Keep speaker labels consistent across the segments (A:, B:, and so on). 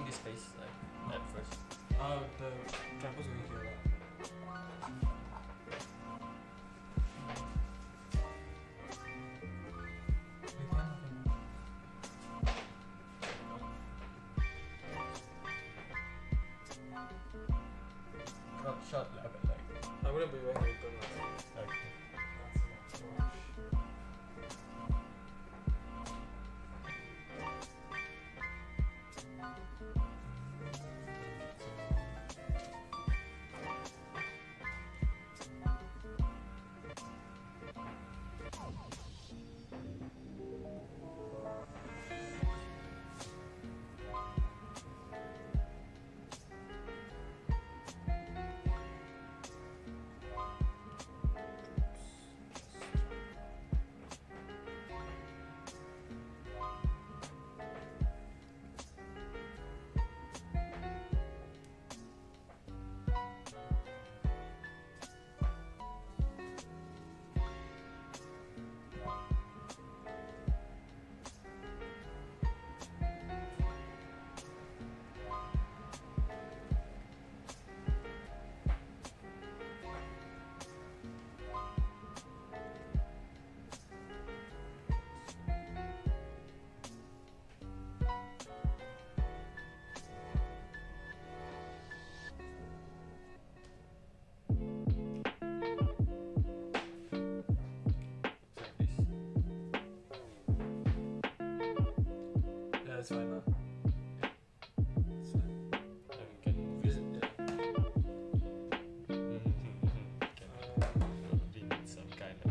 A: using this space like at first?
B: The trapdoor's going here.
A: Not short lah, but like.
B: I'm gonna be wearing apron now.
A: Okay.
B: That's not wash. That's fine now. That's fine.
A: And we can move it. Probably need some kind of.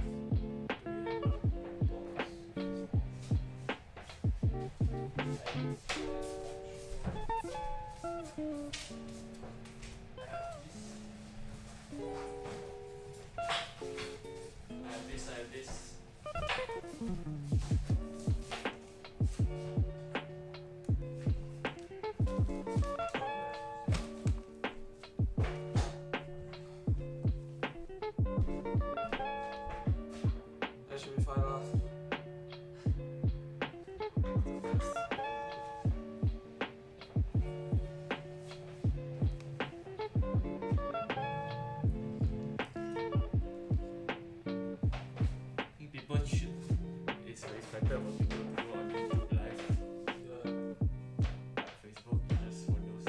A: I have this.
B: That should be fine now.
A: I think people should. It's better for people to go on YouTube live.
B: Yeah.
A: Facebook just for those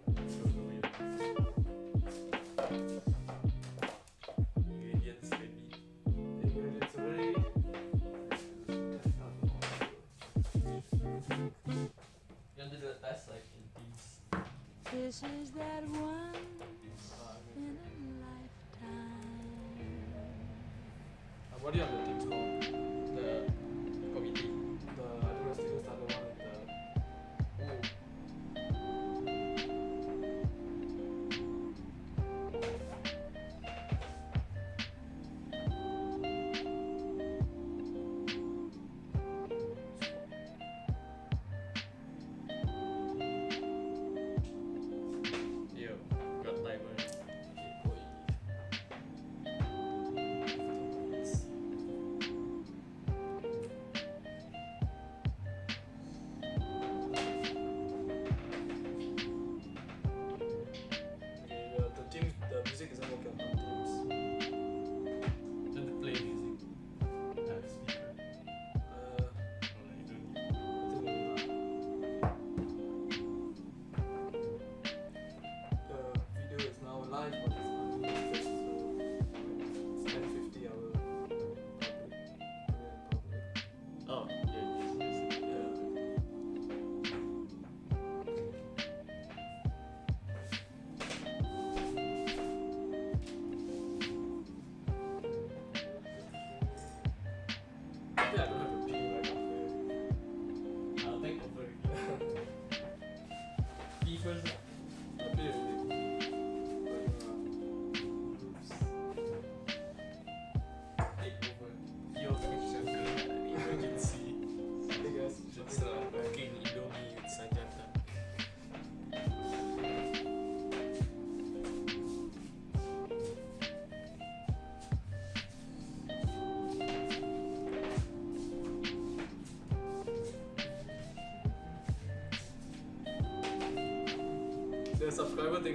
A: who don't know it. Ingredients maybe.
B: Ingredients already.
A: You want to do a test like in teams?
C: This is that once in a lifetime.
B: What do you have the teams called?
A: The committee.
B: The I don't know, students are the one with the.
A: Yo, got timer.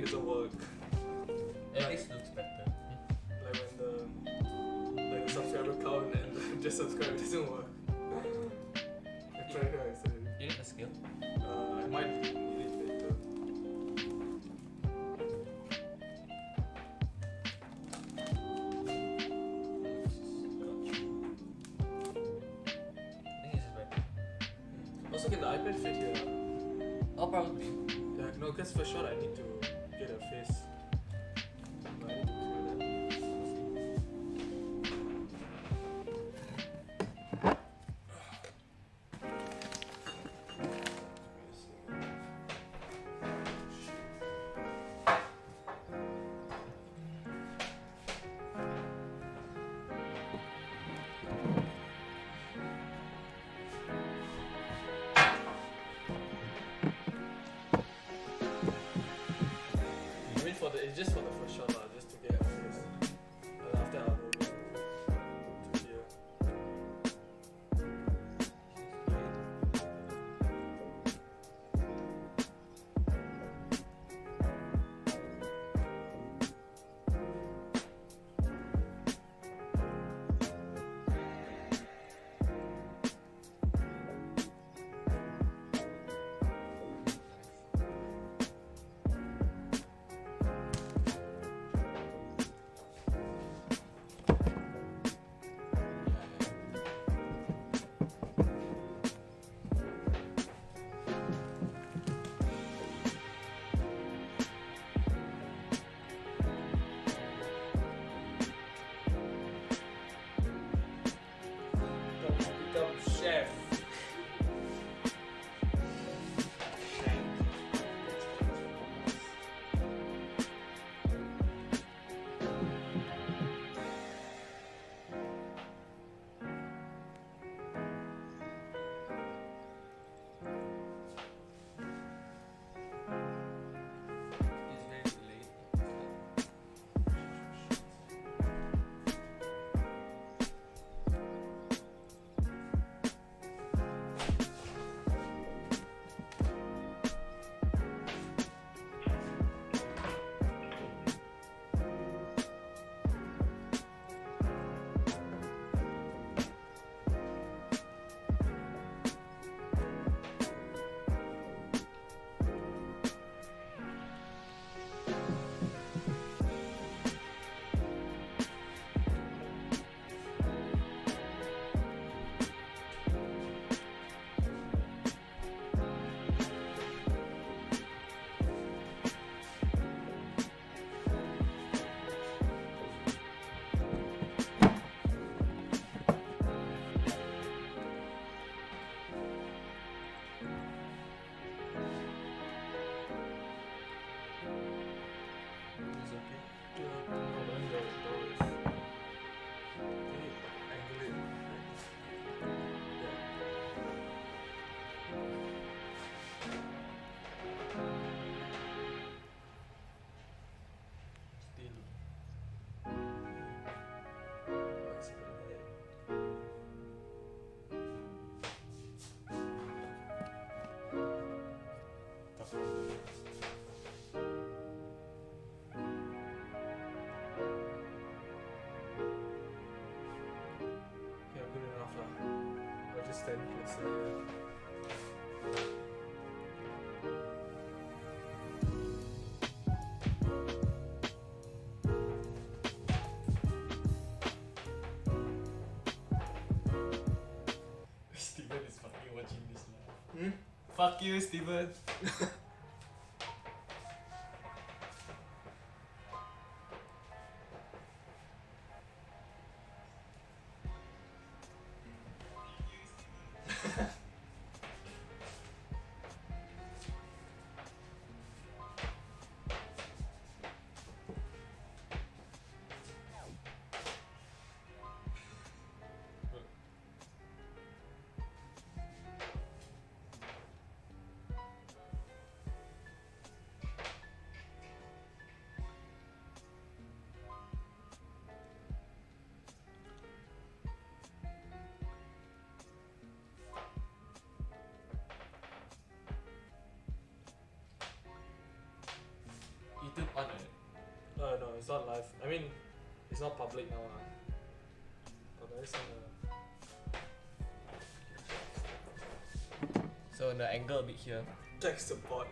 B: doesn't work.
A: At least looks better.
B: Like when the subscriber count and the just subscribe doesn't work. I tried it yesterday.
A: You need a skill.
B: I might need it later.
A: I think this is better.
B: Also, can the iPad fit here?
A: Oh, probably.
B: Yeah, no, because for sure I need to get a face. But I need to clear that. I mean, it's just for the first shot, just to get a face. And after I'll move it to here. Become chef.
A: It's very late. It's okay.
B: Yeah, good enough lah. I'll just stand closer.
A: Steven is fucking watching this now.
B: Hmm?
A: Fuck you, Steven.
B: it's not live. I mean, it's not public now. But there is some.
A: So the angle a bit here.
B: Tech support.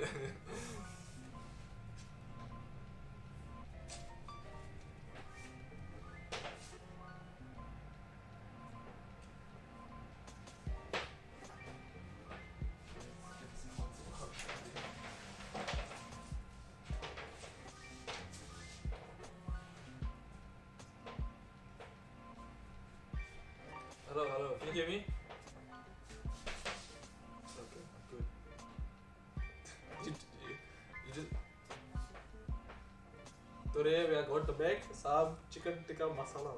B: Hello, hello. Can you hear me? Okay, good. You just. Today we are going to make some chicken tikka masala.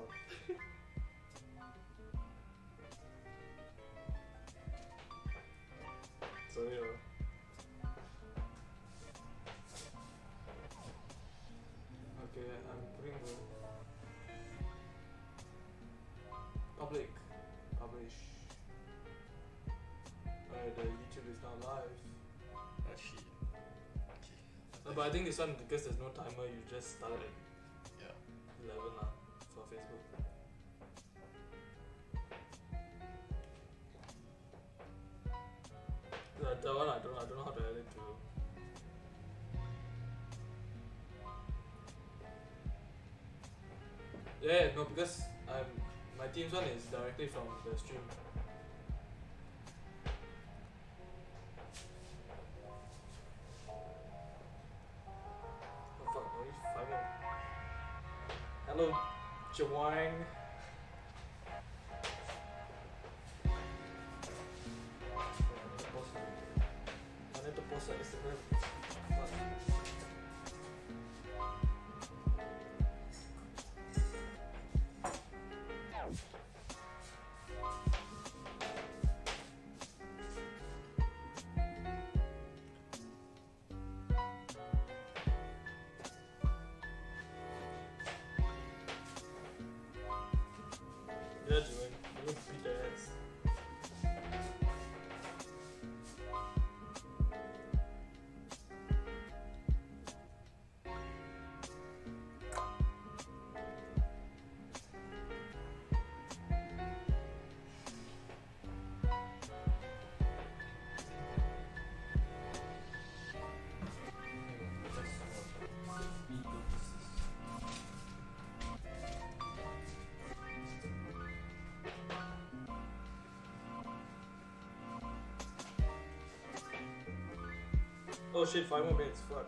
B: Sorry. Okay, I'm putting the public. Publish. Alright, the YouTube is now live.
A: Oh shit. Okay.
B: No, but I think this one, because there's no timer, you just start at
A: Yeah.
B: 11 lah for Facebook. That one I don't know how to edit to. Yeah, no, because my team's one is directly from the stream. Oh fuck, only 5 more. Hello, Jawang. I need to post on Instagram. Fuck. Yeah, Joanne, you look beat their ass. Oh shit, 5 more minutes, fuck.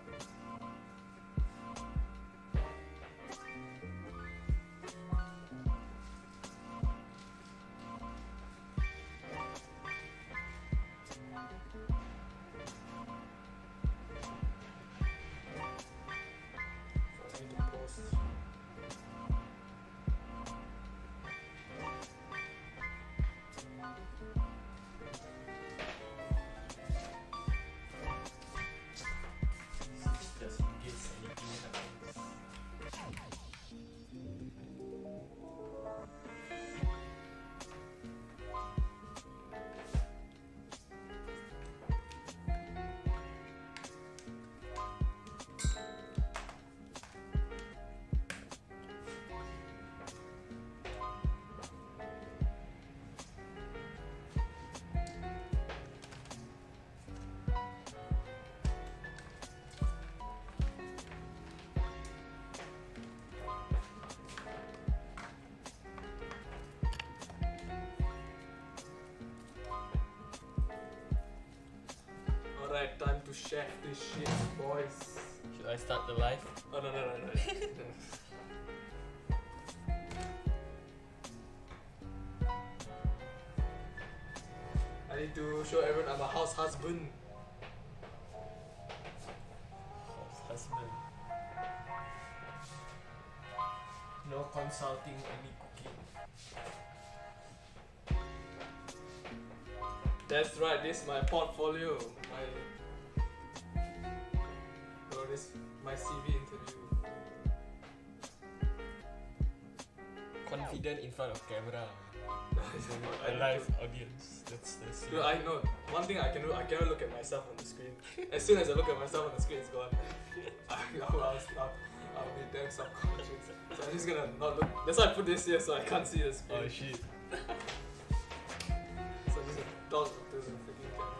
B: I need to post.
A: Just in case anything happens.
B: Alright, time to chef this shit, boys.
A: Should I start the live?
B: Oh no. I need to show everyone I'm a house husband.
A: House husband. No consulting, only cooking.
B: That's right, this is my portfolio. My CV interview.
A: Confident in front of camera.
B: I
A: A
B: need
A: live
B: to-
A: audience. That's the
B: Dude, I know one thing I can do. I cannot look at myself on the screen. As soon as I look at myself on the screen, it's gone. I'll be damn subconscious. So I'm just gonna not look. That's why I put this here so I can't see the screen.
A: Oh shit.
B: So I'm just gonna talk to the freaking camera.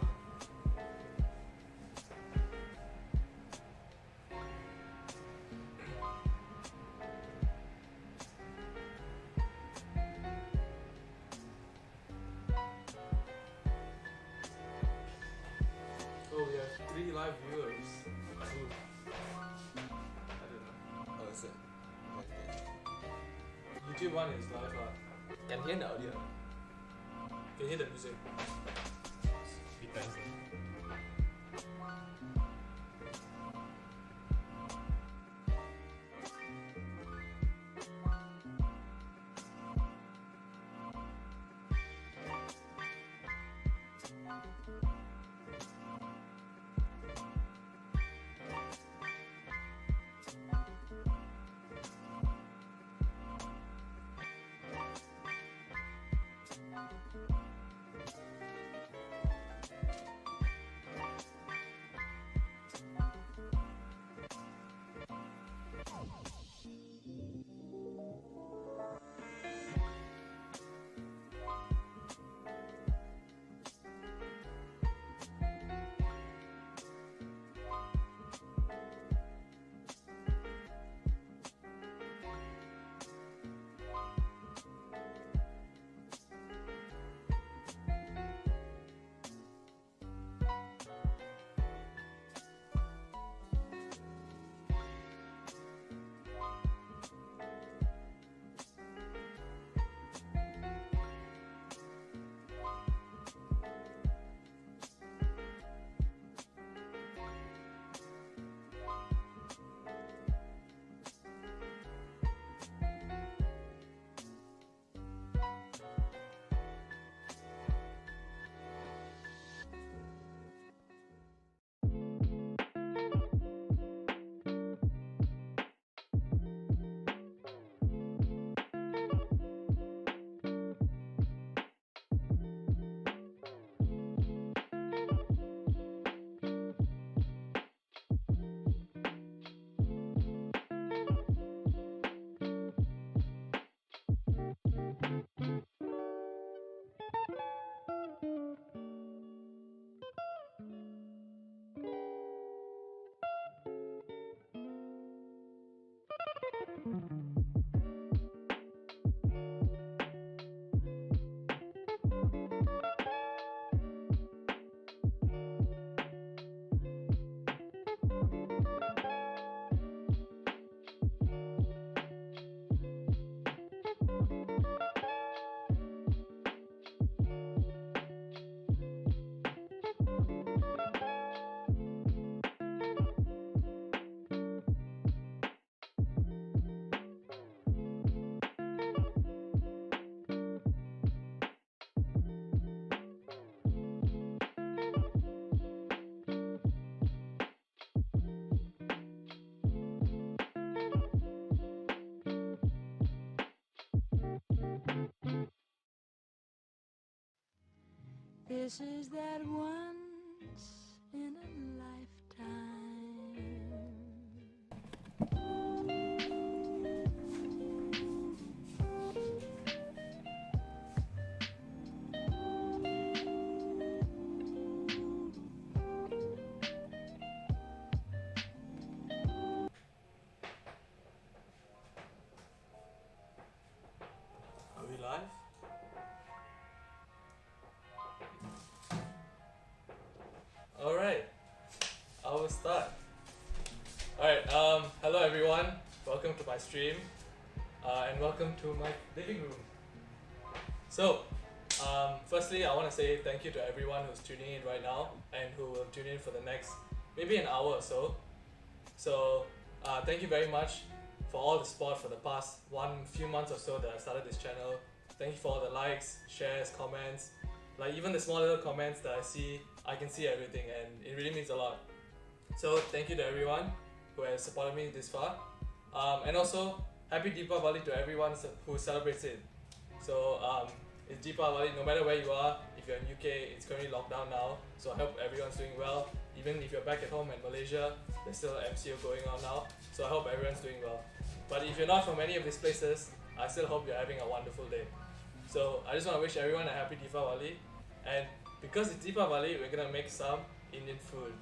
B: Oh, we have 3 live viewers. Who? I don't know.
D: Oh, is it?
B: YouTube one is live.
D: Can hear the audio.
B: Can you hear the music?
A: Depends.
C: This is that once in a lifetime.
B: Are we live? Alright, I will start. Alright, hello everyone, welcome to my stream, and welcome to my living room. So, firstly I want to say thank you to everyone who's tuning in right now and who will tune in for the next maybe an hour or so. So, thank you very much for all the support for the past few months or so that I started this channel. Thank you for all the likes, shares, comments, like even the small little comments that I can see everything, and it really means a lot. So thank you to everyone who has supported me this far, and also happy DEEPAVALI to everyone who celebrates it. So it's DEEPAVALI no matter where you are. If you're in UK, it's currently locked down now, so I hope everyone's doing well. Even if you're back at home in Malaysia, there's still MCO going on now, So I hope everyone's doing well. But if you're not from any of these places, I still hope you're having a wonderful day. So I just want to wish everyone a happy DEEPAVALI, and because it's DEEPAVALI, we're gonna make some Indian food.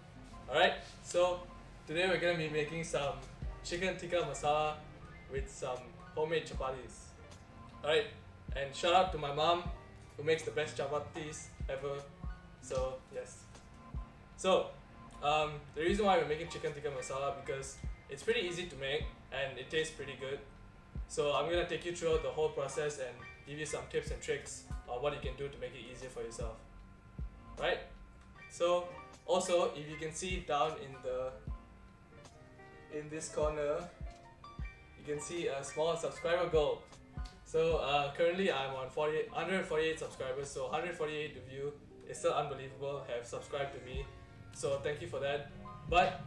B: Alright, so today we're gonna be making some chicken tikka masala with some homemade chapatis. Alright, and shout out to my mom who makes the best chapatis ever. So yes. So the reason why we're making chicken tikka masala because it's pretty easy to make and it tastes pretty good. So I'm gonna take you through the whole process and give you some tips and tricks on what you can do to make it easier for yourself. Right? So also, if you can see down in this corner, you can see a small subscriber goal. So currently I'm on 148 subscribers, so 148 of you is still unbelievable have subscribed to me. So thank you for that. But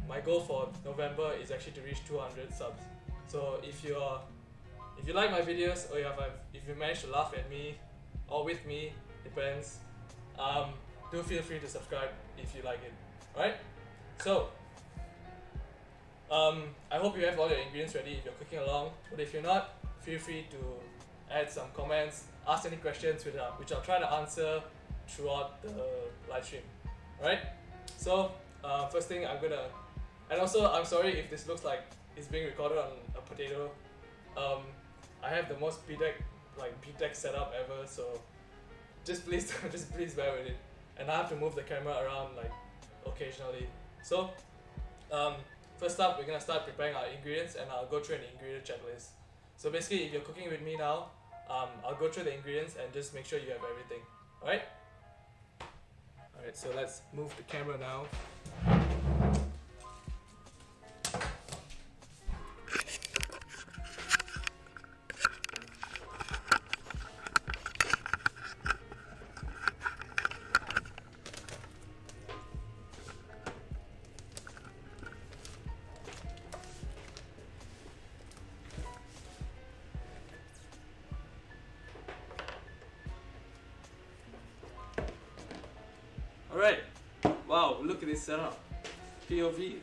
B: my goal for November is actually to reach 200 subs. So if you like my videos or if you manage to laugh at me or with me, depends. Do feel free to subscribe if you like it. Alright? So I hope you have all your ingredients ready if you're cooking along. But if you're not, feel free to add some comments, ask any questions which I'll try to answer throughout the live stream. Alright? So first thing I'm also I'm sorry if this looks like it's being recorded on a potato. I have the most B-Tech setup ever, so just please bear with it. And I have to move the camera around occasionally. So first up, we're gonna start preparing our ingredients, and I'll go through an ingredient checklist. So basically, if you're cooking with me now, I'll go through the ingredients and just make sure you have everything. Alright? Alright, so let's move the camera now. Alright, wow, look at this setup. POV.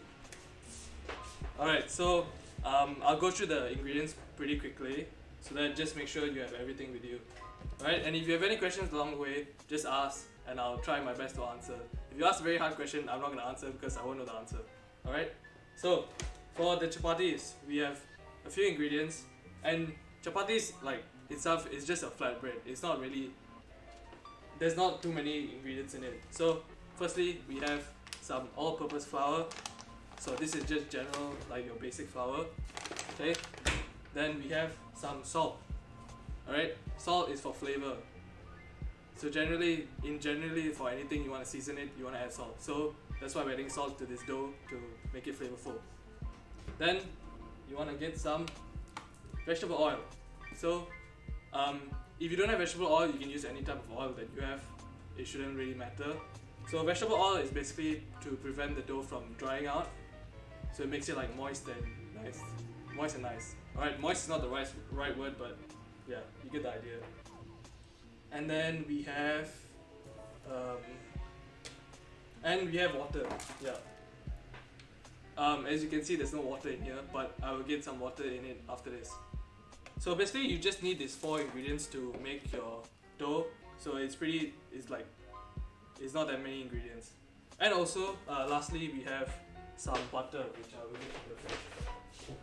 B: Alright, so I'll go through the ingredients pretty quickly so that just make sure you have everything with you. Alright, and if you have any questions along the way, just ask and I'll try my best to answer. If you ask a very hard question, I'm not going to answer because I won't know the answer. Alright, so for the chapatis, we have a few ingredients, and chapatis itself is just a flatbread. It's not really, there's not too many ingredients in it. So firstly, we have some all-purpose flour. So this is just general, your basic flour. Okay. Then we have some salt. Alright, salt is for flavor. So generally for anything you want to season it, you want to add salt. So that's why we're adding salt to this dough to make it flavorful. Then you want to get some vegetable oil. So if you don't have vegetable oil, you can use any type of oil that you have. It shouldn't really matter. So vegetable oil is basically to prevent the dough from drying out. So it makes it moist and nice. Moist and nice. Alright, moist is not the right word, but yeah, you get the idea. And then we have water. Yeah. As you can see, there's no water in here, but I will get some water in it after this. So basically, you just need these 4 ingredients to make your dough. So it's not that many ingredients. And also, lastly, we have some butter, which I will get from the fridge.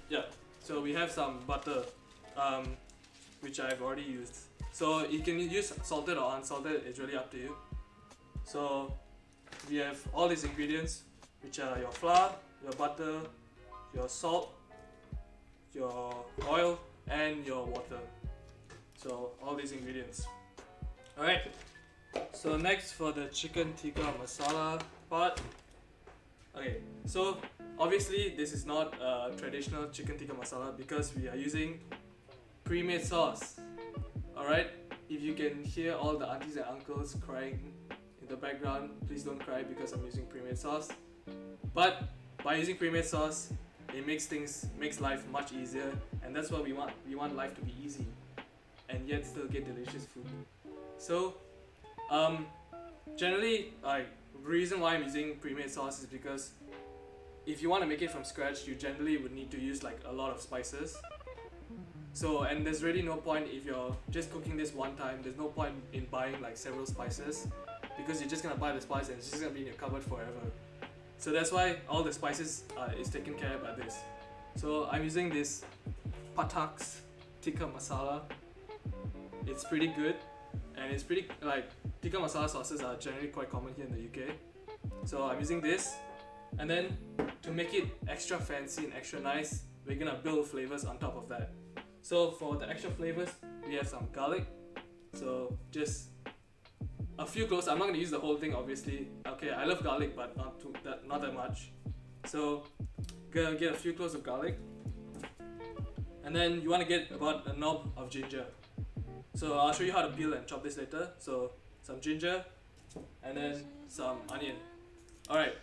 B: Yeah, so we have some butter, which I've already used. So you can use salted or unsalted, it's really up to you. So we have all these ingredients, which are your flour, your butter, your salt, your oil, and your water. So all these ingredients. Alright, so next for the chicken tikka masala part. Okay, so obviously this is not a traditional chicken tikka masala because we are using pre-made sauce. Alright, if you can hear all the aunties and uncles crying in the background, please don't cry because I'm using pre-made sauce. But by using pre-made sauce, it makes life much easier, and that's what we want. We want life to be easy and yet still get delicious food. So generally, reason why I'm using pre-made sauce is because if you want to make it from scratch, you generally would need to use like a lot of spices. So, and there's really no point if you're just cooking this one time, there's no point in buying like several spices, because you're just gonna buy the spice and it's just gonna be in your cupboard forever. So that's why all the spices is taken care of by this. So I'm using this Chapatis Tikka Masala. It's pretty good, and it's pretty like Tikka Masala sauces are generally quite common here in the UK. So I'm using this, and then to make it extra fancy and extra nice, we're gonna build flavors on top of that. So for the extra flavors, we have some garlic. So just a few cloves. I'm not gonna use the whole thing, obviously. Okay, I love garlic, but not that much. So gonna get a few cloves of garlic, and then you want to get about a knob of ginger. So I'll show you how to peel and chop this later. So some ginger, and then some onion. Alright,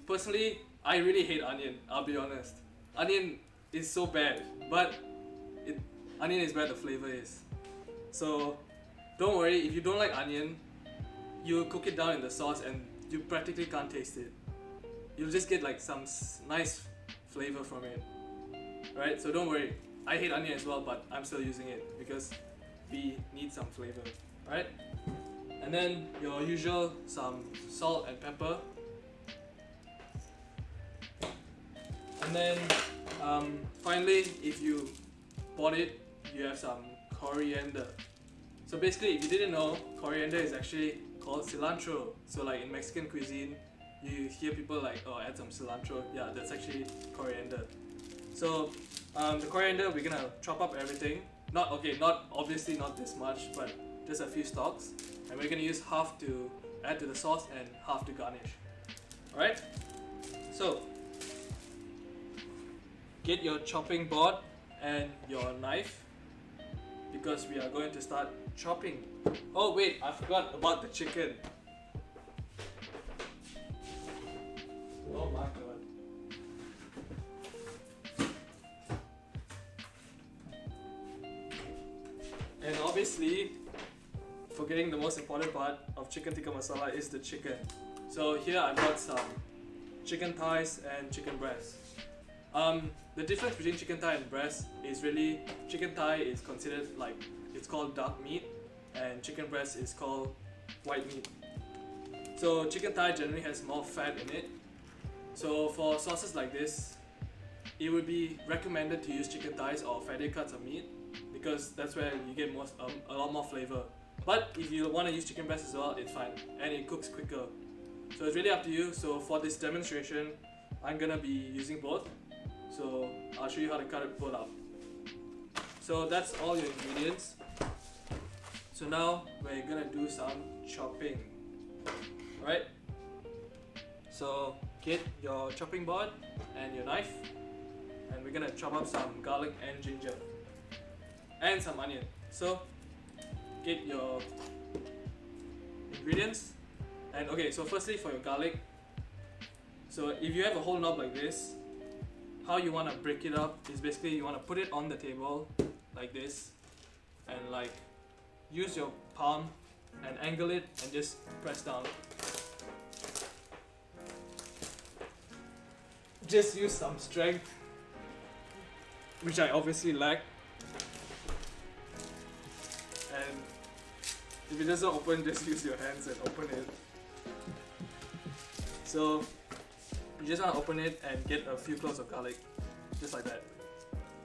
B: personally, I really hate onion, I'll be honest. Onion is so bad, but onion is where the flavor is. So don't worry, if you don't like onion, you cook it down in the sauce and you practically can't taste it. You'll just get like some nice flavor from it. Right? So don't worry, I hate onion as well, but I'm still using it because we need some flavor. Right? And then your usual some salt and pepper. And then finally, if you bought it, you have some coriander. So basically, if you didn't know, coriander is actually called cilantro. So like in Mexican cuisine, you hear people like, oh, add some cilantro. Yeah, that's actually coriander. So the coriander, we're gonna chop up everything. Not obviously not this much, but just a few stalks. And we're gonna use half to add to the sauce and half to garnish. Alright? So get your chopping board and your knife, because we are going to start chopping. Oh wait, I forgot about the chicken. Oh my god. And obviously, forgetting the most important part of chicken tikka masala is the chicken. So here I've got some chicken thighs and chicken breasts. The difference between chicken thigh and breast is really, chicken thigh is considered like, it's called dark meat, and chicken breast is called white meat. So chicken thigh generally has more fat in it. So for sauces like this, it would be recommended to use chicken thighs or fatty cuts of meat, because that's where you get a lot more flavor. But if you want to use chicken breast as well, it's fine, and it cooks quicker. So it's really up to you. So for this demonstration, I'm gonna be using both. So I'll show you how to cut it both up. So that's all your ingredients. So now we're gonna do some chopping. Alright? So get your chopping board and your knife, and we're gonna chop up some garlic and ginger and some onion. So get your ingredients. And okay, so firstly for your garlic, so if you have a whole knob like this, how you want to break it up is basically you want to put it on the table like this, and like use your palm and angle it and just press down. Just use some strength, which I obviously lack. And if it doesn't open, just use your hands and open it. So you just want to open it and get a few cloves of garlic, just like that.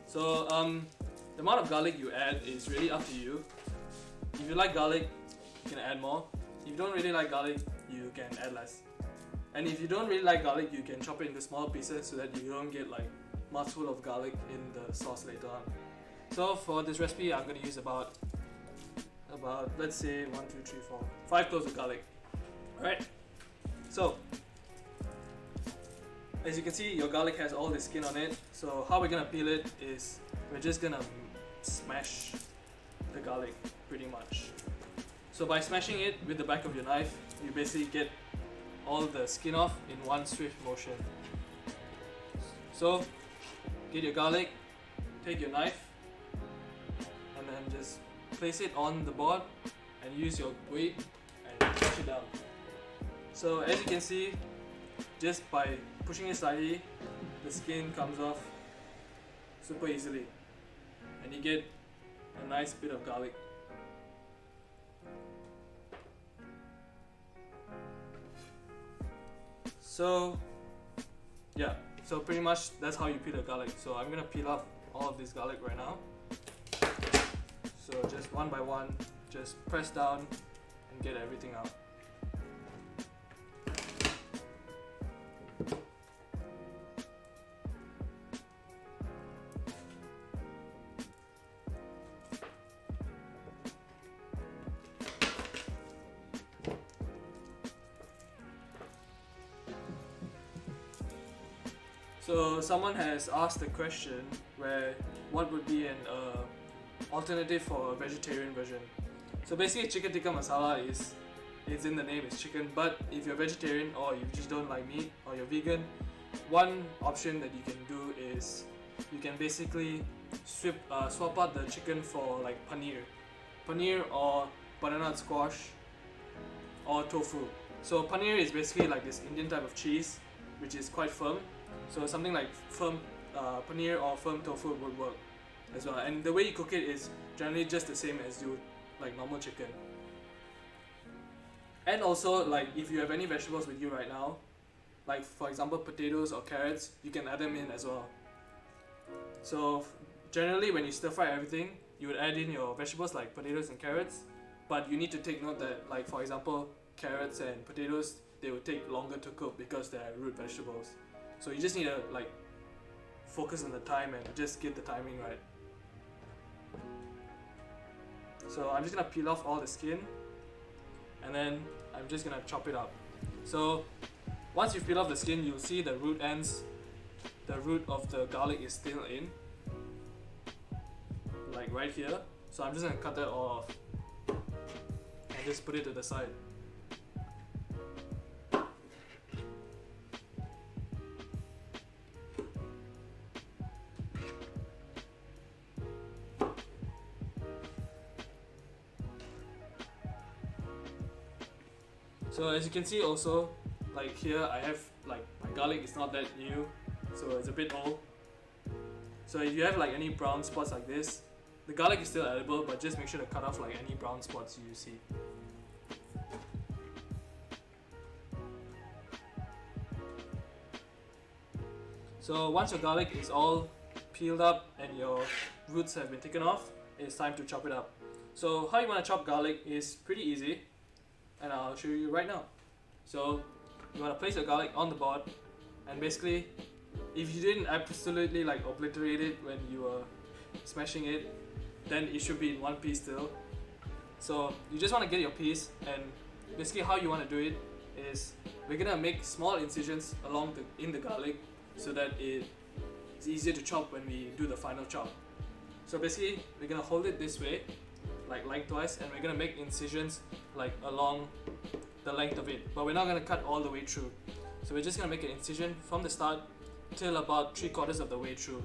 B: So the amount of garlic you add is really up to you. If you like garlic, you can add more. If you don't really like garlic, you can add less. And if you don't really like garlic, you can chop it into smaller pieces so that you don't get like mouthful of garlic in the sauce later on. So for this recipe, I'm going to use about let's say 1, 2, 3, 4, 5 cloves of garlic. Alright, so as you can see, your garlic has all the skin on it. So how we're gonna peel it is we're just gonna smash the garlic pretty much. So by smashing it with the back of your knife, you basically get all the skin off in one swift motion. So get your garlic, take your knife, and then just place it on the board and use your weight and push it down. So as you can see, just by pushing it slightly, the skin comes off super easily, and you get a nice bit of garlic. So yeah, so pretty much that's how you peel the garlic. So I'm gonna peel off all of this garlic right now. So just one by one, just press down and get everything out. So someone has asked a question where what would be an alternative for a vegetarian version. So basically chicken tikka masala is in the name, it's chicken, but if you're vegetarian or you just don't like meat or you're vegan, one option that you can do is you can basically swap out the chicken for like paneer or butternut squash or tofu. So paneer is basically like this Indian type of cheese which is quite firm. So something like firm paneer or firm tofu would work as well. And the way you cook it is generally just the same as you like normal chicken. And also, like if you have any vegetables with you right now, like for example potatoes or carrots, you can add them in as well. So generally when you stir fry everything, you would add in your vegetables like potatoes and carrots, but you need to take note that like for example carrots and potatoes, they will take longer to cook because they're root vegetables. So you just need to like focus on the time and just get the timing right. So I'm just gonna peel off all the skin and then I'm just gonna chop it up. So once you peel off the skin, you'll see the root ends, the root of the garlic is still in, like right here. So I'm just gonna cut that all off and just put it to the side. So as you can see also, like here I have like my garlic is not that new, so it's a bit old. So if you have like any brown spots like this, the garlic is still edible, but just make sure to cut off like any brown spots you see. So once your garlic is all peeled up and your roots have been taken off, it's time to chop it up. So how you want to chop garlic is pretty easy, and I'll show you right now. So you want to place your garlic on the board, and basically if you didn't absolutely like obliterate it when you were smashing it, then it should be in one piece still. So you just want to get your piece, and basically how you want to do it is we're gonna make small incisions along in the garlic so that it's easier to chop when we do the final chop. So basically we're gonna hold it this way, like lengthwise, and we're gonna make incisions like along the length of it, but we're not gonna cut all the way through. So we're just gonna make an incision from the start till about 3/4 of the way through.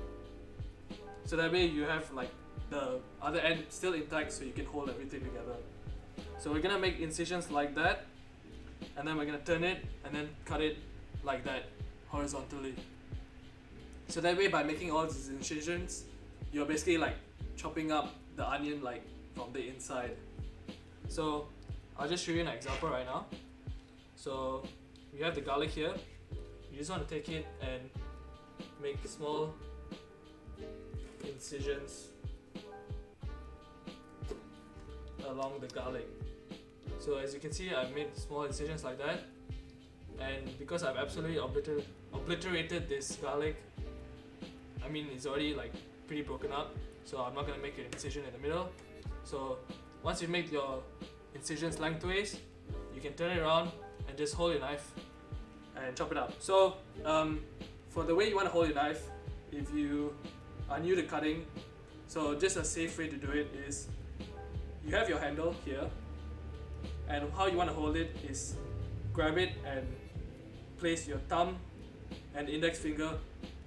B: So that way you have like the other end still intact, so you can hold everything together. So we're gonna make incisions like that, and then we're gonna turn it and then cut it like that horizontally. So that way by making all these incisions, you're basically like chopping up the onion like from the inside. So I'll just show you an example right now. So we have the garlic here. You just want to take it and make small incisions along the garlic. So as you can see, I've made small incisions like that, and because I've absolutely obliterated this garlic, I mean it's already like pretty broken up, so I'm not going to make an incision in the middle. So once you make your incisions lengthways, you can turn it around and just hold your knife and chop it up. So for the way you want to hold your knife, if you are new to cutting, so just a safe way to do it is you have your handle here, and how you want to hold it is grab it and place your thumb and index finger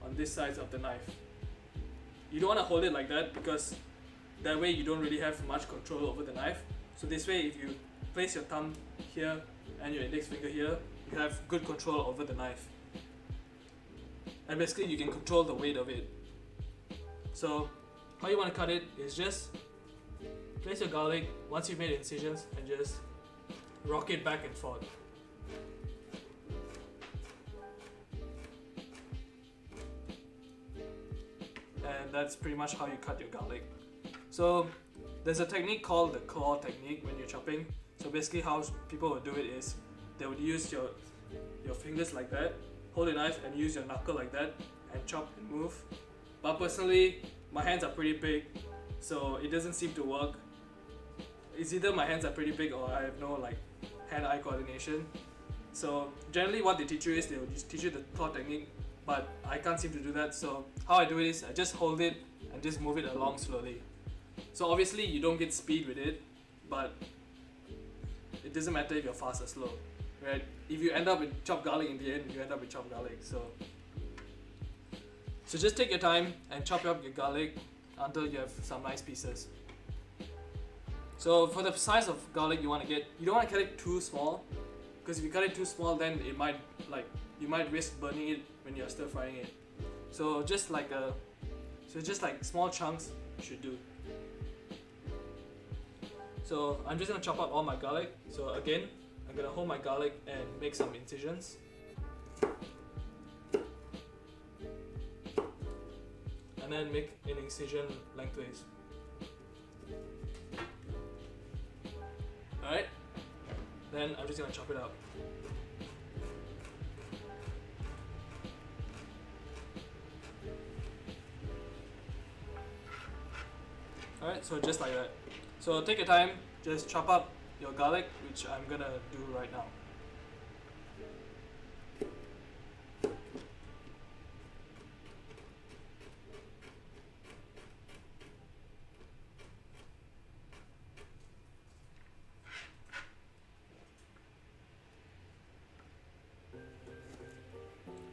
B: on this side of the knife. You don't want to hold it like that because that way you don't really have much control over the knife. So this way, if you place your thumb here and your index finger here, you have good control over the knife. And basically you can control the weight of it. So how you want to cut it is just place your garlic once you've made incisions and just rock it back and forth. And that's pretty much how you cut your garlic. So there's a technique called the claw technique when you're chopping. So basically how people would do it is they would use your fingers like that, hold a knife and use your knuckle like that and chop and move. But personally, my hands are pretty big, so it doesn't seem to work. It's either my hands are pretty big or I have no like hand-eye coordination. So generally what they teach you is they will just teach you the claw technique, but I can't seem to do that. So how I do it is I just hold it and just move it along slowly. So obviously you don't get speed with it, but it doesn't matter if you're fast or slow, right? If you end up with chopped garlic in the end, you end up with chopped garlic. So just take your time and chop up your garlic until you have some nice pieces. So for the size of garlic you want to get, you don't want to cut it too small, because if you cut it too small, then it might you might risk burning it when you're stir frying it. So just like small chunks should do. So I'm just gonna chop up all my garlic. So again, I'm gonna hold my garlic and make some incisions. And then make an incision lengthways. Alright, then I'm just gonna chop it up. Alright, so just like that. So take your time, just chop up your garlic, which I'm gonna do right now.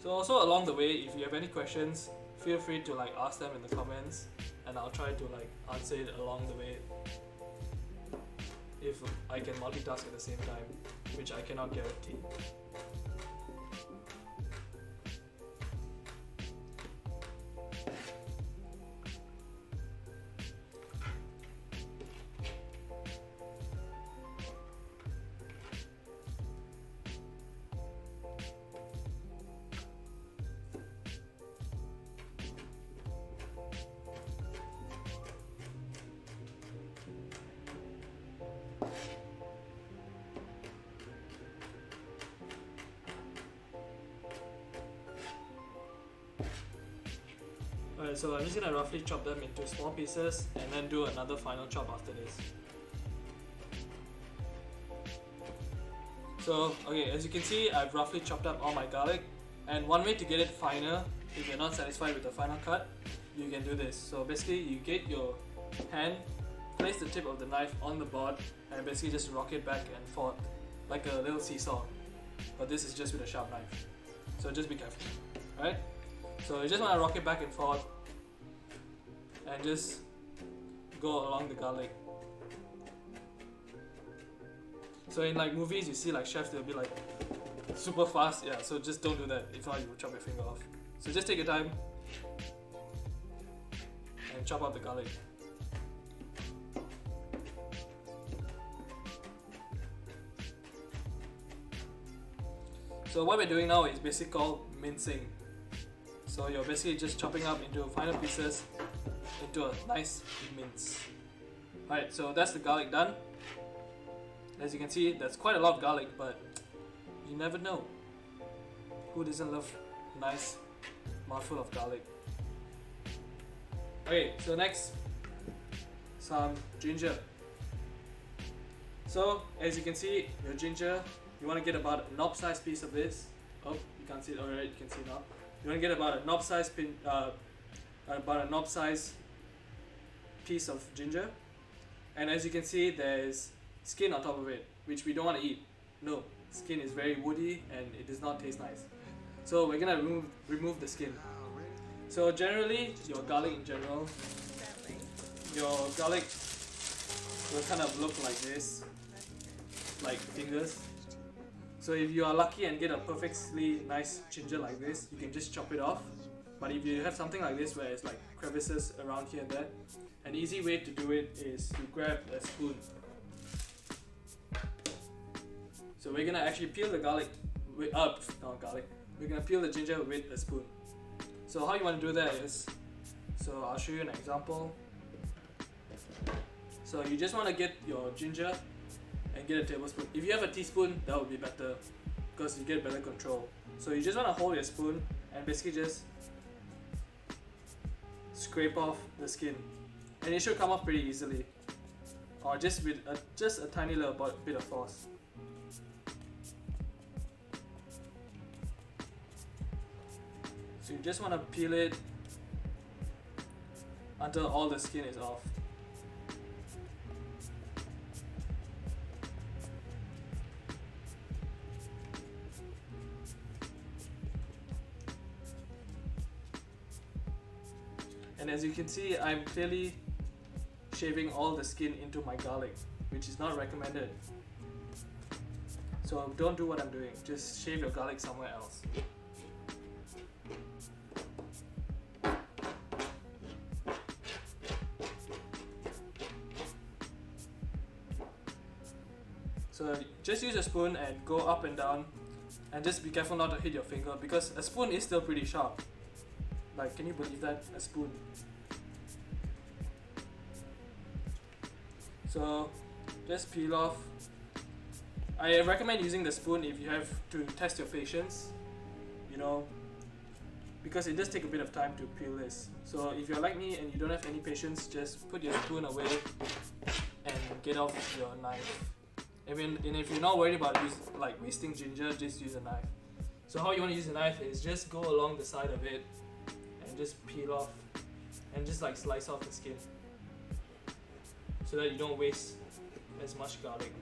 B: So also along the way, if you have any questions, feel free to like ask them in the comments, and I'll try to like answer it along the way. If I can multitask at the same time, which I cannot guarantee. Alright, so I'm just gonna roughly chop them into small pieces and then do another final chop after this. So, okay, as you can see, I've roughly chopped up all my garlic, and one way to get it finer, if you're not satisfied with the final cut, you can do this. So basically, you get your hand, place the tip of the knife on the board, and basically just rock it back and forth like a little seesaw. But this is just with a sharp knife, so just be careful. Alright? So you just want to rock it back and forth and just go along the garlic. So in like movies, you see like chefs, they'll be like super fast, yeah, so just don't do that, if not you will chop your finger off. So just take your time and chop up the garlic. So what we're doing now is basically called mincing. So you're basically just chopping up into finer pieces into a nice mince. Alright, so that's the garlic done. As you can see, that's quite a lot of garlic, but you never know. Who doesn't love a nice mouthful of garlic? Okay, so next, some ginger. So as you can see, your ginger, you want to get about a knob-sized piece of this. Oh, you can't see it. Alright, you can see it now. You want to get about a knob-sized piece of ginger, and as you can see, there's skin on top of it, which we don't want to eat. No, skin is very woody and it does not taste nice. So we're gonna remove the skin. So generally, your garlic in general, your garlic will kind of look like this. like fingers. So if you are lucky and get a perfectly nice ginger like this, you can just chop it off. But if you have something like this where it's like crevices around here and there, an easy way to do it is to grab a spoon. So we're gonna actually peel the garlic with not garlic. We're gonna peel the ginger with a spoon. So how you want to do that is, so I'll show you an example. So you just want to get your ginger and get a tablespoon. If you have a teaspoon, that would be better because you get better control. So you just want to hold your spoon and basically just scrape off the skin, and it should come off pretty easily, or just with just a tiny little bit of force. So you just want to peel it until all the skin is off. And as you can see, I'm clearly shaving all the skin into my garlic, which is not recommended. So don't do what I'm doing, just shave your garlic somewhere else. So just use a spoon and go up and down, and just be careful not to hit your finger because a spoon is still pretty sharp. Like, can you believe that? A spoon. So just peel off. I recommend using the spoon if you have to test your patience, you know, because it does take a bit of time to peel this. So if you're like me and you don't have any patience, just put your spoon away and get off your knife. And if you're not worried about wasting ginger, just use a knife. So how you want to use a knife is just go along the side of it and just peel off and just like slice off the skin so that you don't waste as much garlic.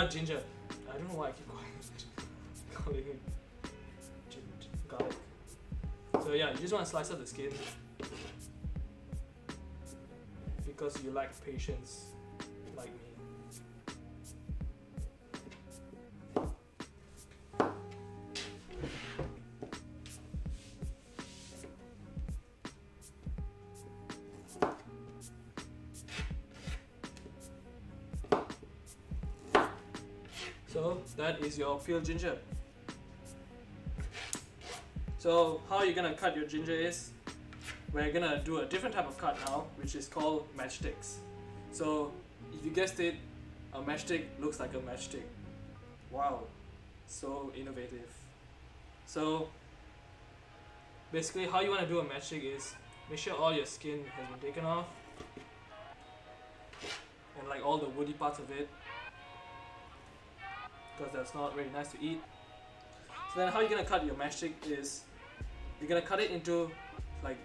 B: Ginger. I don't know why I keep calling it garlic. So yeah, you just want to slice off the skin because you lack patience like me. So that is your peeled ginger. So how you're gonna cut your ginger is, we're gonna do a different type of cut now, which is called matchsticks. So if you guessed it, a matchstick looks like a matchstick. Wow, so innovative. So basically how you want to do a matchstick is make sure all your skin has been taken off and like all the woody parts of it, because that's not very nice to eat. So then how you're gonna cut your matchstick is you're gonna cut it into like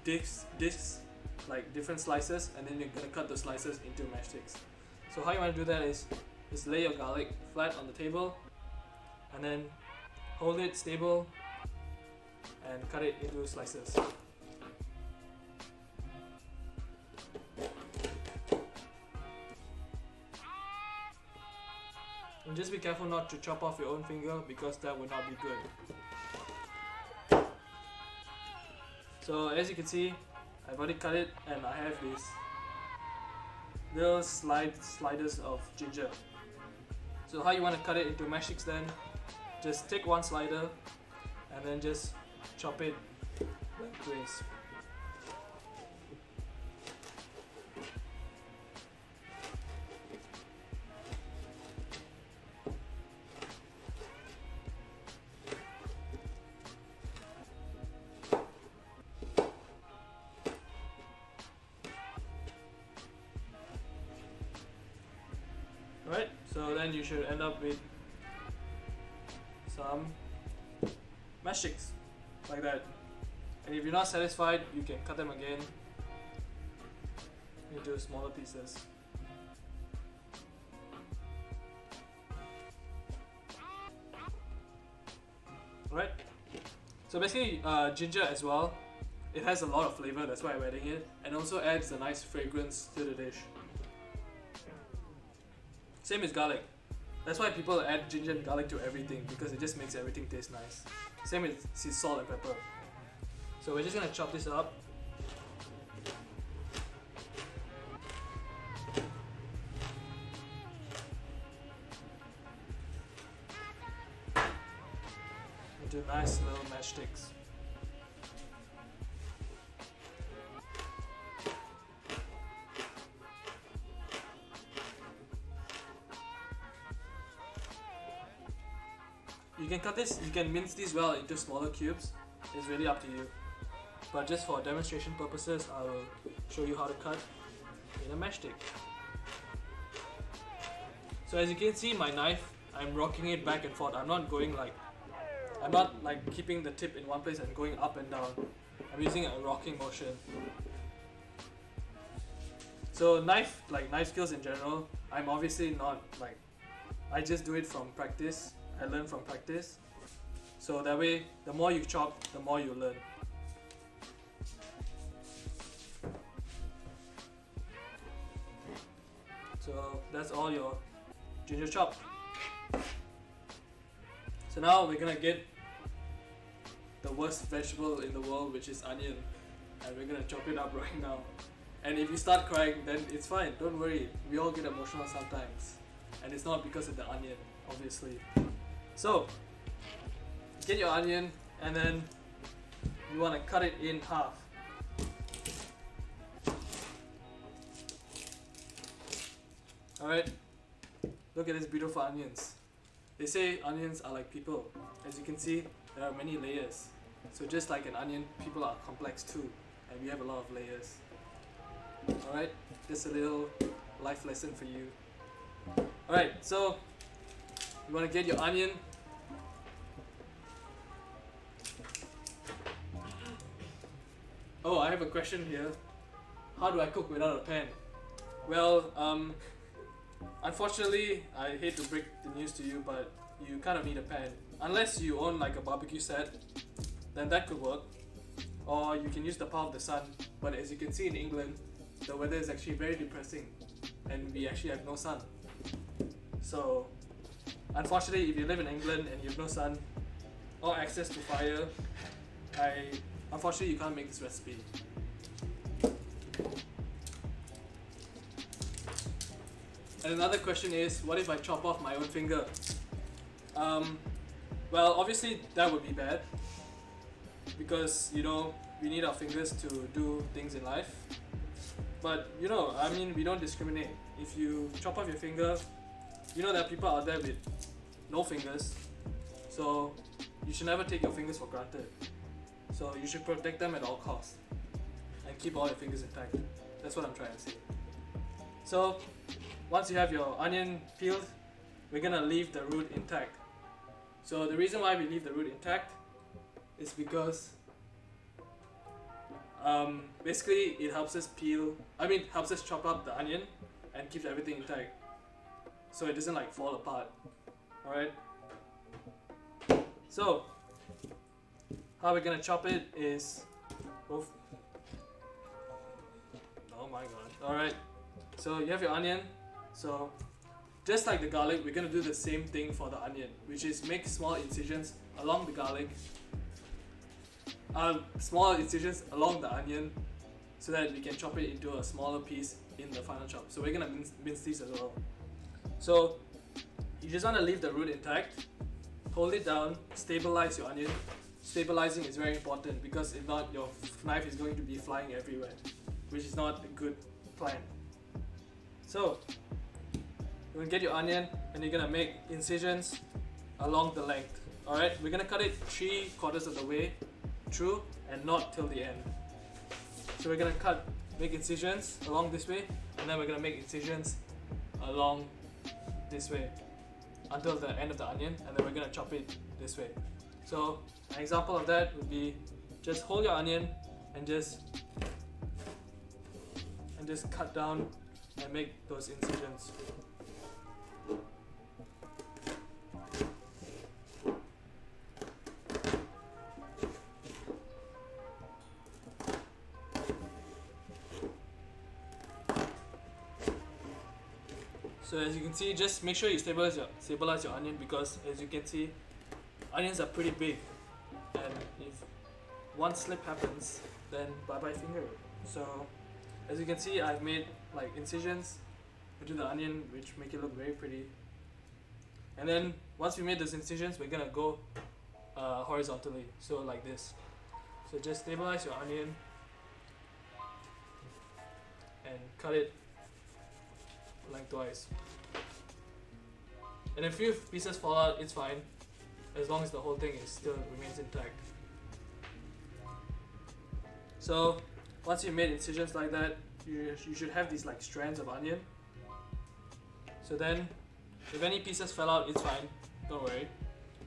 B: discs, like different slices, and then you're gonna cut the slices into matchsticks. So how you want to do that is just lay your garlic flat on the table and then hold it stable and cut it into slices. And just be careful not to chop off your own finger because that would not be good. So as you can see, I've already cut it and I have these little sliders of ginger. So how you want to cut it into matchsticks then, just take one slider and then just chop it lengthways. Right, so then you should end up with some matchsticks like that. And if you're not satisfied, you can cut them again into smaller pieces. Alright, so basically ginger as well, it has a lot of flavor, that's why I'm adding it, and also adds a nice fragrance to the dish. Same as garlic. That's why people add ginger and garlic to everything, because it just makes everything taste nice. Same with sea salt and pepper. So we're just gonna chop this up. Into nice little matchsticks. You can cut this, you can mince these well into smaller cubes. It's really up to you. But just for demonstration purposes, I will show you how to cut in a matchstick. So as you can see, my knife, I'm rocking it back and forth. I'm not like keeping the tip in one place and going up and down. I'm using a rocking motion. So knife skills in general, I'm obviously not like, I just do it from practice. I learn from practice. So that way, the more you chop, the more you learn. So that's all your ginger chop. So now we're gonna get the worst vegetable in the world, which is onion, and we're gonna chop it up right now. And if you start crying, then it's fine, don't worry. We all get emotional sometimes, and it's not because of the onion, obviously. So get your onion, and then you want to cut it in half. Alright, look at these beautiful onions. They say onions are like people. As you can see, there are many layers. So just like an onion, people are complex too, and we have a lot of layers. Alright, just a little life lesson for you. Alright, so you want to get your onion. Oh, I have a question here. How do I cook without a pan? Well, unfortunately, I hate to break the news to you, but you kind of need a pan. Unless you own like a barbecue set, then that could work. Or you can use the power of the sun. But as you can see in England, the weather is actually very depressing, and we actually have no sun. So unfortunately, if you live in England and you have no sun or access to fire, unfortunately you can't make this recipe. And another question is, what if I chop off my own finger? Well, obviously that would be bad, because we need our fingers to do things in life. But I mean, we don't discriminate. If you chop off your finger, there are people out there with no fingers, so you should never take your fingers for granted. So you should protect them at all costs and keep all your fingers intact. That's what I'm trying to say. So once you have your onion peeled, we're gonna leave the root intact. So the reason why we leave the root intact is because basically it helps us helps us chop up the onion and keeps everything intact, so it doesn't like fall apart. Alright, so how we're gonna chop it is, oh my god. Alright, so you have your onion. So just like the garlic, we're gonna do the same thing for the onion, which is make small incisions along the garlic, small incisions along the onion, so that we can chop it into a smaller piece in the final chop. So we're gonna mince these as well. So you just want to leave the root intact, hold it down, stabilize your onion. Stabilizing is very important, because if not, your knife is going to be flying everywhere, which is not a good plan. So you're gonna get your onion and you're gonna make incisions along the length. Alright, we're gonna cut it 3/4 of the way through and not till the end. So we're gonna make incisions along this way, and then we're gonna make incisions along this way until the end of the onion, and then we're gonna chop it this way. So an example of that would be, just hold your onion and just cut down and make those incisions. So as you can see, just make sure you stabilize your onion, because as you can see, onions are pretty big, and if one slip happens, then bye bye finger. So as you can see, I've made like incisions into the onion which make it look very pretty. And then once we made those incisions, we're gonna go horizontally, so like this. So just stabilize your onion and cut it lengthwise. And if a few pieces fall out, it's fine, as long as the whole thing still remains intact. So once you've made incisions like that, you should have these like strands of onion. So then if any pieces fell out, it's fine, don't worry.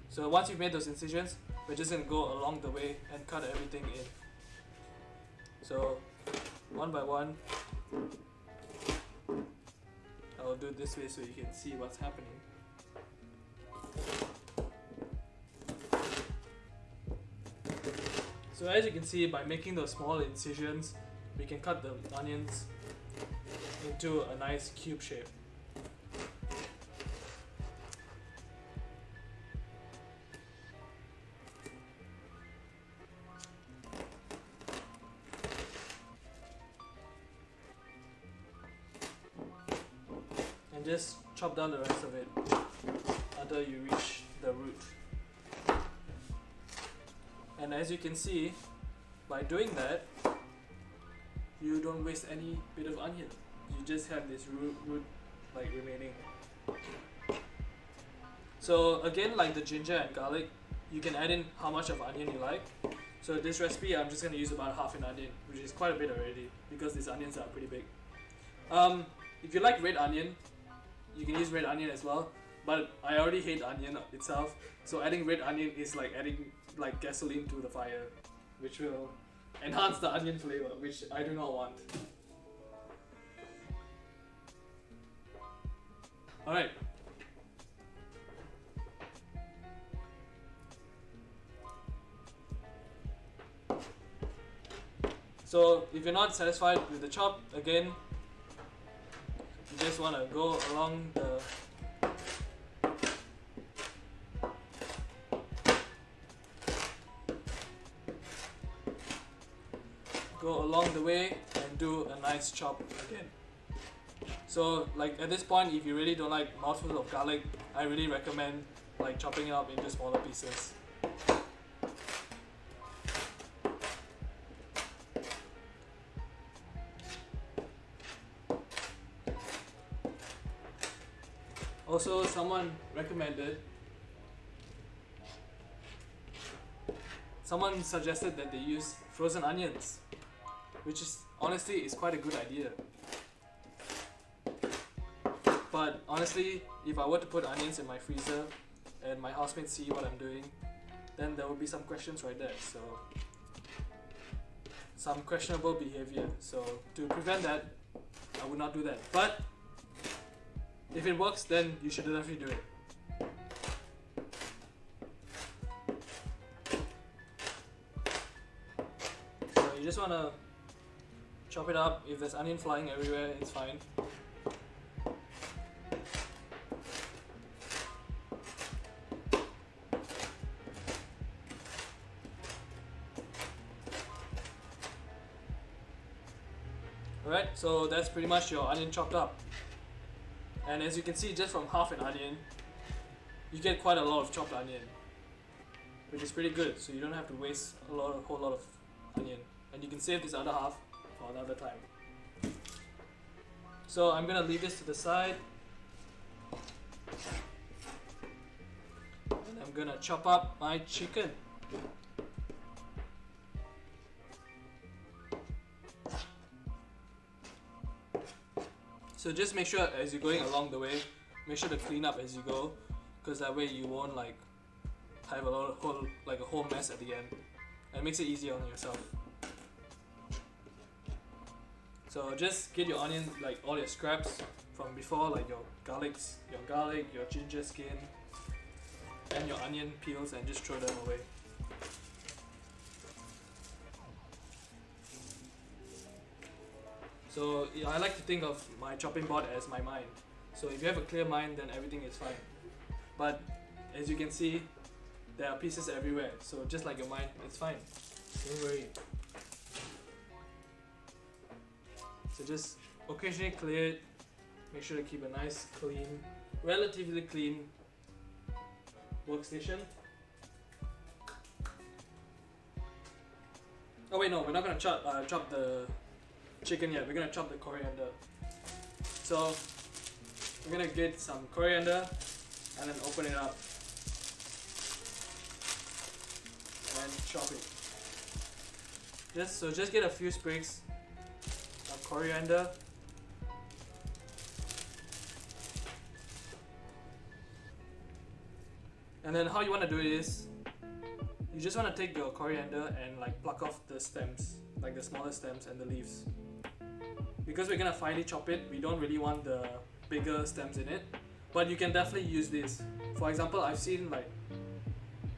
B: So once you've made those incisions, we're just gonna go along the way and cut everything in. So one by one, I'll do it this way so you can see what's happening. So as you can see, by making those small incisions, we can cut the onions into a nice cube shape. And just chop down the rest of it until you reach the root. And as you can see, by doing that, you don't waste any bit of onion. You just have this root like remaining. So again, like the ginger and garlic, you can add in how much of onion you like. So this recipe, I'm just going to use about half an onion, which is quite a bit already, because these onions are pretty big. If you like red onion, you can use red onion as well, but I already hate onion itself, so adding red onion is like adding like gasoline to the fire, which will enhance the onion flavor, which I do not want. Alright. So if you're not satisfied with the chop, again, you just want to go along the way and do a nice chop again. So like at this point, if you really don't like mouthfuls of garlic, I really recommend like chopping it up into smaller pieces. Also, someone suggested that they use frozen onions, which is honestly is quite a good idea. But honestly, if I were to put onions in my freezer and my housemates see what I'm doing, then there will be some questions right there. So some questionable behavior. So to prevent that, I would not do that. But if it works, then you should definitely do it. So you just want to chop it up. If there's onion flying everywhere, it's fine. Alright, so that's pretty much your onion chopped up. And as you can see, just from half an onion, you get quite a lot of chopped onion, which is pretty good. So you don't have to waste a whole lot of onion, and you can save this other half for another time. So I'm gonna leave this to the side, and I'm gonna chop up my chicken. So just make sure as you're going along the way, make sure to clean up as you go, because that way you won't like have a whole mess at the end, and it makes it easier on yourself. So just get your onion, like all your scraps from before, like your garlic, your ginger skin, and your onion peels, and just throw them away. So I like to think of my chopping board as my mind. So if you have a clear mind, then everything is fine. But as you can see, there are pieces everywhere. So just like your mind, it's fine. Don't worry. So just occasionally clear it. Make sure to keep a nice, clean, relatively clean workstation. Oh wait, no, we're not gonna chop the chicken yet. We're gonna chop the coriander. So we're gonna get some coriander and then open it up and chop it. Just get a few sprigs of coriander. And then how you want to do it is, you just want to take your coriander and like pluck off the stems, like the smaller stems and the leaves. Because we're gonna finely chop it, we don't really want the bigger stems in it. But you can definitely use this. For example, I've seen like,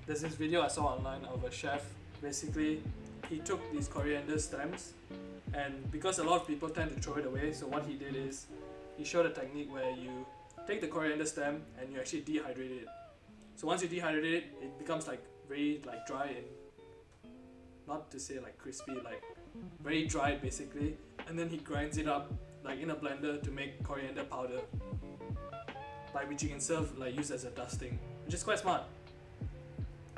B: there's this video I saw online of a chef. Basically, he took these coriander stems, and because a lot of people tend to throw it away, so what he did is, he showed a technique where you take the coriander stem and you actually dehydrate it. So once you dehydrate it, it becomes like very like dry and not to say like crispy, like very dry basically. And then he grinds it up like in a blender to make coriander powder, like which you can serve like use as a dusting, which is quite smart.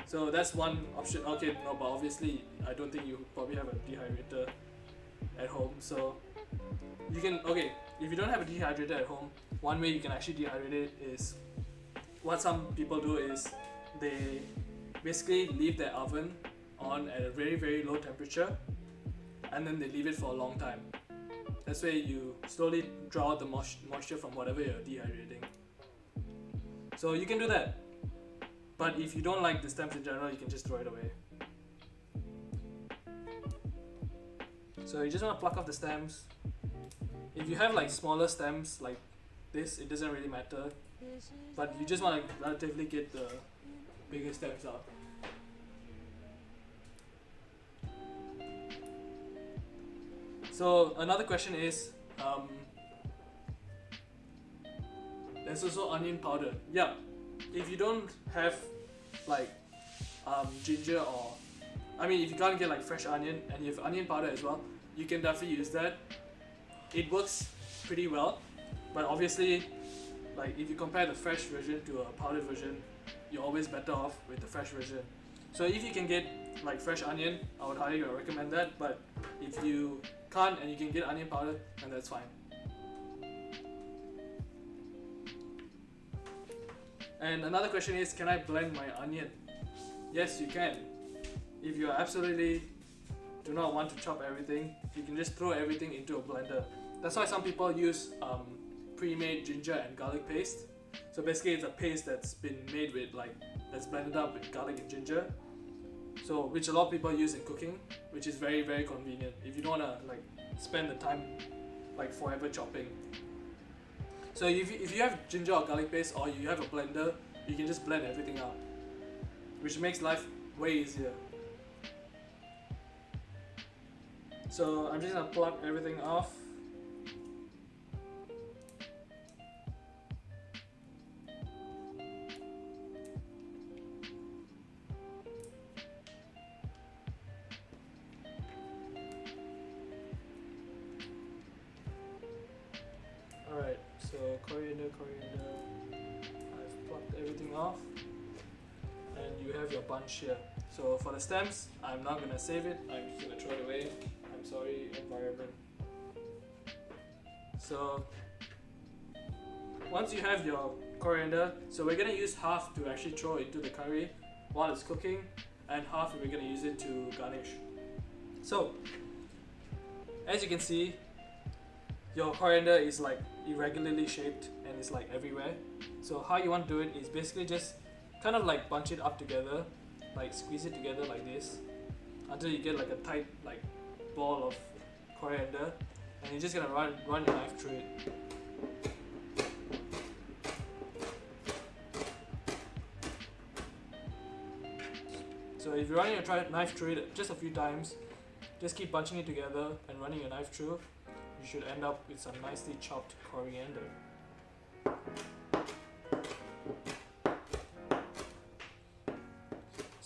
B: So that's one option. Okay, no, but obviously I don't think you probably have a dehydrator at home. So you can, okay, if you don't have a dehydrator at home, one way you can actually dehydrate it is, what some people do is they basically leave their oven on at a very very low temperature and then they leave it for a long time. That's where you slowly draw out the moisture from whatever you're dehydrating. So you can do that. But if you don't like the stems in general, you can just throw it away. So you just want to pluck off the stems. If you have like smaller stems like this, it doesn't really matter. But you just want to relatively get the bigger stems out. So another question is, there's also onion powder. Yeah, if you don't have like ginger, or I mean if you can't get like fresh onion and you have onion powder as well, you can definitely use that. It works pretty well, but obviously like if you compare the fresh version to a powdered version, you're always better off with the fresh version. So if you can get like fresh onion, I would highly recommend that. But if you can't and you can get onion powder, then that's fine. And another question is, can I blend my onion? Yes, you can. If you absolutely do not want to chop everything, you can just throw everything into a blender. That's why some people use pre-made ginger and garlic paste. So basically it's a paste that's been made with like, that's blended up with garlic and ginger. So which a lot of people use in cooking, which is very very convenient if you don't want to like spend the time like forever chopping. So if you have ginger or garlic paste, or you have a blender, you can just blend everything out, which makes life way easier. So I'm just gonna plug everything off. Alright, so coriander, I've plucked everything off, and you have your bunch here. So for the stems, I'm not gonna save it, I'm just gonna throw it away. I'm sorry, environment. So once you have your coriander, so we're gonna use half to actually throw into the curry while it's cooking, and half we're gonna use it to garnish. So as you can see, your coriander is like irregularly shaped and it's like everywhere. So how you want to do it is basically just kind of like bunch it up together, like squeeze it together like this until you get like a tight like ball of coriander, and you're just gonna run your knife through it. So if you're running your knife through it just a few times, just keep bunching it together and running your knife through, you should end up with some nicely chopped coriander.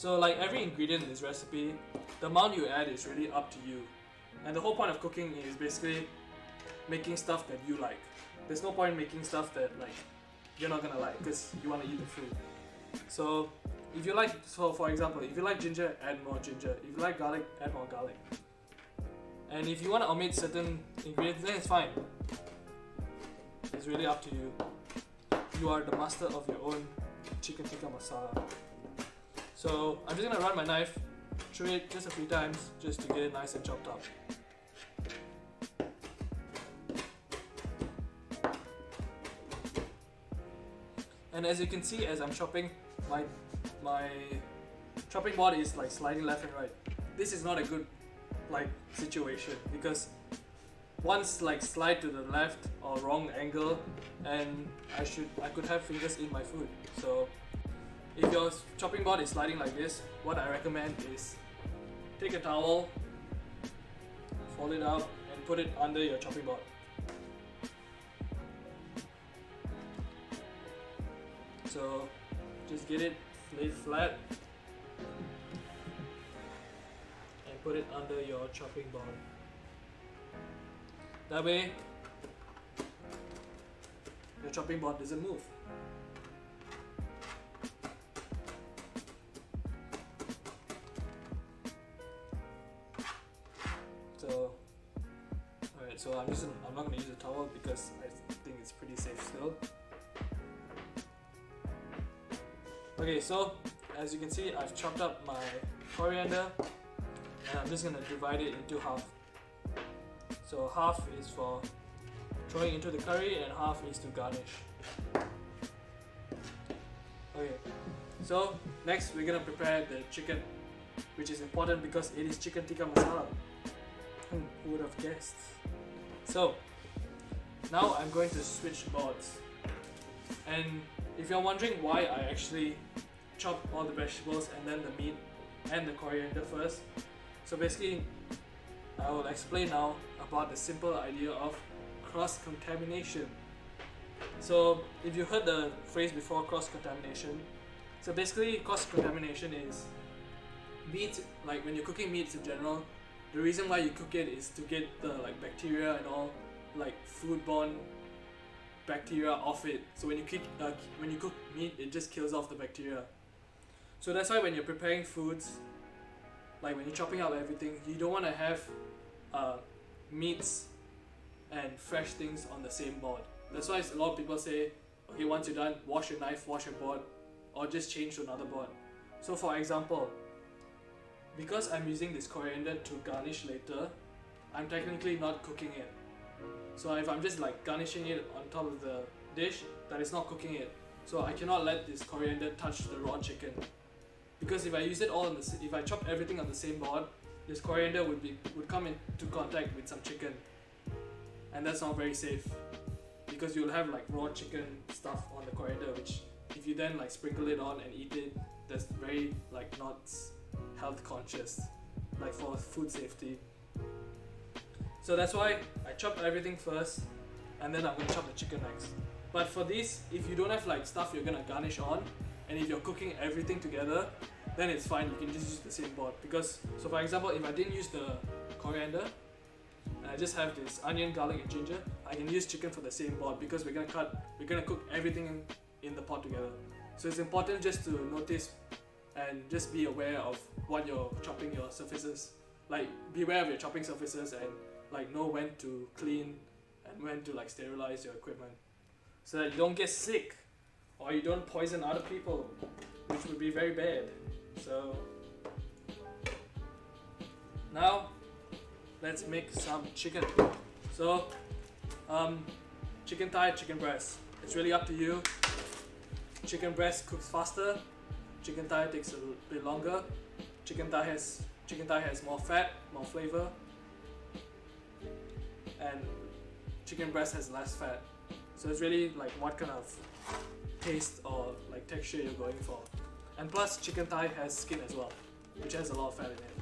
B: So like every ingredient in this recipe, the amount you add is really up to you. And the whole point of cooking is basically making stuff that you like. There's no point making stuff that like you're not gonna like because you want to eat the food. So if you like, for example, if you like ginger, add more ginger. If you like garlic, add more garlic. And if you want to omit certain ingredients, then it's fine. It's really up to you. You are the master of your own chicken tikka masala. So I'm just gonna run my knife through it just a few times just to get it nice and chopped up. And as you can see, as I'm chopping, my chopping board is like sliding left and right. This is not a good like situation because once like slide to the left or wrong angle, and I could have fingers in my food. So if your chopping board is sliding like this, what I recommend is take a towel, fold it out, and put it under your chopping board. So just get it laid flat and put it under your chopping board. That way your chopping board doesn't move. So alright, so I'm not gonna use a towel because I think it's pretty safe still. Okay, so as you can see, I've chopped up my coriander and I'm just gonna divide it into half. So half is for throwing into the curry and half is to garnish. Okay, so next we're gonna prepare the chicken, which is important because it is chicken tikka masala. Who would have guessed? So now I'm going to switch boards, and if you're wondering why I actually chop all the vegetables and then the meat and the coriander first, so basically I will explain now about the simple idea of cross-contamination. So if you heard the phrase before, cross-contamination, so basically cross-contamination is meat, like when you're cooking meats in general, the reason why you cook it is to get the like bacteria and all like foodborne bacteria off it. So when you cook meat, it just kills off the bacteria. So that's why when you're preparing foods, like when you're chopping up everything, you don't want to have meats and fresh things on the same board. That's why a lot of people say, okay, once you're done, wash your knife, wash your board, or just change to another board. So for example, because I'm using this coriander to garnish later, I'm technically not cooking it. So if I'm just like garnishing it on top of the dish, that is not cooking it. So I cannot let this coriander touch the raw chicken, because if I use it all on if I chop everything on the same board, this coriander would come into contact with some chicken, and that's not very safe because you'll have like raw chicken stuff on the coriander, which if you then like sprinkle it on and eat it, that's very like not health conscious, like for food safety. So that's why I chopped everything first, and then I'm gonna chop the chicken next. But for this, if you don't have like stuff you're gonna garnish on, and if you're cooking everything together, then it's fine, you can just use the same board. Because, so for example, if I didn't use the coriander, and I just have this onion, garlic and ginger, I can use chicken for the same board because we're gonna cook everything in the pot together. So it's important just to notice and just be aware of what you're chopping your surfaces. Like, be aware of your chopping surfaces and like know when to clean and when to like sterilize your equipment, so that you don't get sick or you don't poison other people, which would be very bad. So now let's make some chicken. So chicken thigh, chicken breast, it's really up to you. Chicken breast cooks faster, chicken thigh takes a bit longer. Chicken thigh has more fat, more flavor, and chicken breast has less fat. So it's really like what kind of taste or like texture you're going for. And plus chicken thigh has skin as well, which has a lot of fat in it.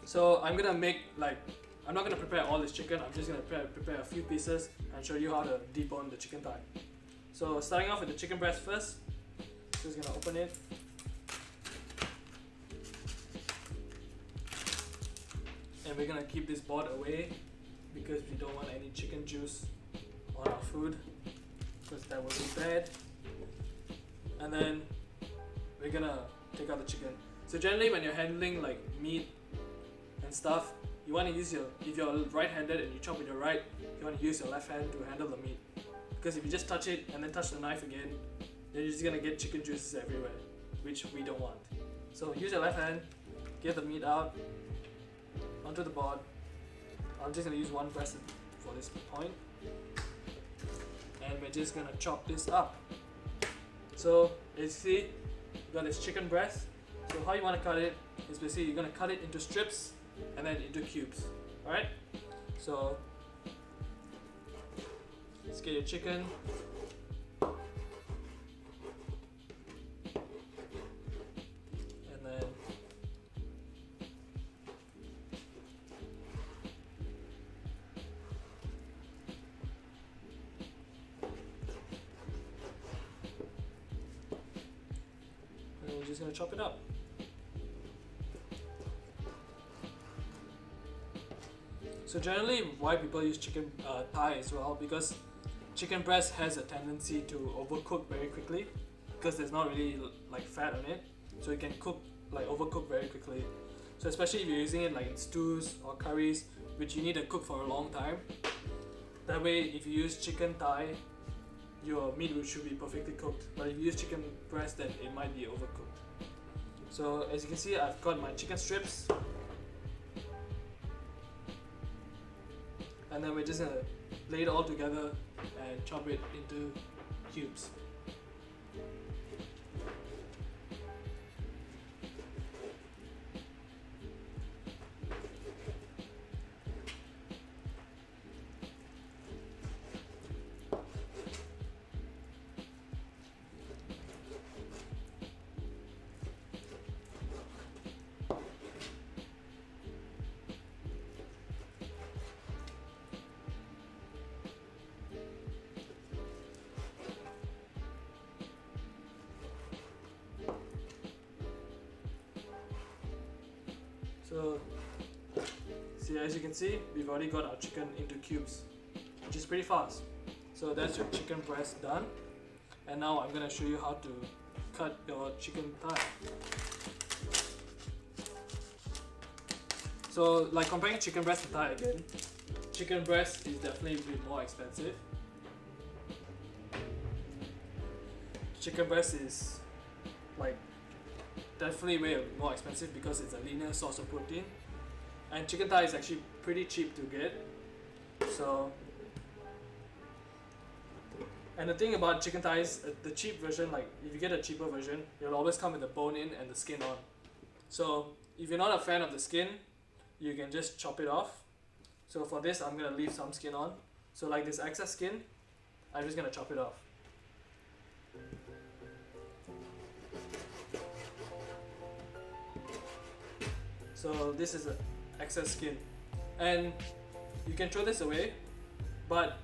B: So I'm gonna make I'm not gonna prepare all this chicken, I'm just gonna prepare a few pieces and show you how to debone the chicken thigh. So starting off with the chicken breast first, just gonna open it. and we're gonna keep this board away because we don't want any chicken juice on our food, because that would be bad. And then we're gonna take out the chicken. So generally when you're handling like meat and stuff, you want to use if you're right-handed and you chop with your right, you want to use your left hand to handle the meat, because if you just touch it and then touch the knife again, then you're just gonna get chicken juices everywhere, which we don't want. So use your left hand, get the meat out onto the board. I'm just gonna use one breast for this point, and we're just gonna chop this up. So as you see, you got this chicken breast. So how you want to cut it is basically you're gonna cut it into strips and then into cubes. Alright? So let's get your chicken. And then we're just gonna chop it up. So generally why people use chicken thigh as well, because chicken breast has a tendency to overcook very quickly, because there's not really like fat on it, so it can cook like overcook very quickly. So especially if you're using it like in stews or curries, which you need to cook for a long time. That way if you use chicken thigh, your meat should be perfectly cooked, but if you use chicken breast, then it might be overcooked. So as you can see, I've got my chicken strips, and then we're just gonna lay it all together and chop it into cubes. So, see, as you can see, we've already got our chicken into cubes, which is pretty fast. So that's your chicken breast done. And now I'm gonna show you how to cut your chicken thigh. So like comparing chicken breast and thigh again, chicken breast is definitely a bit more expensive. Chicken breast is like definitely way more expensive because it's a linear source of protein, and chicken thigh is actually pretty cheap to get. So, and the thing about chicken thighs, the cheap version, like if you get a cheaper version, it'll always come with the bone in and the skin on. So if you're not a fan of the skin, you can just chop it off. So for this, I'm gonna leave some skin on. So like this excess skin, I'm just gonna chop it off. So this is the excess skin, and you can throw this away, but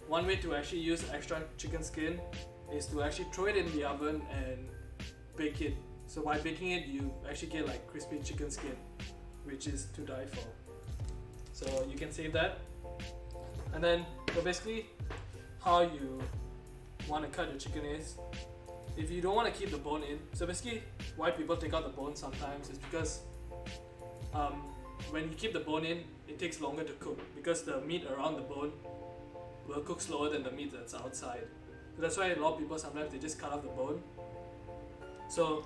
B: one way to actually use extra chicken skin is to actually throw it in the oven and bake it. So by baking it, you actually get like crispy chicken skin, which is to die for. So you can save that. And then, so basically how you want to cut your chicken is, if you don't want to keep the bone in, so basically why people take out the bone sometimes is because when you keep the bone in, it takes longer to cook because the meat around the bone will cook slower than the meat that's outside. So that's why a lot of people sometimes they just cut off the bone. So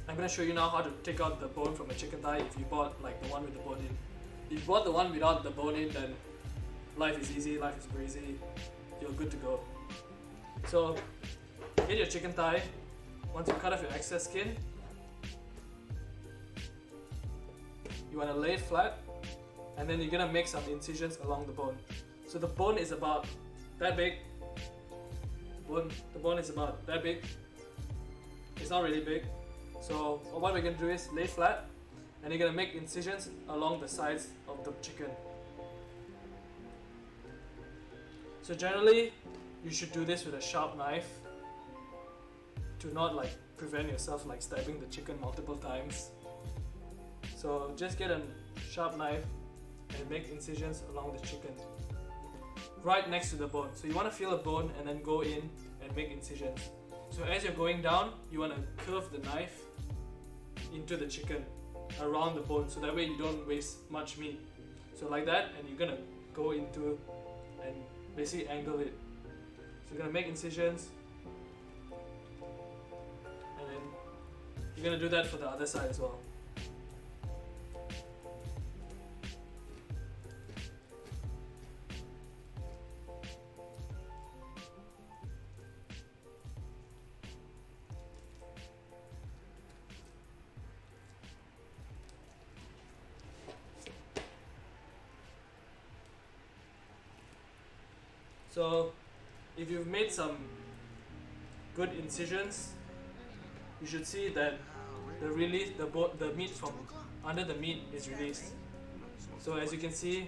B: I'm going to show you now how to take out the bone from a chicken thigh if you bought like the one with the bone in. If you bought the one without the bone in, then life is easy, life is breezy, you're good to go. So get your chicken thigh. Once you cut off your excess skin, you want to lay it flat, and then you're going to make some incisions along the bone. So the bone is about that big. The bone is about that big. It's not really big. So what we're going to do is lay flat, and you're going to make incisions along the sides of the chicken. So generally, you should do this with a sharp knife to not like prevent yourself like stabbing the chicken multiple times. So just get a sharp knife and make incisions along the chicken, right next to the bone. So you want to feel a bone and then go in and make incisions. So as you're going down, you want to curve the knife into the chicken around the bone, so that way you don't waste much meat. So like that, and you're gonna go into and basically angle it. So you're gonna make incisions, and then you're gonna do that for the other side as well. So if you've made some good incisions, you should see that the meat from under the meat is released. So as you can see,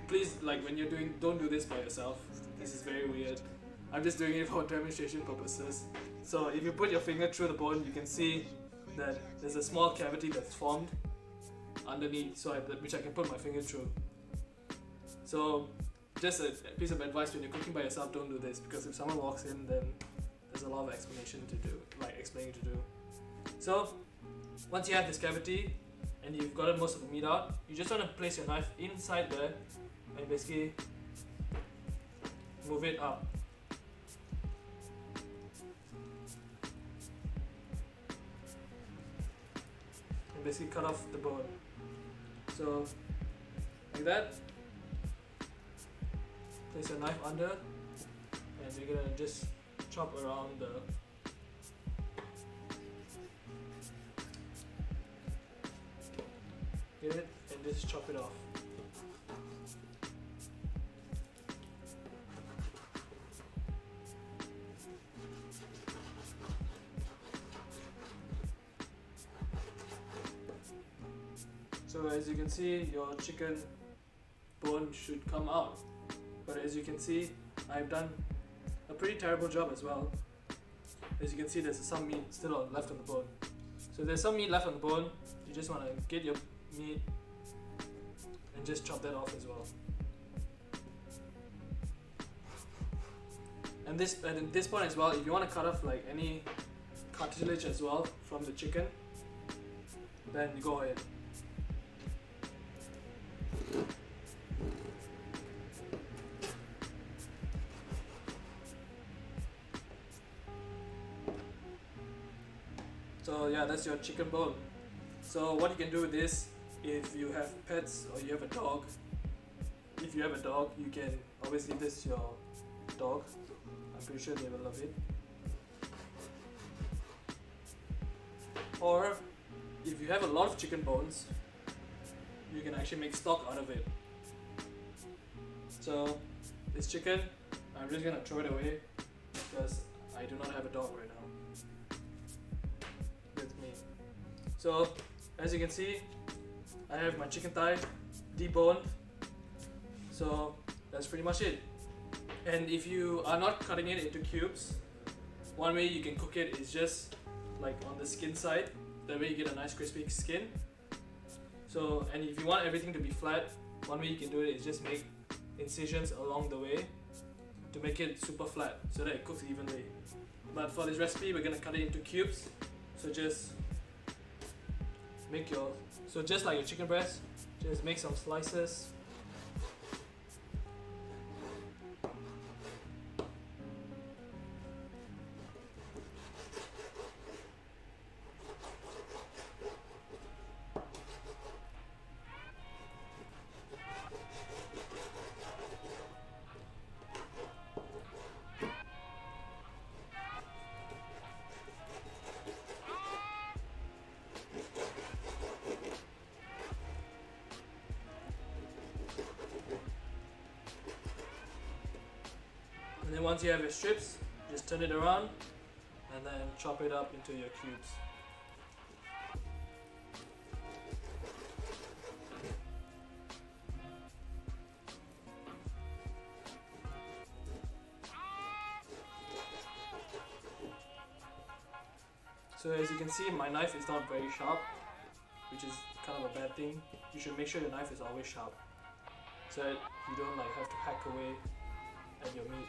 B: please, like when you're doing, don't do this by yourself. This is very weird. I'm just doing it for demonstration purposes. So if you put your finger through the bone, you can see that there's a small cavity that's formed underneath, which I can put my finger through. So just a piece of advice: when you're cooking by yourself, don't do this, because if someone walks in, then there's a lot of explaining to do. So once you have this cavity and you've gotten most of the meat out, you just want to place your knife inside there and basically move it up. And basically cut off the bone. So like that. Place your knife under, and you're gonna just chop around the get it, and just chop it off. So as you can see, your chicken bone should come out. But as you can see, I've done a pretty terrible job as well. As you can see, there's some meat still left on the bone. So if there's some meat left on the bone, you just want to get your meat and just chop that off as well. And at this point as well, if you want to cut off like any cartilage as well from the chicken, then you go ahead. So yeah, that's your chicken bone. So what you can do with this, if you have pets or you have a dog, if you have a dog, you can always leave this to your dog. I'm pretty sure they will love it. Or if you have a lot of chicken bones, you can actually make stock out of it. So this chicken, I'm just gonna throw it away because I do not have a dog right now with me. So as you can see, I have my chicken thigh deboned. So that's pretty much it. And if you are not cutting it into cubes, one way you can cook it is just like on the skin side. That way you get a nice crispy skin. So, and if you want everything to be flat, one way you can do it is just make incisions along the way to make it super flat so that it cooks evenly. But for this recipe, we're gonna cut it into cubes. So just just like your chicken breast, just make some slices. And then once you have your strips, just turn it around and then chop it up into your cubes. So as you can see, my knife is not very sharp, which is
D: kind of a bad thing. You should make sure your knife is always sharp, so that you don't like have to hack away at your meat.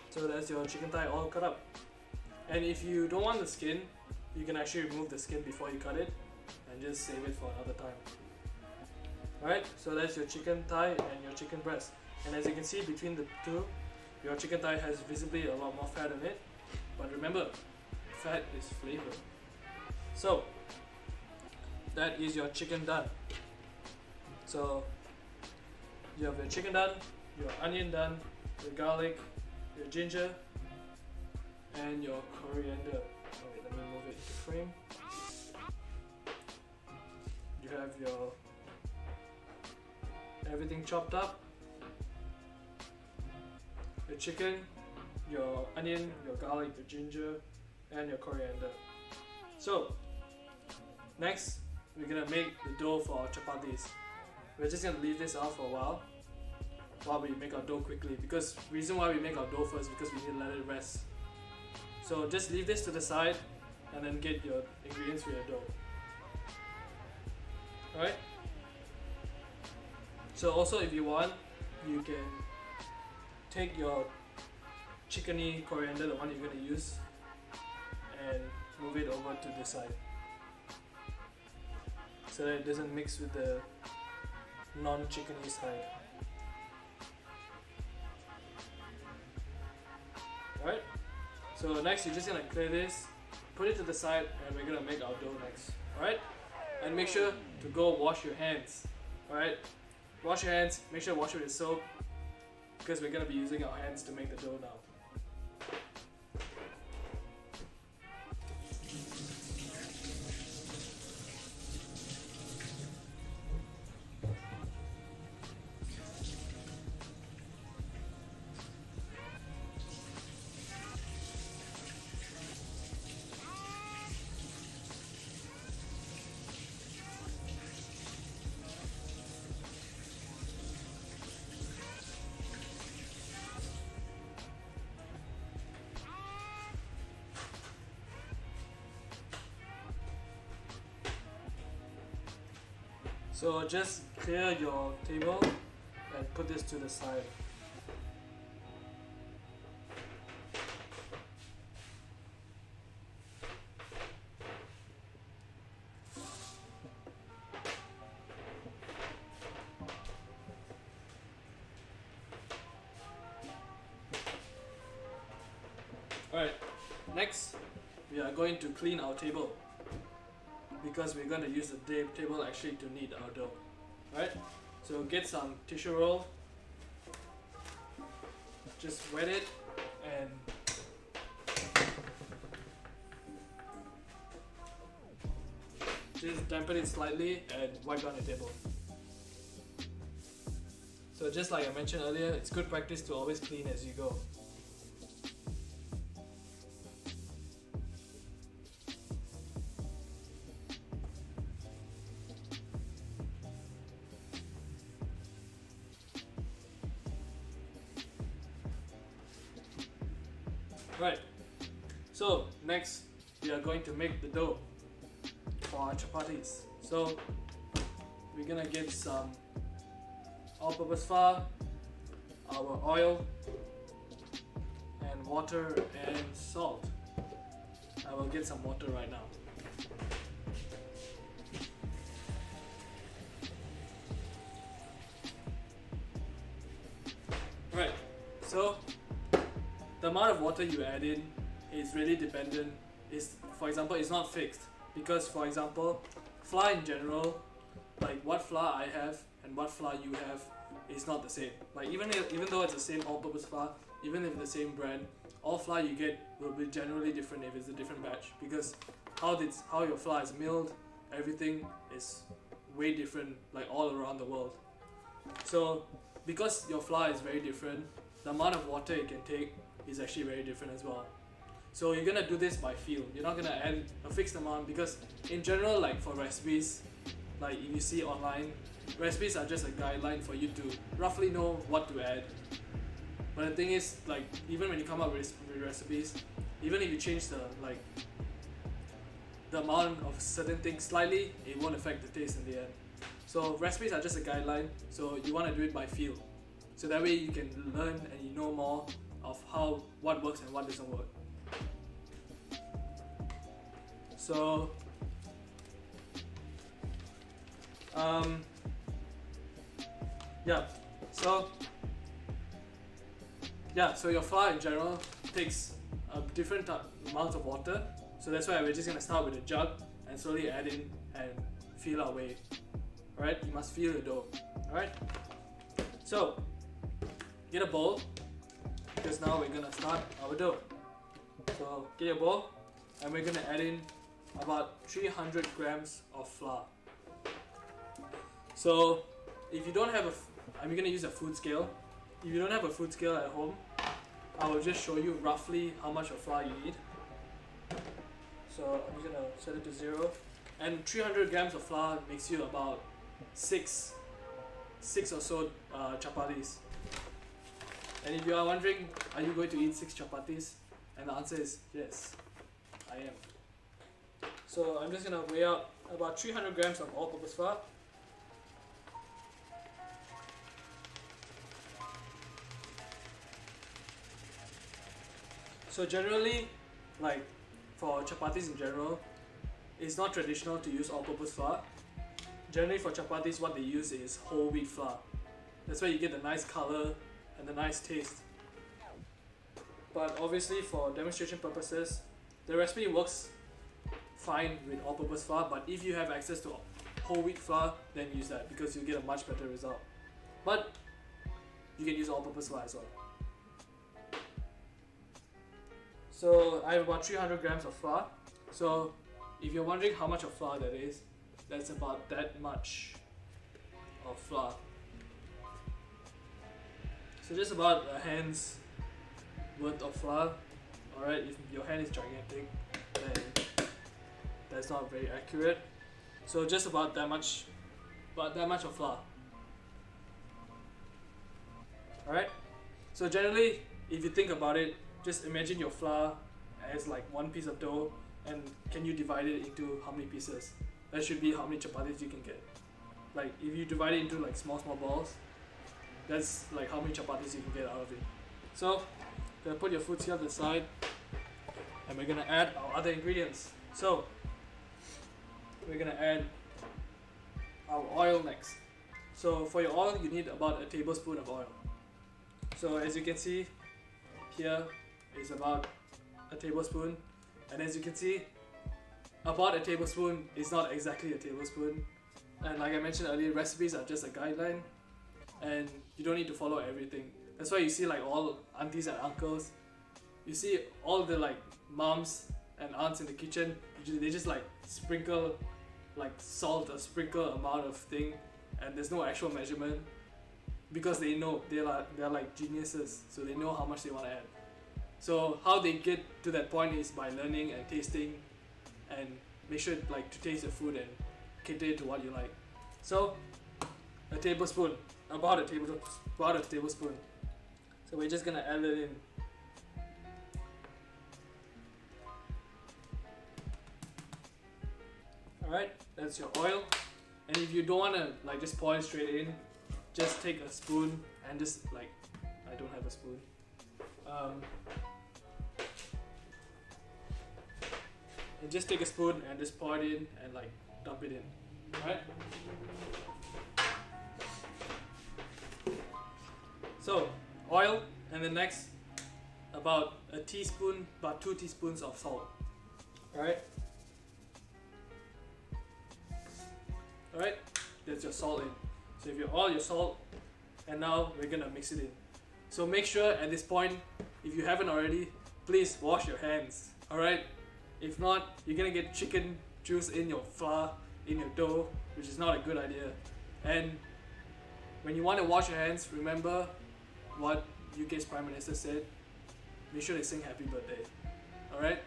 D: So that's your chicken thigh all cut up. And if you don't want the skin, you can actually remove the skin before you cut it and just save it for another time. Alright, so that's your chicken thigh and your chicken breast. And as you can see between the two, your chicken thigh has visibly a lot more fat in it. But remember, fat is flavor. So, that is your chicken done. So, you have your chicken done, your onion done, your garlic, your ginger, and your coriander. Oh wait, let me move it into frame. You have your everything chopped up, your chicken, your onion, your garlic, your ginger, and your coriander. So next we're gonna make the dough for our chapatis. We're just gonna leave this out for a while we make our dough quickly, because reason why we make our dough first because we need to let it rest. So just leave this to the side and then get your ingredients for your dough. Alright? So also if you want, you can take your chickeny coriander, the one you're going to use, and move it over to this side, so that it doesn't mix with the non-chickeny side. Alright, so next you're just gonna clear this, put it to the side, and we're gonna make our dough next. Alright, and make sure to go wash your hands. Alright, wash your hands, make sure to wash it with soap, because we're gonna be using our hands to make the dough now. So just clear your table and put this to the side. Alright, next we are going to clean our table, because we're going to use the table actually to knead our dough. Alright, so get some tissue roll, just wet it and just dampen it slightly and wipe down the table. So just like I mentioned earlier, it's good practice to always clean as you go. Right, so next we are going to make the dough for our chapatis. So we're gonna get some all-purpose flour, our oil, and water and salt. I will get some water right now. Right, so the amount of water you add in is really dependent. For example, it's not fixed, because for example, flour in general, like what flour I have and what flour you have is not the same. Like even though it's the same all-purpose flour, even if it's the same brand, all flour you get will be generally different if it's a different batch, because how your flour is milled, everything is way different, like all around the world. So because your flour is very different, the amount of water it can take is actually very different as well. So you're gonna do this by feel. You're not gonna add a fixed amount, because in general, like for recipes, like if you see online, recipes are just a guideline for you to roughly know what to add. But the thing is, like, even when you come up with recipes, even if you change the amount of certain things slightly, it won't affect the taste in the end. So recipes are just a guideline, so you want to do it by feel. So that way you can learn and you know more of what works and what doesn't work. So so your flour in general takes a different amount of water. So that's why we're just gonna start with a jug and slowly add in and feel our way. Alright, you must feel the dough. Alright? So get a bowl, because now we're gonna start our dough. So get your bowl and we're gonna add in about 300 grams of flour. So if you don't have I'm gonna use a food scale. If you don't have a food scale at home, I will just show you roughly how much of flour you need. So I'm just gonna set it to 0. And 300 grams of flour makes you about 6 or so chapatis. And if you are wondering, are you going to eat 6 chapatis? And the answer is yes, I am. So I'm just gonna weigh out about 300 grams of all-purpose flour. So generally, like for chapatis in general, it's not traditional to use all-purpose flour. Generally for chapatis, what they use is whole wheat flour. That's why you get the nice color and the nice taste. But obviously for demonstration purposes, the recipe works fine with all-purpose flour, but if you have access to whole wheat flour, then use that because you'll get a much better result. But you can use all-purpose flour as well. So I have about 300 grams of flour. So if you're wondering how much of flour that is, that's about that much of flour. So just about a hand's worth of flour. Alright, if your hand is gigantic, then that's not very accurate. So just about that much of flour. Alright? So generally, if you think about it, just imagine your flour as like one piece of dough, and can you divide it into how many pieces? That should be how many chapatis you can get. Like if you divide it into like small balls, that's like how many chapatis you can get out of it. So gonna put your food scale to the side, and we're gonna add our other ingredients. So we're gonna add our oil next. So for your oil, you need about a tablespoon of oil. So as you can see, here is about a tablespoon, and as you can see, about a tablespoon is not exactly a tablespoon. And like I mentioned earlier, recipes are just a guideline, and you don't need to follow everything. That's why you see like all aunties and uncles, you see all the like moms and aunts in the kitchen, they just like sprinkle like salt or sprinkle amount of thing, and there's no actual measurement, because they know they're like geniuses, so they know how much they want to add. So how they get to that point is by learning and tasting, and make sure like to taste the food and cater it to what you like. So a tablespoon, about a tablespoon. So we're just gonna add it in. Alright, that's your oil. And if you don't wanna like just pour it straight in, just take a spoon and just like, I don't have a spoon. And just take a spoon and just pour it in and like dump it in. Alright? So oil, and then next about a teaspoon, about 2 teaspoons of salt. Alright? Alright? That's your salt in. So if all your salt, and now we're gonna mix it in. So make sure at this point, if you haven't already, please wash your hands. Alright? If not, you're gonna get chicken juice in your flour, in your dough, which is not a good idea. And when you want to wash your hands, remember what UK's Prime Minister said. Make sure they sing happy birthday. Alright?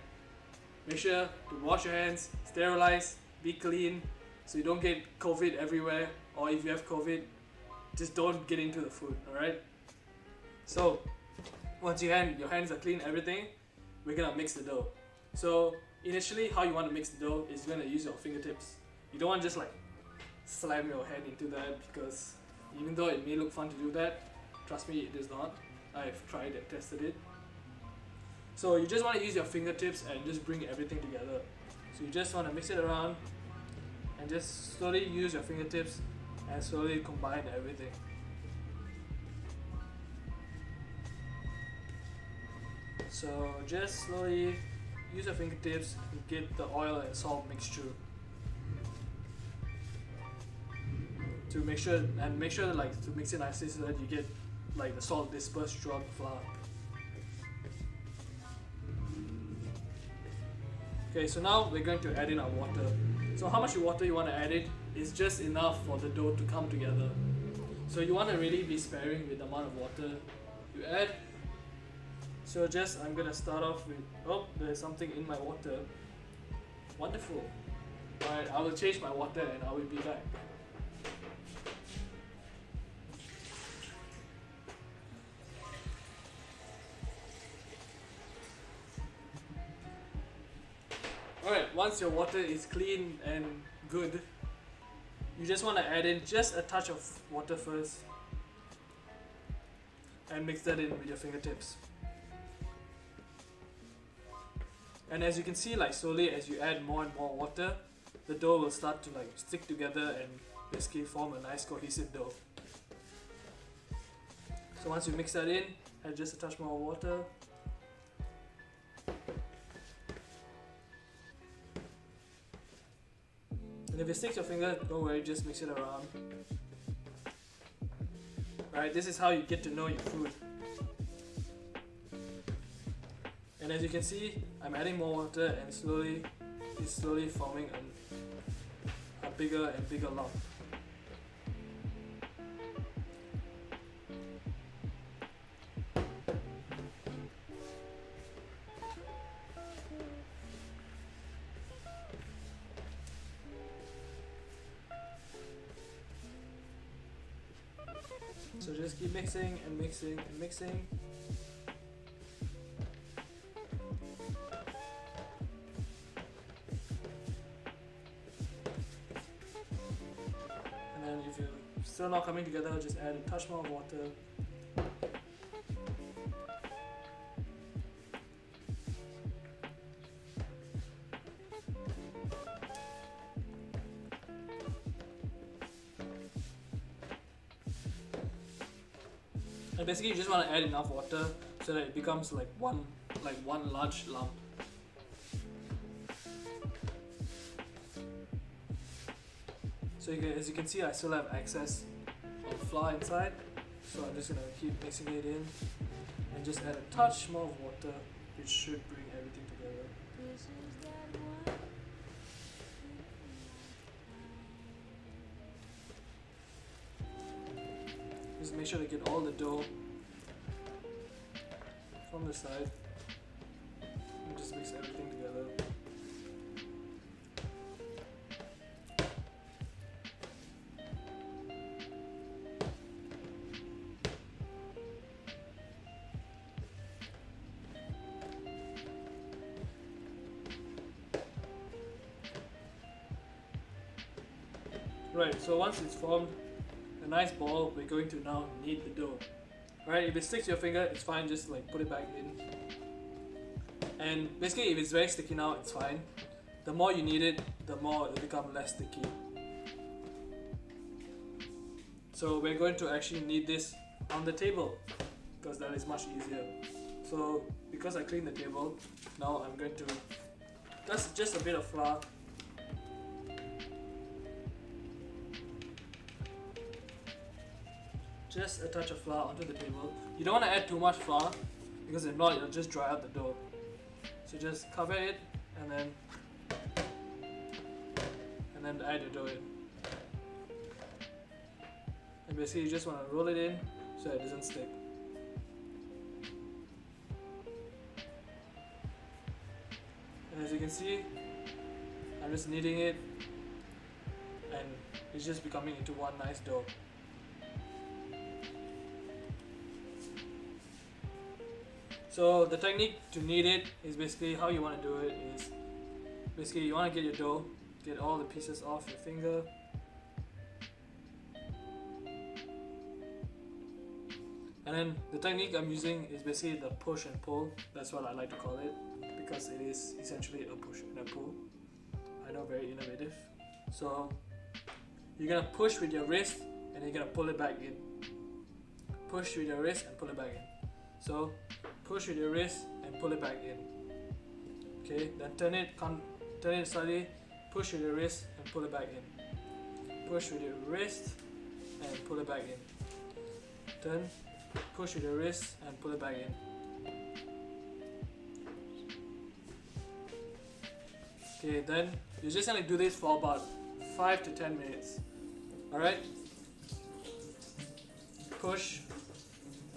D: Make sure to wash your hands, sterilize, be clean, so you don't get COVID everywhere, or if you have COVID, just don't get into the food, alright? So once your hands are clean, everything, we're gonna mix the dough. So initially, how you want to mix the dough is you're gonna use your fingertips. You don't want to just like slam your hand into that, because even though it may look fun to do that, trust me, it is not. I've tried and tested it. So you just want to use your fingertips and just bring everything together. So you just want to mix it around and just slowly use your fingertips and slowly combine everything. So just slowly use your fingertips and get the oil and salt mixture to make sure that, like, to mix it nicely so that you get like the salt dispersed throughout the flour. Okay, so now we're going to add in our water. So how much water you want to add in is just enough for the dough to come together. So you want to really be sparing with the amount of water you add. So I'm gonna start off with, oh, there's something in my water. Wonderful. Alright, I will change my water and I will be back. Alright, once your water is clean and good, you just want to add in just a touch of water first and mix that in with your fingertips. And as you can see, like, slowly as you add more and more water, the dough will start to like stick together and basically form a nice cohesive dough. So once you mix that in, add just a touch more water. And if it sticks your finger, don't worry, just mix it around. Alright, this is how you get to know your food. And as you can see, I'm adding more water and it's slowly forming a bigger and bigger lump. So just keep mixing and mixing and mixing. And then if you're still not coming together, just add a touch more water. And basically you just want to add enough water so that it becomes like one large lump. So as you can see, I still have excess of flour inside, so I'm just gonna keep mixing it in and just add a touch more of water, which should bring everything together.
C: This is that one.
D: Just make sure to get all the dough from the side and just mix everything together. Right, so once it's formed a nice ball, we're going to now knead the dough. Alright, if it sticks to your finger, it's fine, just like put it back in. And basically if it's very sticky now, it's fine. The more you knead it, the more it'll become less sticky. So we're going to actually knead this on the table, because that is much easier. So because I cleaned the table, now I'm going to, that's just a bit of flour. Just a touch of flour onto the table. You don't want to add too much flour, because if not, it'll just dry out the dough. So just cover it and then add your dough in. And basically you just want to roll it in so it doesn't stick. And as you can see, I'm just kneading it and it's just becoming into one nice dough. So the technique to knead it is basically how you want to do it is basically you want to get your dough, get all the pieces off your finger. And then the technique I'm using is basically the push and pull. That's what I like to call it because it is essentially a push and a pull. I know, very innovative. So you're gonna push with your wrist and you're gonna pull it back in. Push with your wrist and pull it back in. So push with your wrist and pull it back in. Okay, then turn it slightly, push with your wrist and pull it back in. Push with your wrist and pull it back in. Turn, push with your wrist and pull it back in. Okay, then you're just gonna do this for about 5 to 10 minutes. Alright? Push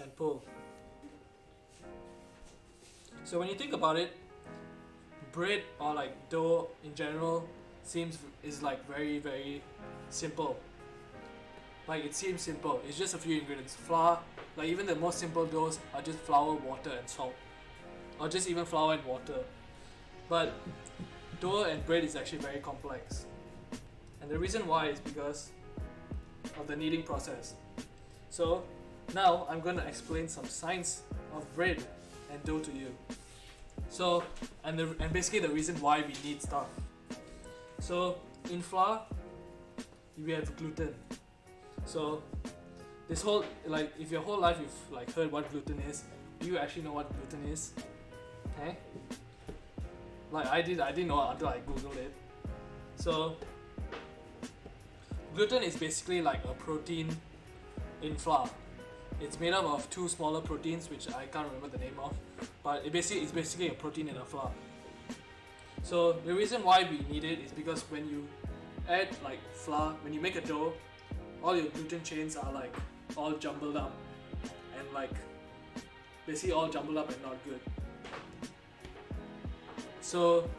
D: and pull. So when you think about it, bread or like dough in general is like very, very simple. Like it seems simple. It's just a few ingredients. Flour, like even the most simple doughs are just flour, water and salt. Or just even flour and water. But dough and bread is actually very complex. And the reason why is because of the kneading process. So now I'm going to explain some science of bread and dough to you. So, and basically the reason why we need stuff. So in flour, we have gluten. So this whole, like if your whole life you've like heard what gluten is, do you actually know what gluten is? Okay? Like I didn't know until I googled it. So gluten is basically like a protein in flour. It's made up of two smaller proteins which I can't remember the name of, but it's basically a protein in a flour. So the reason why we need it is because when you add like flour, when you make a dough, all your gluten chains are like all jumbled up and like basically all jumbled up and not good. So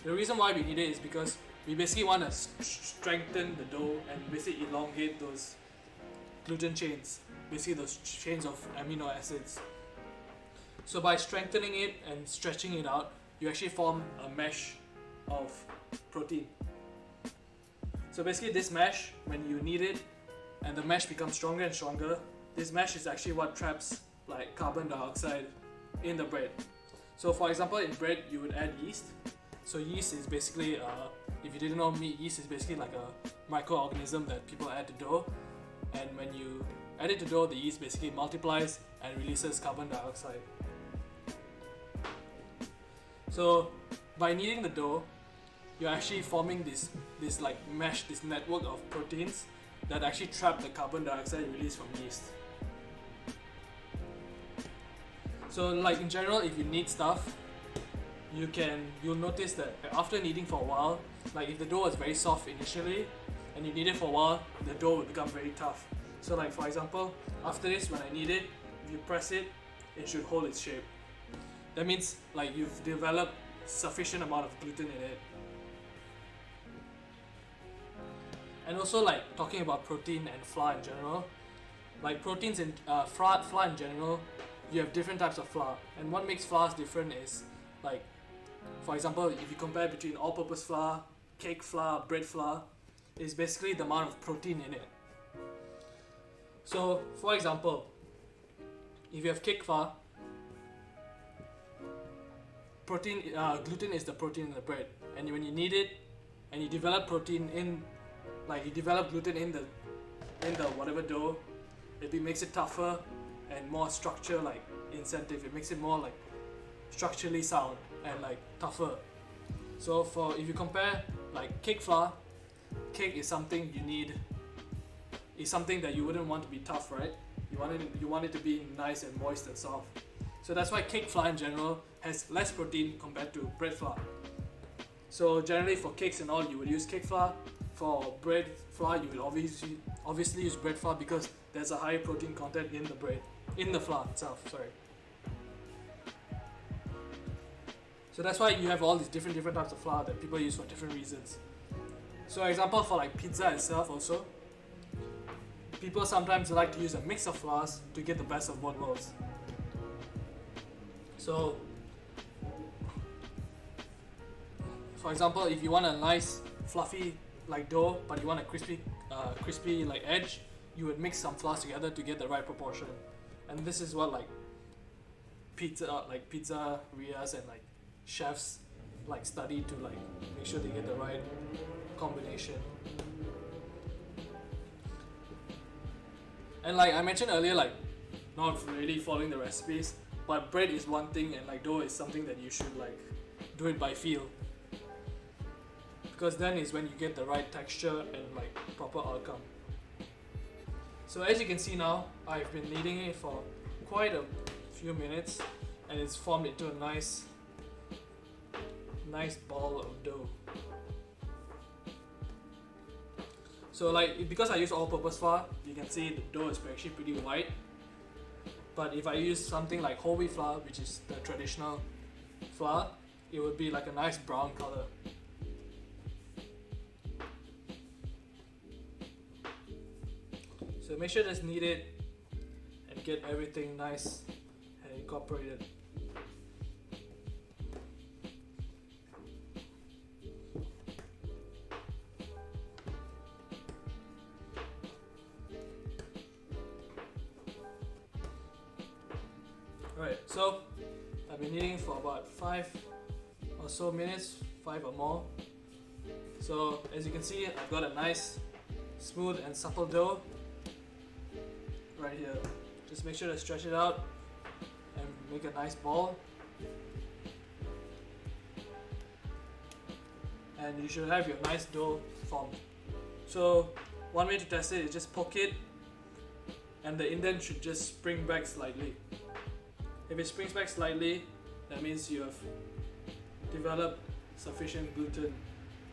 D: the reason why we need it is because we basically want to strengthen the dough and basically elongate those gluten chains, basically those chains of amino acids. So by strengthening it and stretching it out, you actually form a mesh of protein. So basically this mesh, when you knead it and the mesh becomes stronger and stronger, this mesh is actually what traps like carbon dioxide in the bread. So for example, in bread you would add yeast. So yeast is basically, if you didn't know, yeast is basically like a microorganism that people add to dough. And when you add it to dough, the yeast basically multiplies and releases carbon dioxide. So by kneading the dough, you're actually forming this like mesh, this network of proteins that actually trap the carbon dioxide released from yeast. So like in general, if you knead stuff, you'll notice that after kneading for a while, like if the dough is very soft initially and you knead it for a while, the dough will become very tough. So like for example, after this, when I knead it, if you press it, it should hold its shape. That means like you've developed sufficient amount of gluten in it. And also like talking about protein and flour in general, like proteins in flour in general, you have different types of flour, and what makes flours different is like, for example, if you compare between all-purpose flour, cake flour, bread flour, is basically the amount of protein in it. So for example, if you have cake flour, gluten is the protein in the bread, and when you knead it and you develop protein in, like you develop gluten in the whatever dough, it makes it tougher and more structure like incentive. It makes it more like structurally sound and like tougher. So if you compare like cake flour, cake is something you need, is something that you wouldn't want to be tough, right? You want it to be nice and moist and soft. So that's why cake flour in general has less protein compared to bread flour. So generally for cakes and all, you would use cake flour. For bread flour, you would obviously use bread flour because there's a higher protein content in the bread, in the flour itself, sorry. So that's why you have all these different types of flour that people use for different reasons. So example for like pizza itself also, people sometimes like to use a mix of flours to get the best of both worlds. So for example, if you want a nice fluffy like dough but you want a crispy like edge, you would mix some flours together to get the right proportion. And this is what like pizzerias and like chefs like study to like make sure they get the right combination. And like I mentioned earlier, like not really following the recipes, but bread is one thing and like dough is something that you should like do it by feel, because then is when you get the right texture and like proper outcome. So as you can see now, I've been kneading it for quite a few minutes and it's formed into a nice ball of dough. So like because I use all-purpose flour, you can see the dough is actually pretty white. But if I use something like whole wheat flour, which is the traditional flour, it would be like a nice brown color. So make sure to just knead it and get everything nice and incorporated. Alright, so I've been kneading for about 5 or so minutes, 5 or more. So as you can see, I've got a nice smooth and supple dough right here. Just make sure to stretch it out and make a nice ball. And you should have your nice dough formed. So one way to test it is just poke it and the indent should just spring back slightly. If it springs back slightly, that means you have developed sufficient gluten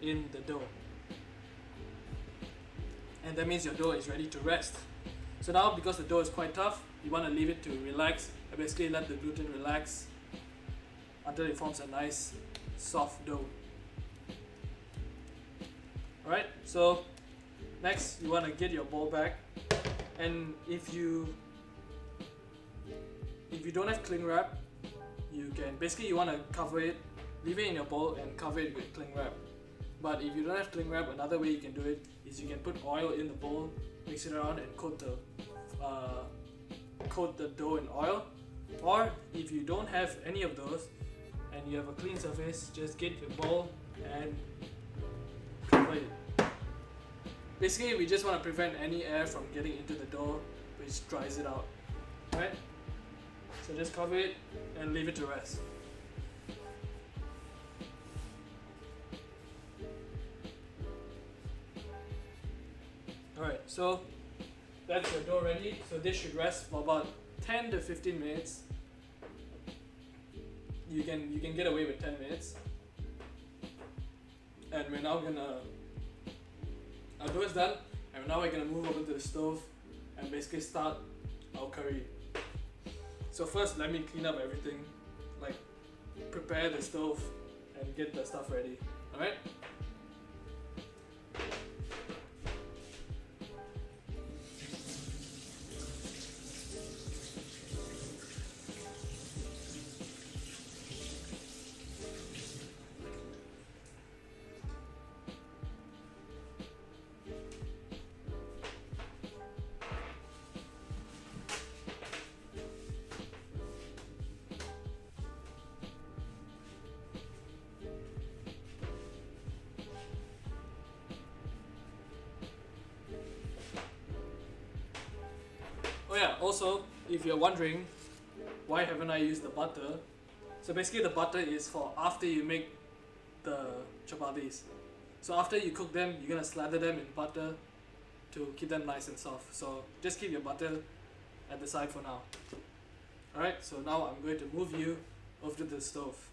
D: in the dough. And that means your dough is ready to rest. So now, because the dough is quite tough, you want to leave it to relax and basically let the gluten relax until it forms a nice soft dough. Alright, so next you want to get your bowl back, and if you don't have cling wrap, you can basically you want to cover it, leave it in your bowl and cover it with cling wrap. But if you don't have cling wrap, another way you can do it is you can put oil in the bowl, mix it around and coat the dough in oil. Or if you don't have any of those and you have a clean surface, just get your bowl and cover it. Basically, we just want to prevent any air from getting into the dough, which dries it out. Right? So just cover it and leave it to rest. Alright, so that's your dough ready. So this should rest for about 10 to 15 minutes. You can get away with 10 minutes. And we're now gonna, our dough is done, and now we're gonna move over to the stove and basically start our curry. So first, let me clean up everything, like prepare the stove and get the stuff ready. Alright? Oh yeah, also, if you're wondering why haven't I used the butter, so basically the butter is for after you make the chapatis. So after you cook them, you're gonna slather them in butter to keep them nice and soft. So just keep your butter at the side for now. Alright, so now I'm going to move you over to the stove.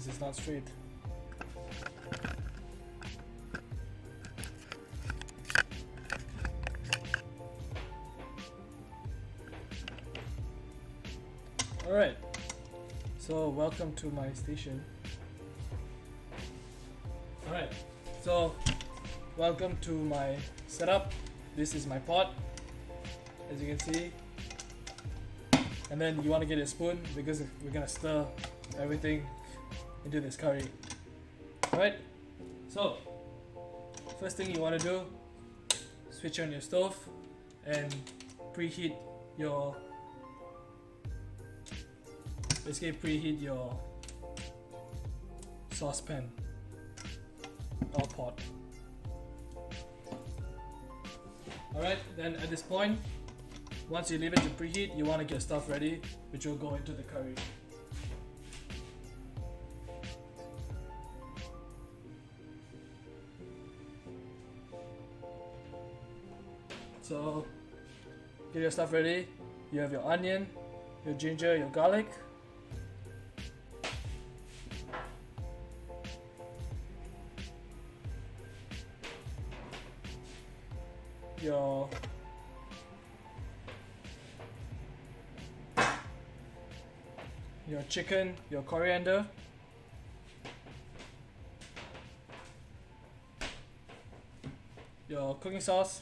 D: This is not straight. Alright, so welcome to my station. Alright, so welcome to my setup. This is my pot, as you can see. And then you want to get a spoon because we're gonna stir everything into this curry. Alright, so first thing you want to do, switch on your stove and preheat your saucepan or pot. Alright, then at this point, once you leave it to preheat, you want to get stuff ready, which will go into the curry. So, get your stuff ready. You have your onion, your ginger, your garlic. Your chicken, your coriander, your cooking sauce,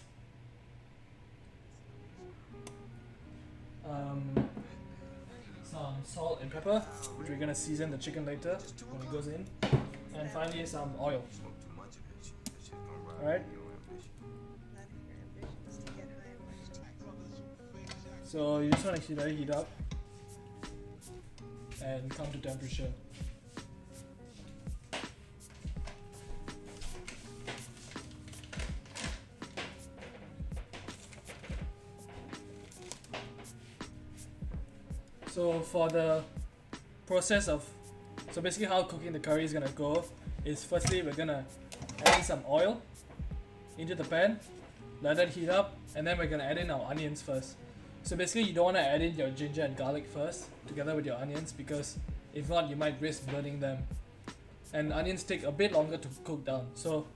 D: some salt and pepper, which we're gonna season the chicken later when it goes in, and finally some oil. Alright. So you just want to let it heat up and come to temperature. So for the process of, so basically how cooking the curry is gonna go is, firstly we're gonna add in some oil into the pan, let it heat up, and then we're gonna add in our onions first. So basically you don't want to add in your ginger and garlic first together with your onions, because if not you might risk burning them, and onions take a bit longer to cook down. So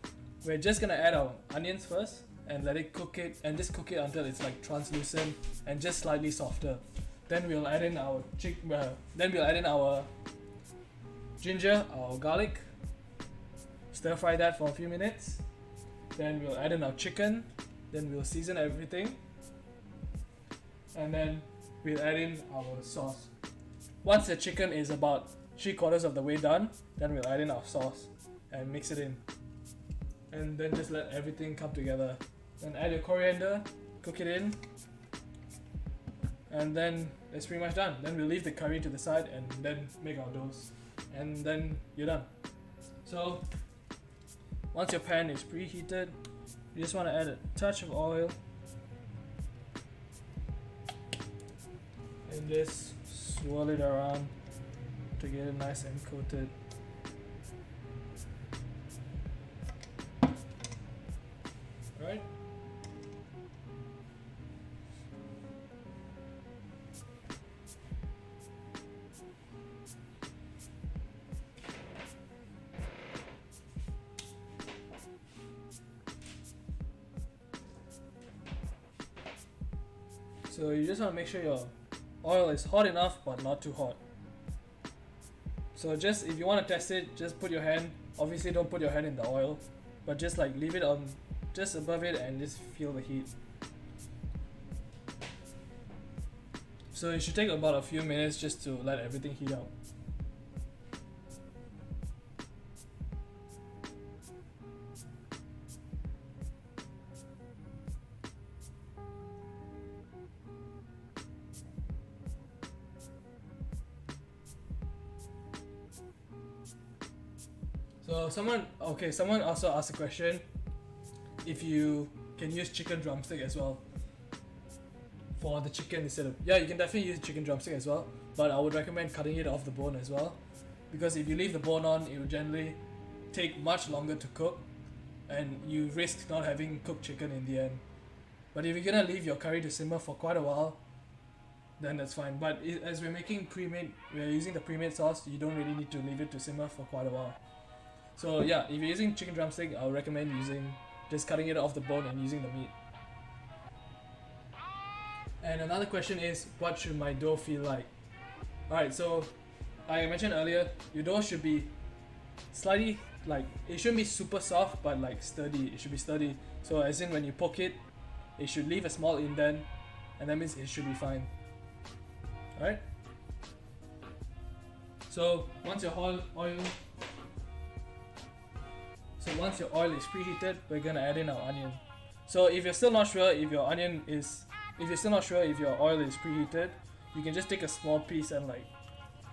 D: we're just gonna add our onions first and let it cook it, and just cook it until it's like translucent and just slightly softer. Then we'll add in our ginger, our garlic, stir fry that for a few minutes. Then we'll add in our chicken, then we'll season everything, and then we'll add in our sauce. Once the chicken is about 3/4 of the way done, then we'll add in our sauce and mix it in, and then just let everything come together. Then add your coriander, cook it in, and then it's pretty much done. Then we'll leave the curry to the side and then make our doughs, and then you're done. So once your pan is preheated, you just want to add a touch of oil and just swirl it around to get it nice and coated. Alright? So you just want to make sure your oil is hot enough but not too hot. So just, if you want to test it, just put your hand, obviously don't put your hand in the oil, but just like leave it on just above it and just feel the heat. So it should take about a few minutes just to let everything heat up. So someone also asked a question if you can use chicken drumstick as well for the chicken instead of, yeah, you can definitely use chicken drumstick as well, but I would recommend cutting it off the bone as well, because if you leave the bone on, it will generally take much longer to cook and you risk not having cooked chicken in the end. But if you're gonna leave your curry to simmer for quite a while, then that's fine. But as we're making we're using the pre-made sauce, you don't really need to leave it to simmer for quite a while. So yeah, if you're using chicken drumstick, I'll recommend just cutting it off the bone and using the meat. And another question is, what should my dough feel like? Alright, so I mentioned earlier, your dough should be slightly, it shouldn't be super soft, but sturdy. It should be sturdy. So as in when you poke it, it should leave a small indent, and that means it should be fine. Alright? So once your oil is preheated, we're gonna add in our onion. So if you're still not sure if your oil is preheated, you can just take a small piece and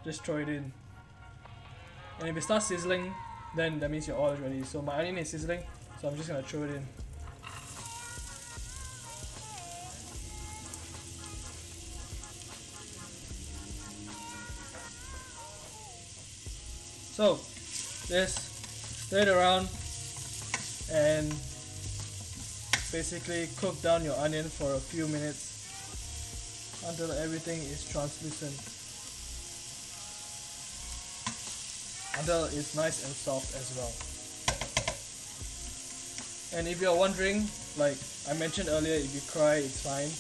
D: just throw it in. And if it starts sizzling, then that means your oil is ready. So my onion is sizzling, so I'm just gonna throw it in. So just stir it around and basically cook down your onion for a few minutes until everything is translucent, until it's nice and soft as well. And if you're wondering, like I mentioned earlier, if you cry it's fine,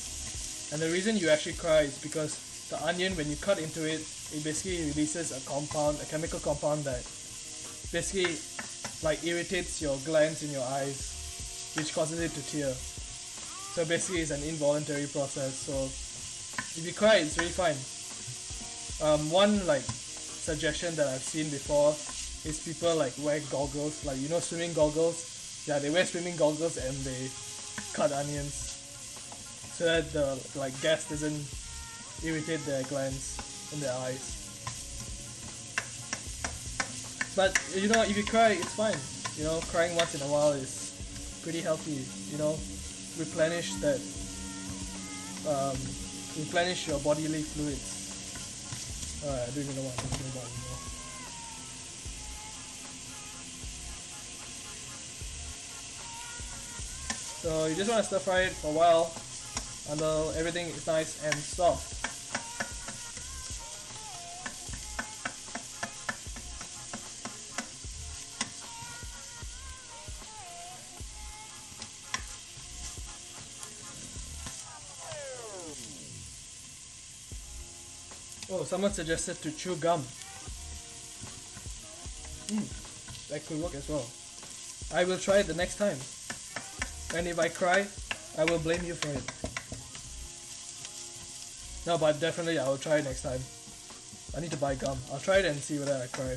D: and the reason you actually cry is because the onion, when you cut into it, it basically releases a chemical compound that basically irritates your glands in your eyes, which causes it to tear. So basically it's an involuntary process. So if you cry, it's really fine. One suggestion that I've seen before is people wear goggles, swimming goggles. Yeah, they wear swimming goggles and they cut onions so that the gas doesn't irritate their glands in their eyes. But if you cry, it's fine. Crying once in a while is pretty healthy. Replenish your bodily fluids. I don't even know what I'm talking about anymore. So you just want to stir fry it for a while until everything is nice and soft. Oh, someone suggested to chew gum. That could work as well. I will try it the next time. And if I cry, I will blame you for it. No, but definitely I will try it next time. I need to buy gum. I'll try it and see whether I cry.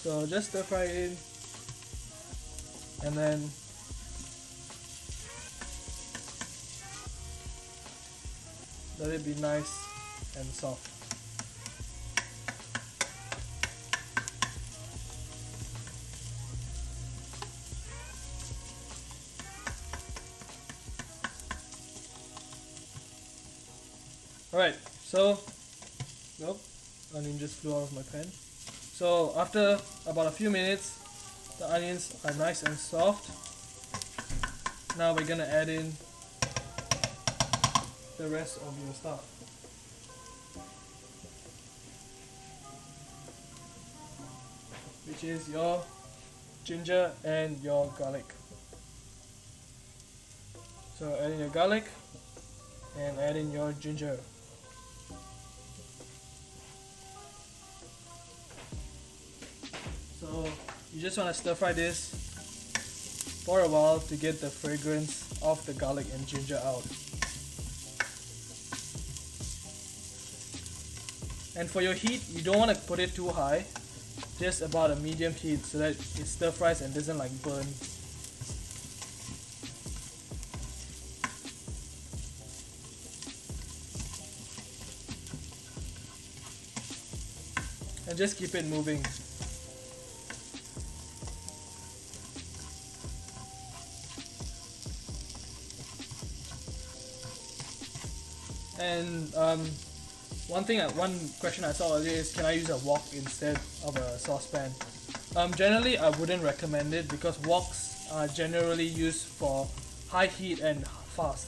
D: So just stir fry it in. And then let it be nice and soft. Alright, so nope, onion just flew out of my pan. So after about a few minutes, the onions are nice and soft. Now we're gonna add in the rest of your stuff. Which is your ginger and your garlic. So add in your garlic and add in your ginger. So you just want to stir fry this for a while to get the fragrance of the garlic and ginger out. And for your heat, you don't want to put it too high, just about a medium heat so that it stir fries and doesn't burn. And just keep it moving. And one question I saw earlier is, can I use a wok instead of a saucepan? Generally, I wouldn't recommend it because woks are generally used for high heat and fast.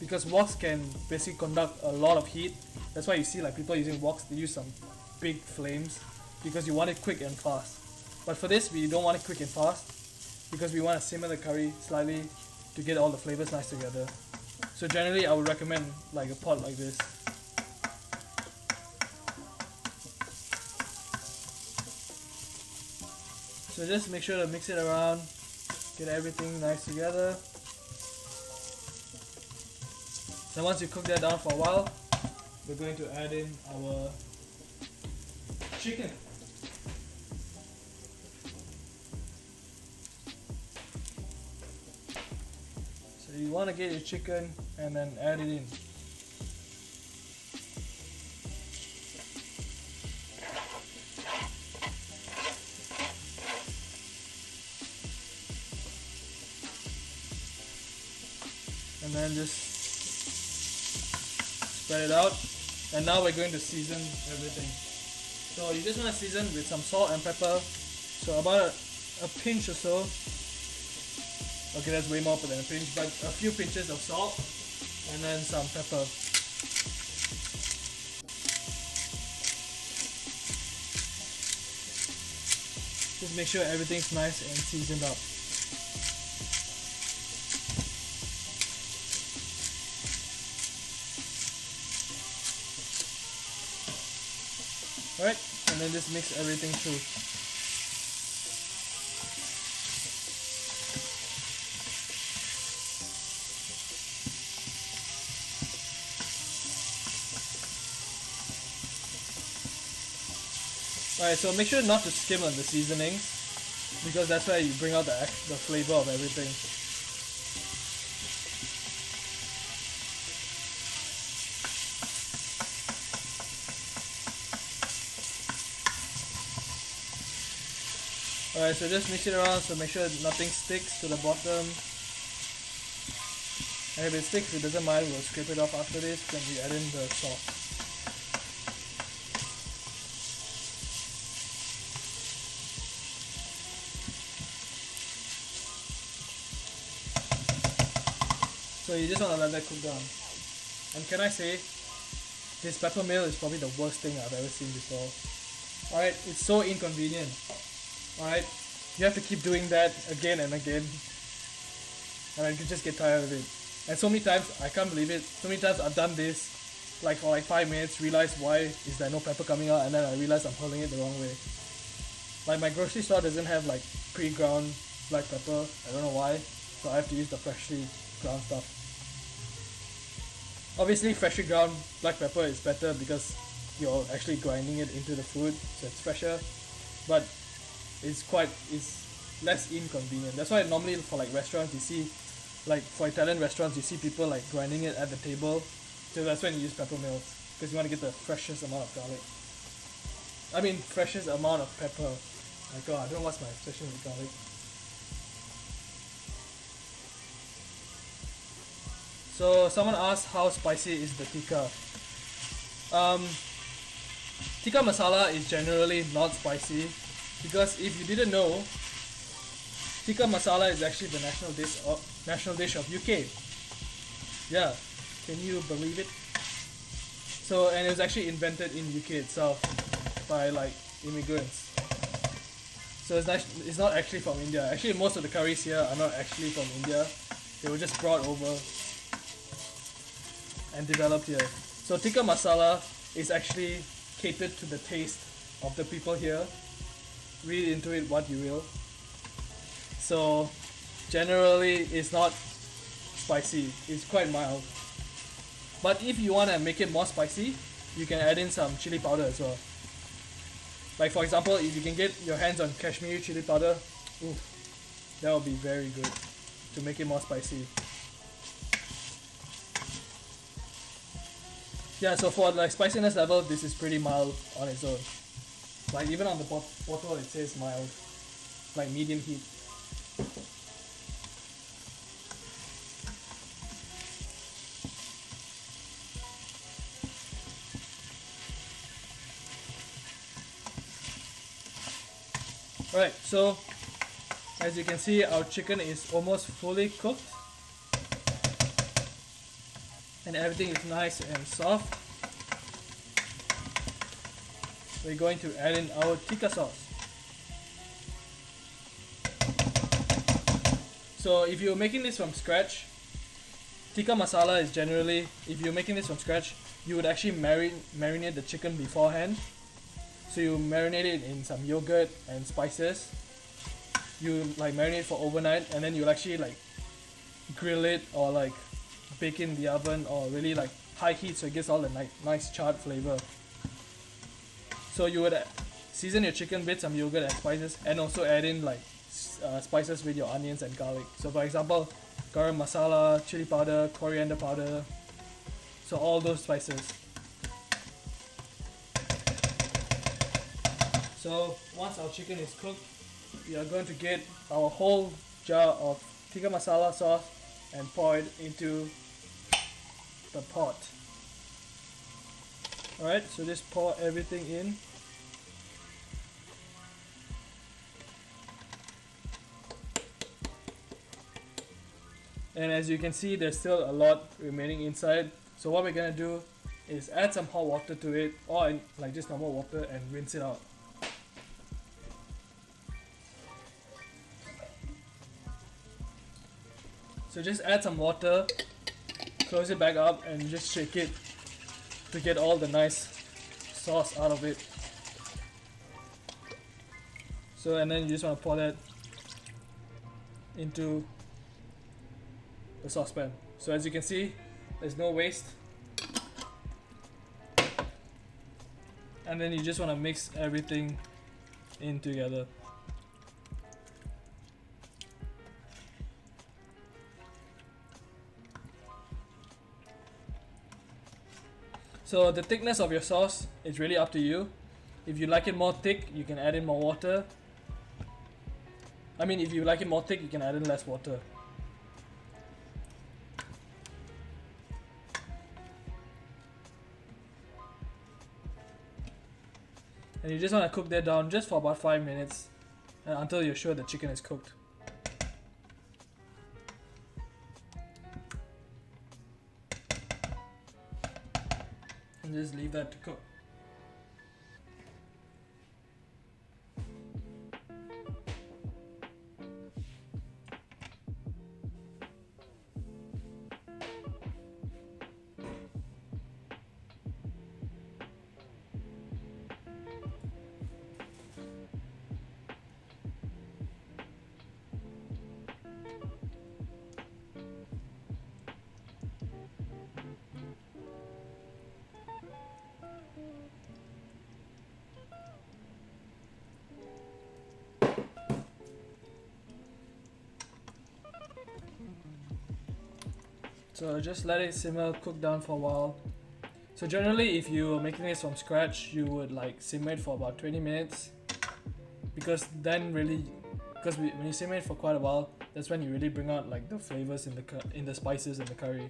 D: Because woks can basically conduct a lot of heat. That's why you see like people using woks, they use some big flames because you want it quick and fast. But for this, we don't want it quick and fast because we want to simmer the curry slightly to get all the flavors nice together. So generally, I would recommend like a pot like this. So just make sure to mix it around, get everything nice together. So once you cook that down for a while, we're going to add in our chicken. So you want to get your chicken and then add it in. And then just spread it out. And now we're going to season everything. So you just want to season with some salt and pepper. So about a pinch or so. Okay, that's way more than a pinch, but a few pinches of salt and then some pepper. Just make sure everything's nice and seasoned up. Alright, and then just mix everything through. Alright, so make sure not to skim on the seasonings because that's where you bring out the flavor of everything. Alright, so just mix it around so make sure nothing sticks to the bottom. And if it sticks, it doesn't mind, we'll scrape it off after this when we add in the sauce. So you just want to let that cook down. And can I say, this pepper mill is probably the worst thing I've ever seen before. Alright, it's so inconvenient. Alright, you have to keep doing that again and again. And I could just get tired of it. And so many times, I can't believe it, so many times I've done this like for like 5 minutes, realize why is there no pepper coming out, and then I realize I'm holding it the wrong way. Like my grocery store doesn't have like pre-ground black pepper, I don't know why, so I have to use the freshly ground stuff. Obviously freshly ground black pepper is better because you're actually grinding it into the food, so it's fresher, but it's less inconvenient. That's why normally for like restaurants you see, like for Italian restaurants you see people like grinding it at the table, so that's when you use pepper mills, because you want to get the freshest amount of garlic. I mean freshest amount of pepper. Like, oh, I don't know what's my obsession with garlic. So someone asked how spicy is the tikka. Tikka masala is generally not spicy because if you didn't know, tikka masala is actually the national dish of UK. Yeah, can you believe it? So, and it was actually invented in UK itself by like immigrants. So it's not actually from India. Actually, most of the curries here are not actually from India. They were just brought over and developed here. So tikka masala is actually catered to the taste of the people here. Read into it what you will. So generally it's not spicy, it's quite mild. But if you want to make it more spicy, you can add in some chili powder as well. Like for example, if you can get your hands on Kashmiri chili powder, ooh, that would be very good to make it more spicy. Yeah, so for like spiciness level, this is pretty mild on its own. Like even on the bottle it says mild, like medium heat. Alright, so as you can see, our chicken is almost fully cooked. And everything is nice and soft. We're going to add in our tikka sauce. So if you're making this from scratch, tikka masala is generally, if you're making this from scratch, you would actually marinate the chicken beforehand. So you marinate it in some yogurt and spices. You like marinate for overnight, and then you'll actually like grill it or like bake it in the oven or really like high heat so it gets all the nice charred flavor. So you would season your chicken with some yogurt and spices, and also add in like spices with your onions and garlic. So for example, garam masala, chili powder, coriander powder, so all those spices. So once our chicken is cooked, we are going to get our whole jar of tikka masala sauce and pour it into the pot. Alright, so just pour everything in. And as you can see, there's still a lot remaining inside. So what we're gonna do is add some hot water to it, or like just normal water, and rinse it out. So just add some water, close it back up, and just shake it to get all the nice sauce out of it. So and then you just want to pour that into the saucepan. So as you can see, there's no waste. And then you just want to mix everything in together. So the thickness of your sauce is really up to you. If you like it more thick, you can add in more water. I mean, if you like it more thick, you can add in less water. And you just want to cook that down just for about 5 minutes until you're sure the chicken is cooked. And just leave that to cook. So just let it simmer, cook down for a while. So generally, if you're making this from scratch, you would like simmer it for about 20 minutes, because then really, when you simmer it for quite a while, that's when you really bring out like the flavors in the spices and the curry.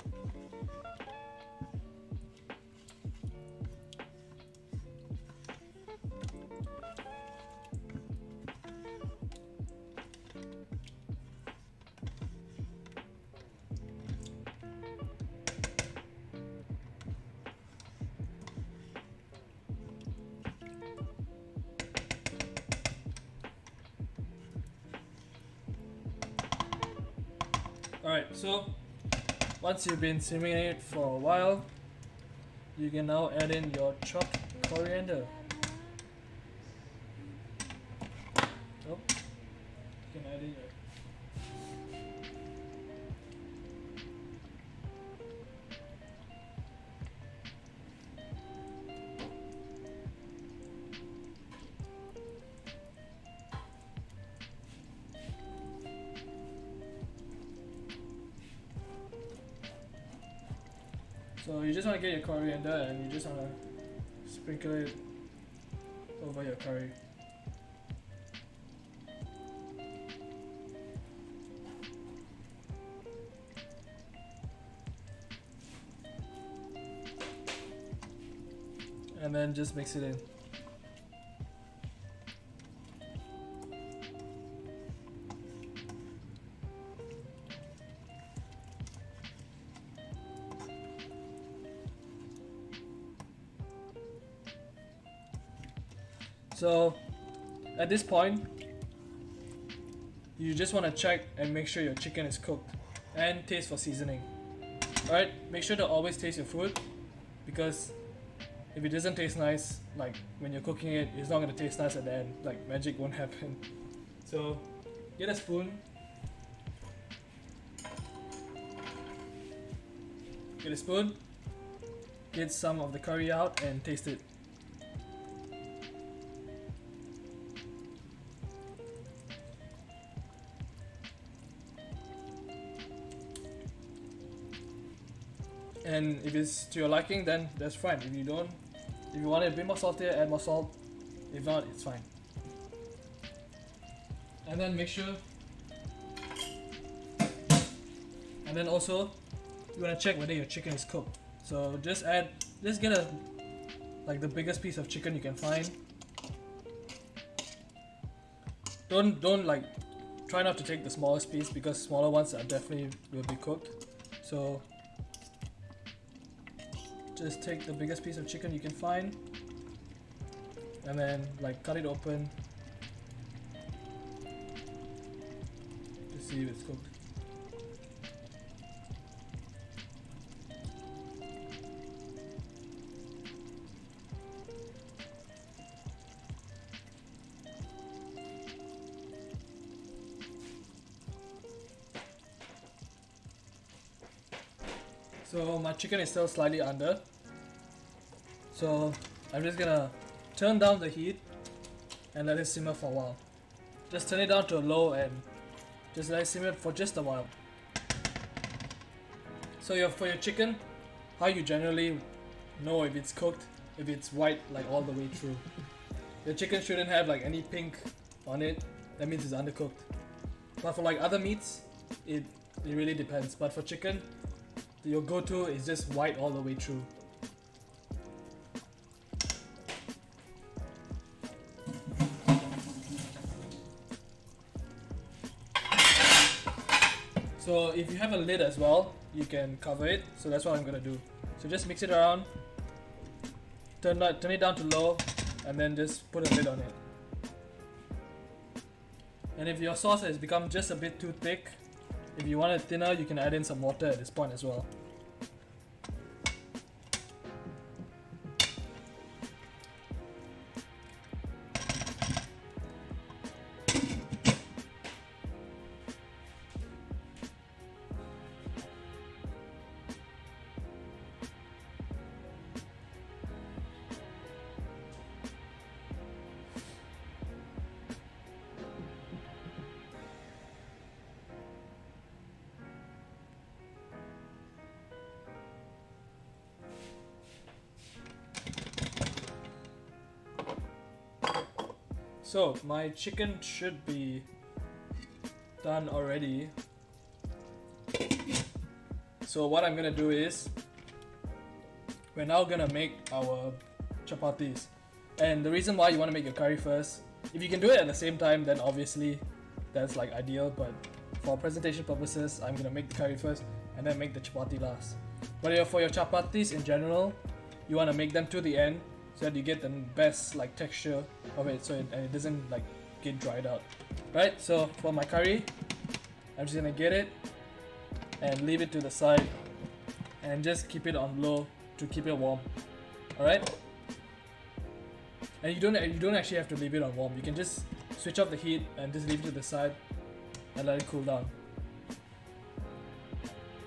D: Alright, so once you've been simmering it for a while, you can now add in your chopped coriander. Oh, you can add in your So you just want to get your coriander and you just want to sprinkle it over your curry. And then just mix it in. So at this point, you just want to check and make sure your chicken is cooked and taste for seasoning. Alright, make sure to always taste your food, because if it doesn't taste nice, like when you're cooking it, it's not going to taste nice at the end. Like magic won't happen. So get a spoon. Get a spoon. Get some of the curry out and taste it. And if it's to your liking, then that's fine. If you don't, if you want it a bit more salty, add more salt. If not, it's fine. And then make sure. And then also, you want to check whether your chicken is cooked. So just get the biggest piece of chicken you can find. Don't like, try not to take the smallest piece, because smaller ones are definitely will be cooked. So just take the biggest piece of chicken you can find, and then like cut it open to see if it's cooked. So my chicken is still slightly under, so I'm just gonna turn down the heat and let it simmer for a while. Just turn it down to low and just let it simmer for just a while. So for your chicken, how you generally know if it's cooked, if it's white like all the way through. Your chicken shouldn't have like any pink on it, that means it's undercooked. But for like other meats, it really depends. But for chicken, your go-to is just white all the way through. So if you have a lid as well, you can cover it. So that's what I'm gonna do. So just mix it around, turn it down to low, and then just put a lid on it. And if your sauce has become just a bit too thick, if you want it thinner, you can add in some water at this point as well. So my chicken should be done already. So what I'm gonna do is, we're now gonna make our chapatis. And the reason why you want to make your curry first, if you can do it at the same time, then obviously that's like ideal, but for presentation purposes, I'm gonna make the curry first and then make the chapati last. But for your chapatis in general, you want to make them to the end so that you get the best like texture of it, so it doesn't like get dried out. Right, so for my curry, I'm just gonna get it and leave it to the side and just keep it on low to keep it warm. Alright? And you don't actually have to leave it on warm. You can just switch off the heat and just leave it to the side and let it cool down.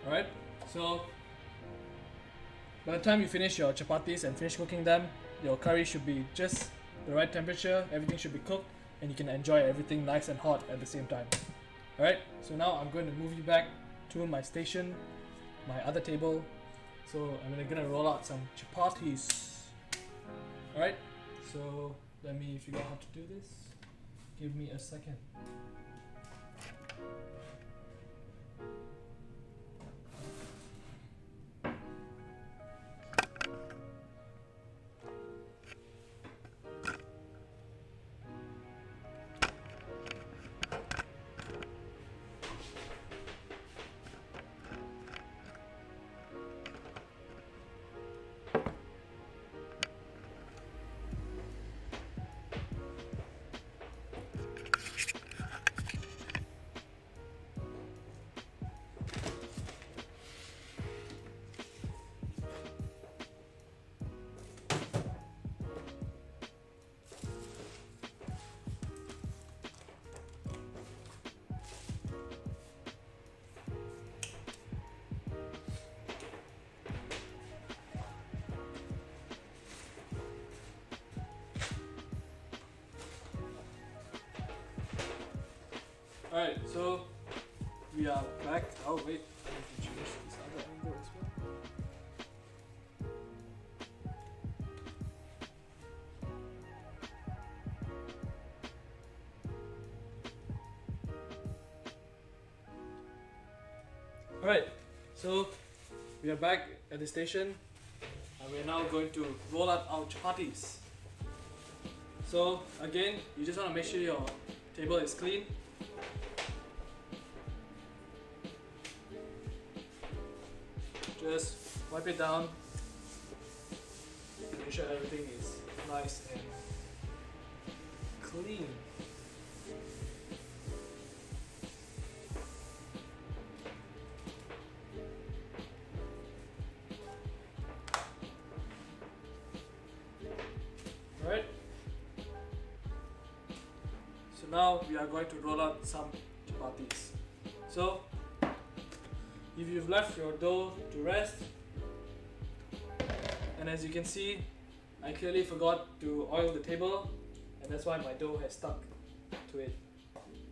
D: Alright? So by the time you finish your chapatis and finish cooking them, your curry should be just the right temperature, everything should be cooked, and you can enjoy everything nice and hot at the same time. Alright, so now I'm going to move you back to my station, my other table. So I'm gonna roll out some chapatis. Alright, so let me figure out how to do this. Give me a second. Alright, so we are back. Oh wait, I need to change this other angle as well. Alright, so we are back at the station and we're now going to roll out our chapatis. So again, you just want to make sure your table is clean. Just wipe it down, make sure everything is nice and clean. Alright, so now we are going to roll out some chapatis. So if you've left your dough to rest, and as you can see, I clearly forgot to oil the table, and that's why my dough has stuck to it.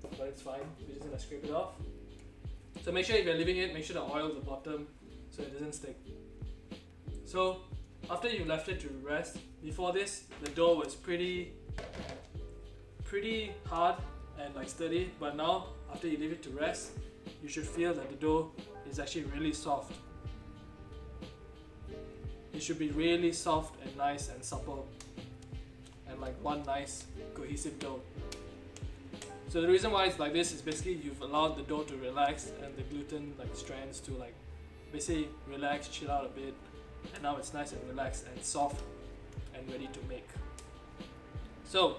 D: But it's fine, we're just gonna scrape it off. So make sure if you're leaving it, make sure to oil the bottom so it doesn't stick. So after you left it to rest, before this, the dough was pretty hard and like sturdy, but now after you leave it to rest, you should feel that the dough is actually really soft. It should be really soft and nice and supple and like one nice cohesive dough. So the reason why it's like this is basically you've allowed the dough to relax and the gluten like strands to like basically relax, chill out a bit, and now it's nice and relaxed and soft and ready to make. So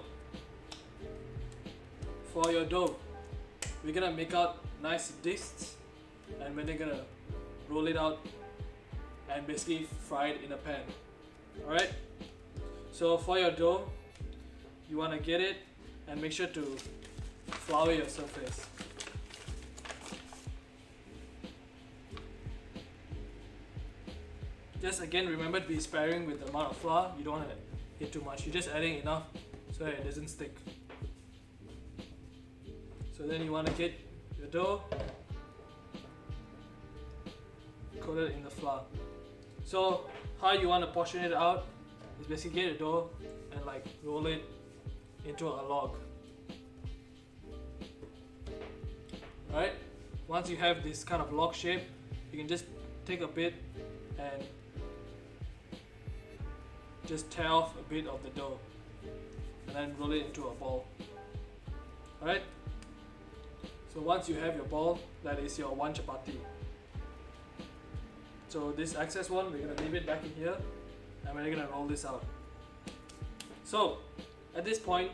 D: for your dough, we're gonna make out nice discs, and we're then gonna roll it out and basically fry it in a pan. Alright, so for your dough, you want to get it and make sure to flour your surface. Just again, remember to be sparing with the amount of flour. You don't want to get too much, you're just adding enough so that it doesn't stick. So then you want to get your dough coated in the flour. So how you want to portion it out is basically get a dough and like roll it into a log. Alright, once you have this kind of log shape, you can just take a bit and just tear off a bit of the dough and then roll it into a ball. Alright, so once you have your ball, that is your one chapati. So this excess one, we're going to leave it back in here and we're going to roll this out. So at this point,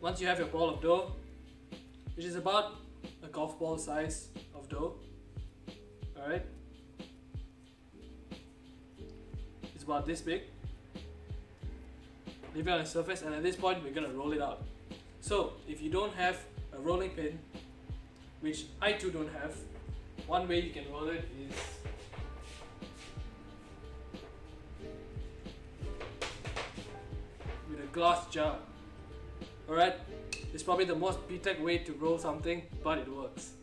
D: once you have your ball of dough, which is about a golf ball size of dough, alright, it's about this big, leave it on the surface, and at this point we're going to roll it out. So if you don't have a rolling pin, which I too don't have, one way you can roll it is with a glass jar. Alright, it's probably the most B-Tech way to roll something, but it works.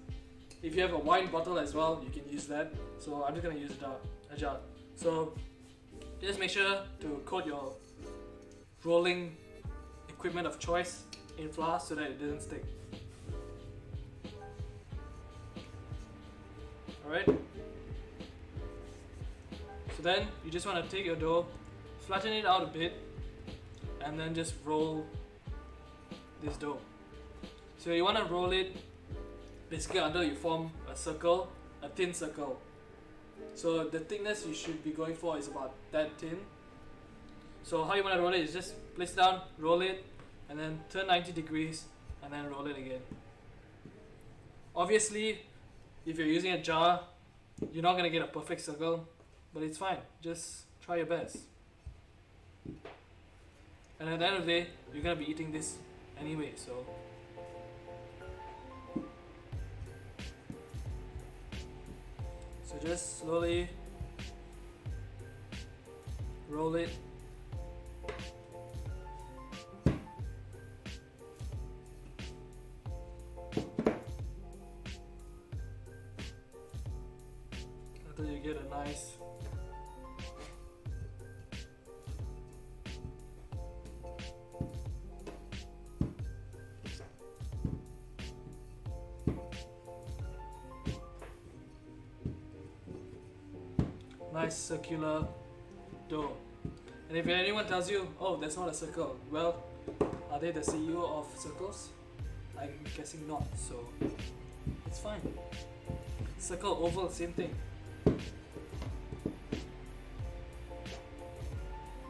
D: If you have a wine bottle as well, you can use that. So I'm just gonna use a jar. So just make sure to coat your rolling equipment of choice in flour so that it doesn't stick. Alright, so then you just want to take your dough, flatten it out a bit, and then just roll this dough. So you want to roll it basically until you form a circle, a thin circle. So the thickness you should be going for is about that thin. So how you want to roll it is just place it down, roll it, and then turn 90 degrees and then roll it again. Obviously, if you're using a jar, you're not going to get a perfect circle, but it's fine, just try your best. And at the end of the day, you're going to be eating this anyway, so just slowly roll it. nice circular dough. And if anyone tells you, oh, that's not a circle, well, are they the CEO of circles? I'm guessing not, so it's fine. Circle, oval, same thing.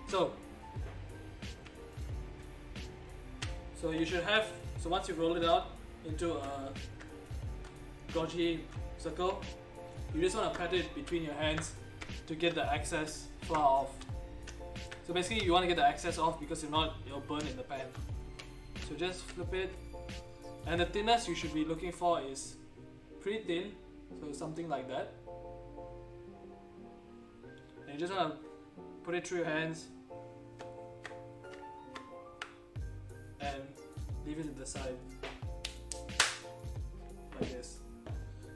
D: So you should have, so once you roll it out into a gaugy circle, you just want to pat it between your hands to get the excess flour off. So basically you want to get the excess off because if not, it'll burn in the pan. So just flip it, and the thinness you should be looking for is pretty thin, so something like that. And you just want to put it through your hands and leave it to the side like this.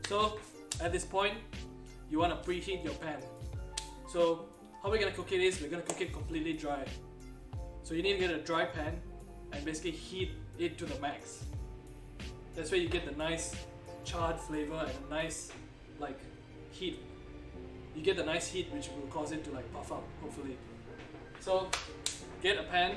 D: So at this point you want to preheat your pan. So how we're going to cook it is we're going to cook it completely dry. So you need to get a dry pan and basically heat it to the max. That's where you get the nice charred flavor and a nice like heat. You get the nice heat which will cause it to like puff up, hopefully. So get a pan.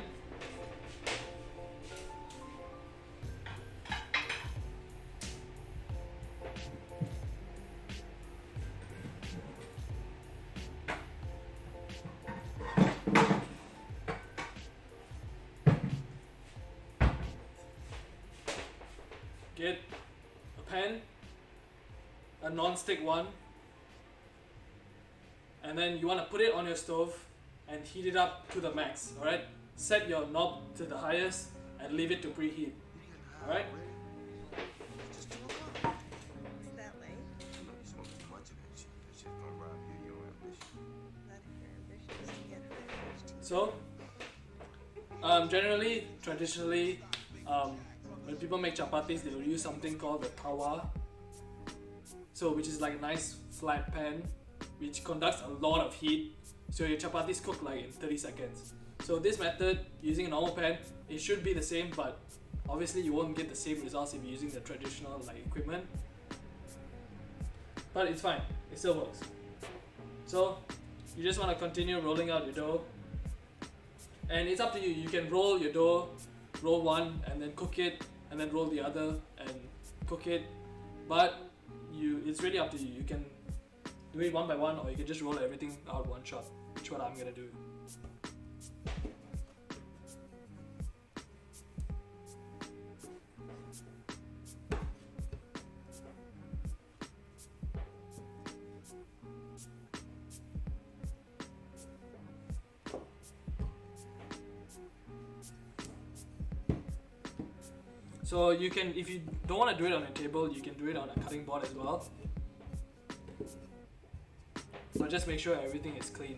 D: Get a pan, a non-stick one, and then you want to put it on your stove and heat it up to the max. Alright? Set your knob to the highest and leave it to preheat. Alright?
E: It's that late. Not your ambitions to get high.
D: So, generally, traditionally, when people make chapatis, they will use something called the tawa. So, which is like a nice flat pan, which conducts a lot of heat. So your chapatis cook like in 30 seconds. So this method, using a normal pan, it should be the same, but obviously you won't get the same results if you're using the traditional like equipment. But it's fine, it still works. So you just want to continue rolling out your dough. And it's up to you, you can roll your dough, roll one and then cook it, and then roll the other and cook it. But it's really up to you. You can do it one by one, or you can just roll everything out one shot, which is what I'm gonna do. So you can, if you don't want to do it on a table, you can do it on a cutting board as well. But just make sure everything is clean.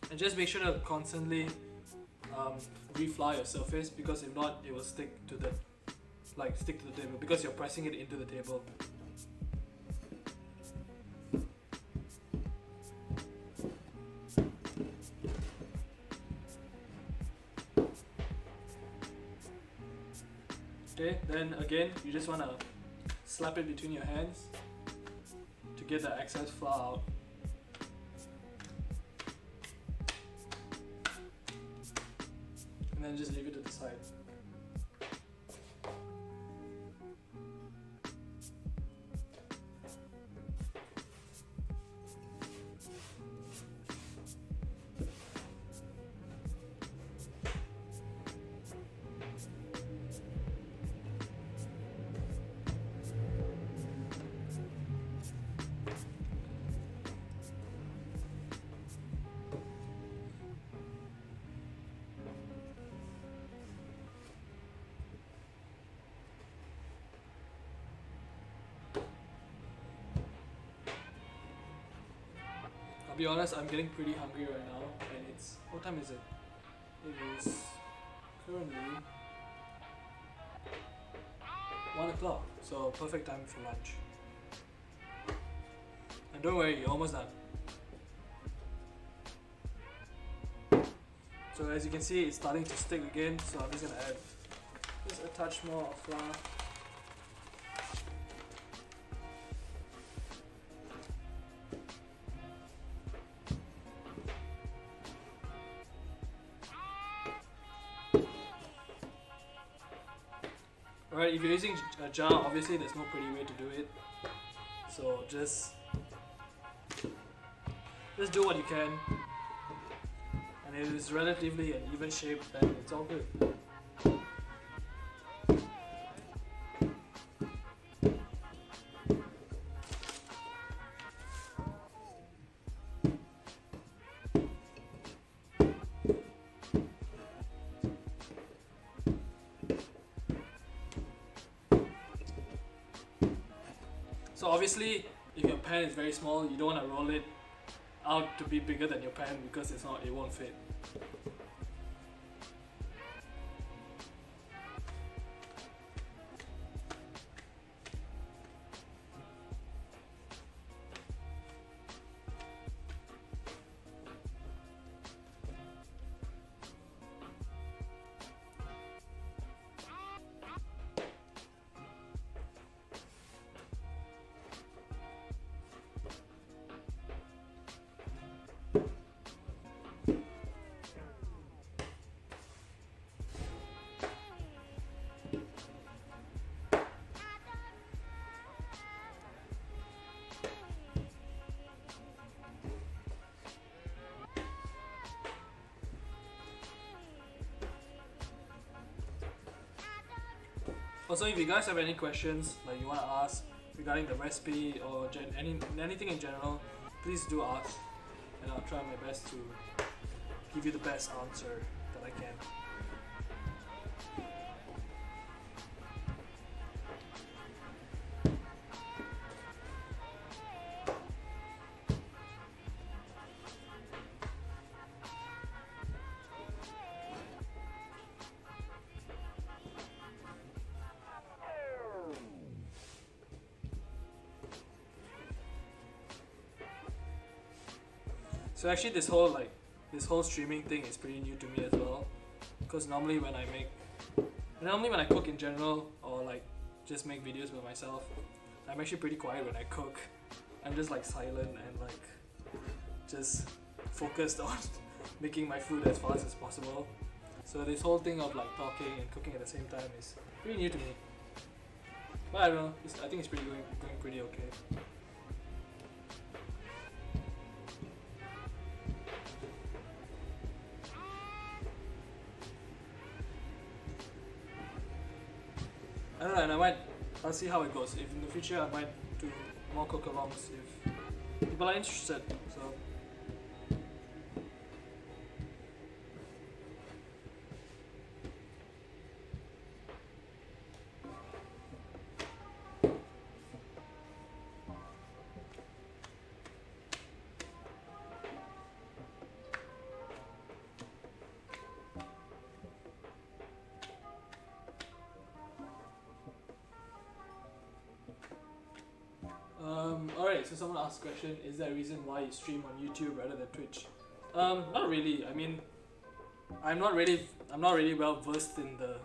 D: And just make sure to constantly reflour your surface, because if not, it will stick to the table because you're pressing it into the table. Okay, then again, you just want to slap it between your hands to get the excess flour out. And then just leave it to the side. be honest, I'm getting pretty hungry right now, and it's, what time is it? It is currently 1 o'clock, so perfect time for lunch. And don't worry, you're almost done. So as you can see, it's starting to stick again, so I'm just gonna add just a touch more of flour. Alright, if you're using a jar, obviously there's no pretty way to do it. So just do what you can. And if it's relatively an even shape, then it's all good. So obviously, if your pan is very small, you don't want to roll it out to be bigger than your pan because it won't fit. Also, if you guys have any questions like you want to ask regarding the recipe or anything in general, please do ask, and I'll try my best to give you the best answer that I can. So actually this whole streaming thing is pretty new to me as well, because normally when I cook in general, or like just make videos by myself, I'm actually pretty quiet when I cook. I'm just like silent and like just focused on making my food as fast as possible. So this whole thing of like talking and cooking at the same time is pretty new to me. But I don't know, I think it's going pretty okay. I don't know, and I'll see how it goes. If in the future I might do more cook-alongs if people are interested. So alright, so someone asked a question, is there a reason why you stream on YouTube rather than Twitch? Not really. I mean, I'm not really well versed in the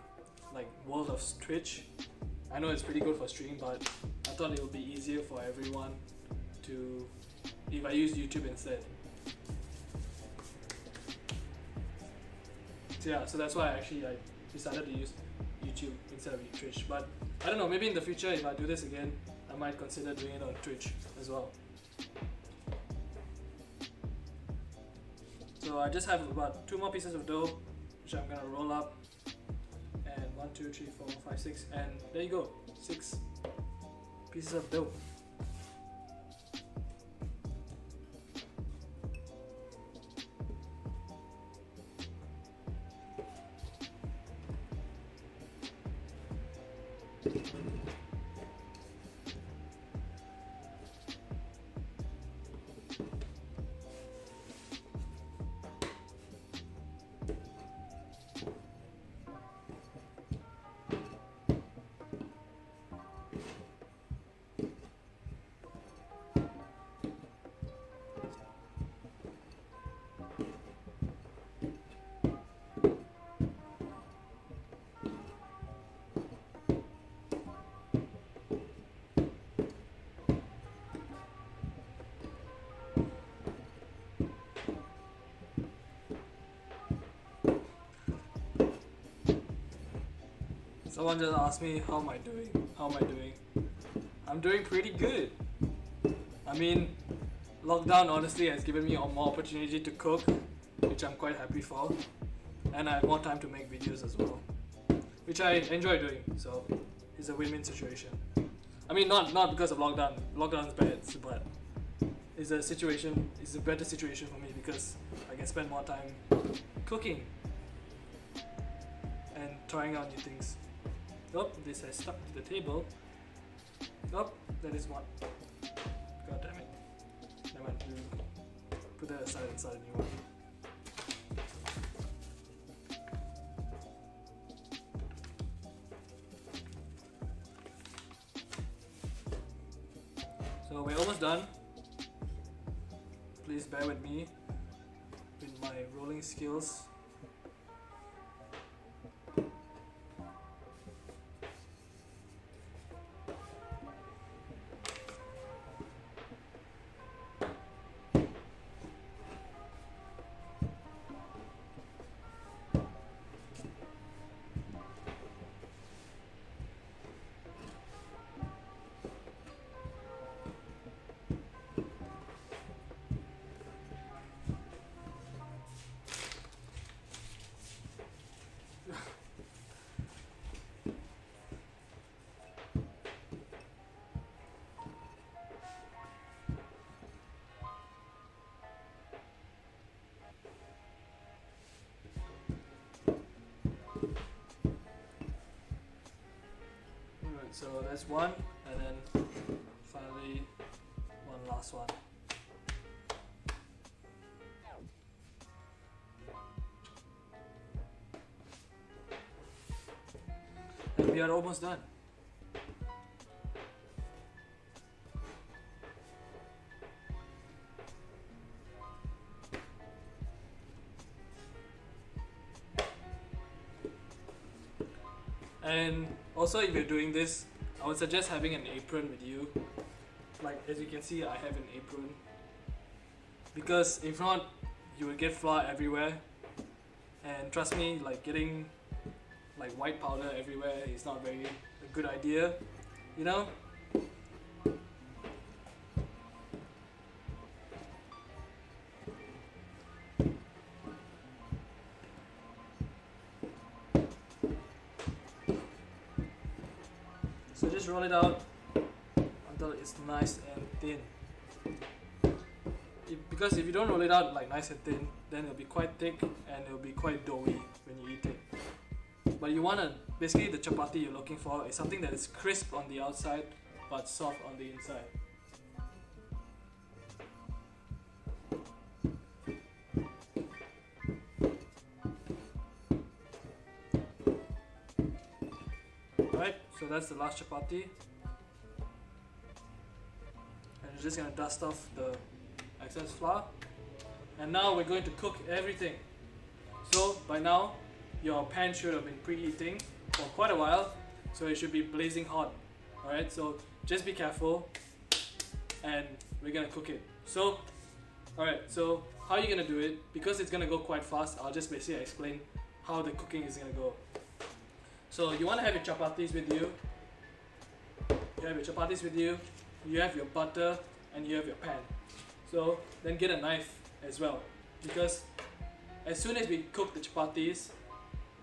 D: like world of Twitch. I know it's pretty good for streaming, but I thought it would be easier for everyone to if I use YouTube instead. So yeah, so that's why I decided to use YouTube instead of Twitch. But I don't know, maybe in the future if I do this again, I might consider doing it on Twitch as well. So I just have about 2 more pieces of dough, which I'm gonna roll up. And 1, 2, 3, 4, 5, 6, and there you go, 6 pieces of dough. Someone just asked me how am I doing? How am I doing? I'm doing pretty good. I mean, lockdown honestly has given me more opportunity to cook, which I'm quite happy for, and I have more time to make videos as well, which I enjoy doing. So it's a win-win situation. I mean, not because of lockdown. Lockdown's bad, but it's a situation. It's a better situation for me because I can spend more time cooking and trying out new things. Oh, this has stuck to the table. Oh, that is one. God damn it. Never mind. We'll put that aside inside a new one. So we're almost done. Please bear with me with my rolling skills. So that's one, and then finally one last one. And we are almost done. And also, if you're doing this, I would suggest having an apron with you. Like as you can see, I have an apron. Because if not, you will get flour everywhere. And trust me, like getting like white powder everywhere is not very a good idea, you know? So just roll it out until it's nice and thin. Because if you don't roll it out like nice and thin, then it'll be quite thick and it'll be quite doughy when you eat it. But you want to, basically the chapati you're looking for is something that is crisp on the outside but soft on the inside. Alright, so that's the last chapati. And you're just going to dust off the excess flour. And now we're going to cook everything. So by now, your pan should have been preheating for quite a while, so it should be blazing hot. Alright, so just be careful and we're gonna cook it. So, alright, so how are you gonna do it? Because it's gonna go quite fast, I'll just basically explain how the cooking is gonna go. So you wanna have your chapatis with you. You have your chapatis with you, you have your butter, and you have your pan. So then get a knife as well, because as soon as we cook the chapatis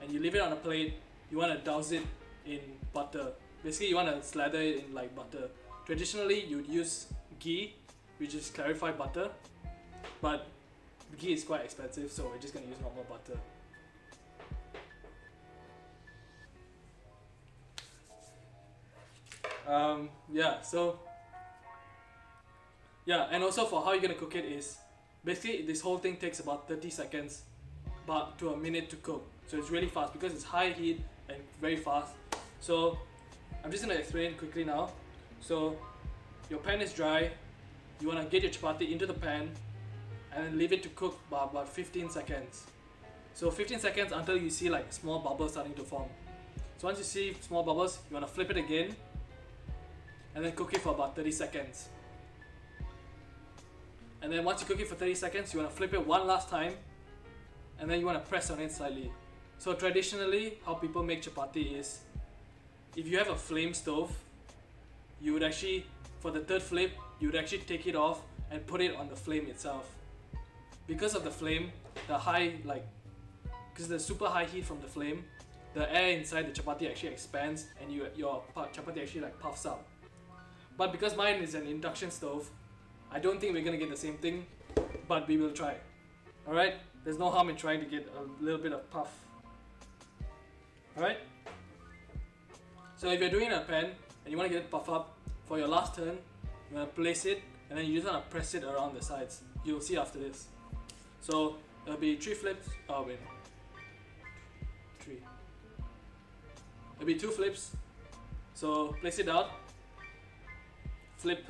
D: and you leave it on a plate, you want to douse it in butter. Basically you want to slather it in like butter. Traditionally you'd use ghee, which is clarified butter, but ghee is quite expensive, so we're just going to use normal butter. And also for how you're going to cook it is, basically this whole thing takes about 30 seconds but to a minute to cook. So it's really fast because it's high heat and very fast. So I'm just going to explain it quickly now. So your pan is dry, you want to get your chapati into the pan and then leave it to cook by about 15 seconds. So 15 seconds until you see like small bubbles starting to form. So once you see small bubbles, you want to flip it again and then cook it for about 30 seconds. And then once you cook it for 30 seconds, you want to flip it one last time and then you want to press on it slightly. So traditionally, how people make chapati is if you have a flame stove, you would actually, for the third flip, you would actually take it off and put it on the flame itself. Because of the flame, the high, like, because the super high heat from the flame, the air inside the chapati actually expands and your chapati actually like puffs up. But because mine is an induction stove, I don't think we're gonna get the same thing, but we will try. Alright? There's no harm in trying to get a little bit of puff. Alright? So if you're doing it in a pan and you want to get it puff up, for your last turn, you want to place it and then you just want to press it around the sides. You'll see after this. So there'll be 3 flips. Oh wait. 3. There'll be 2 flips. So place it down. Flip.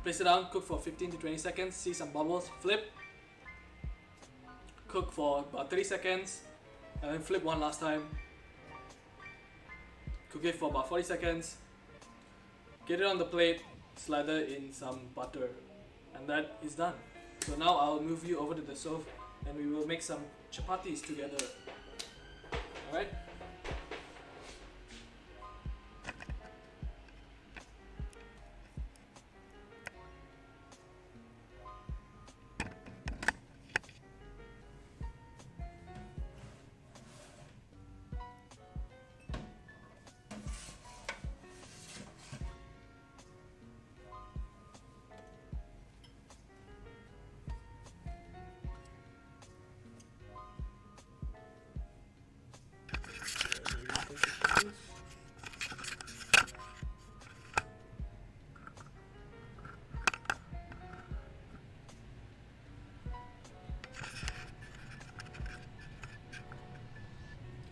D: Place it down, cook for 15 to 20 seconds, see some bubbles, flip. Cook for about 30 seconds, and then flip one last time. Cook it for about 40 seconds. Get it on the plate, slather in some butter, and that is done. So now I'll move you over to the stove and we will make some chapatis together. Alright?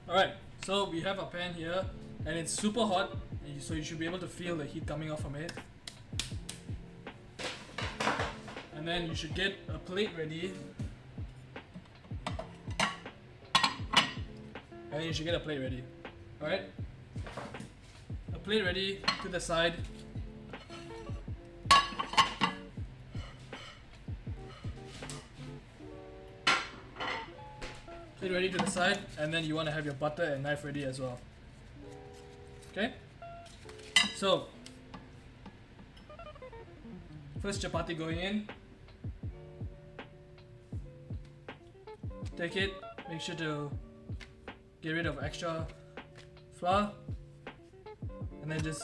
D: Alright, so we have a pan here and it's super hot, so you should be able to feel the heat coming off from it. And then you should get a plate ready. And you should get a plate ready. Alright? A plate ready to the side. Plate ready to the side, and then you want to have your butter and knife ready as well. Okay? So, first chapati going in. Take it, make sure to get rid of extra flour, and then just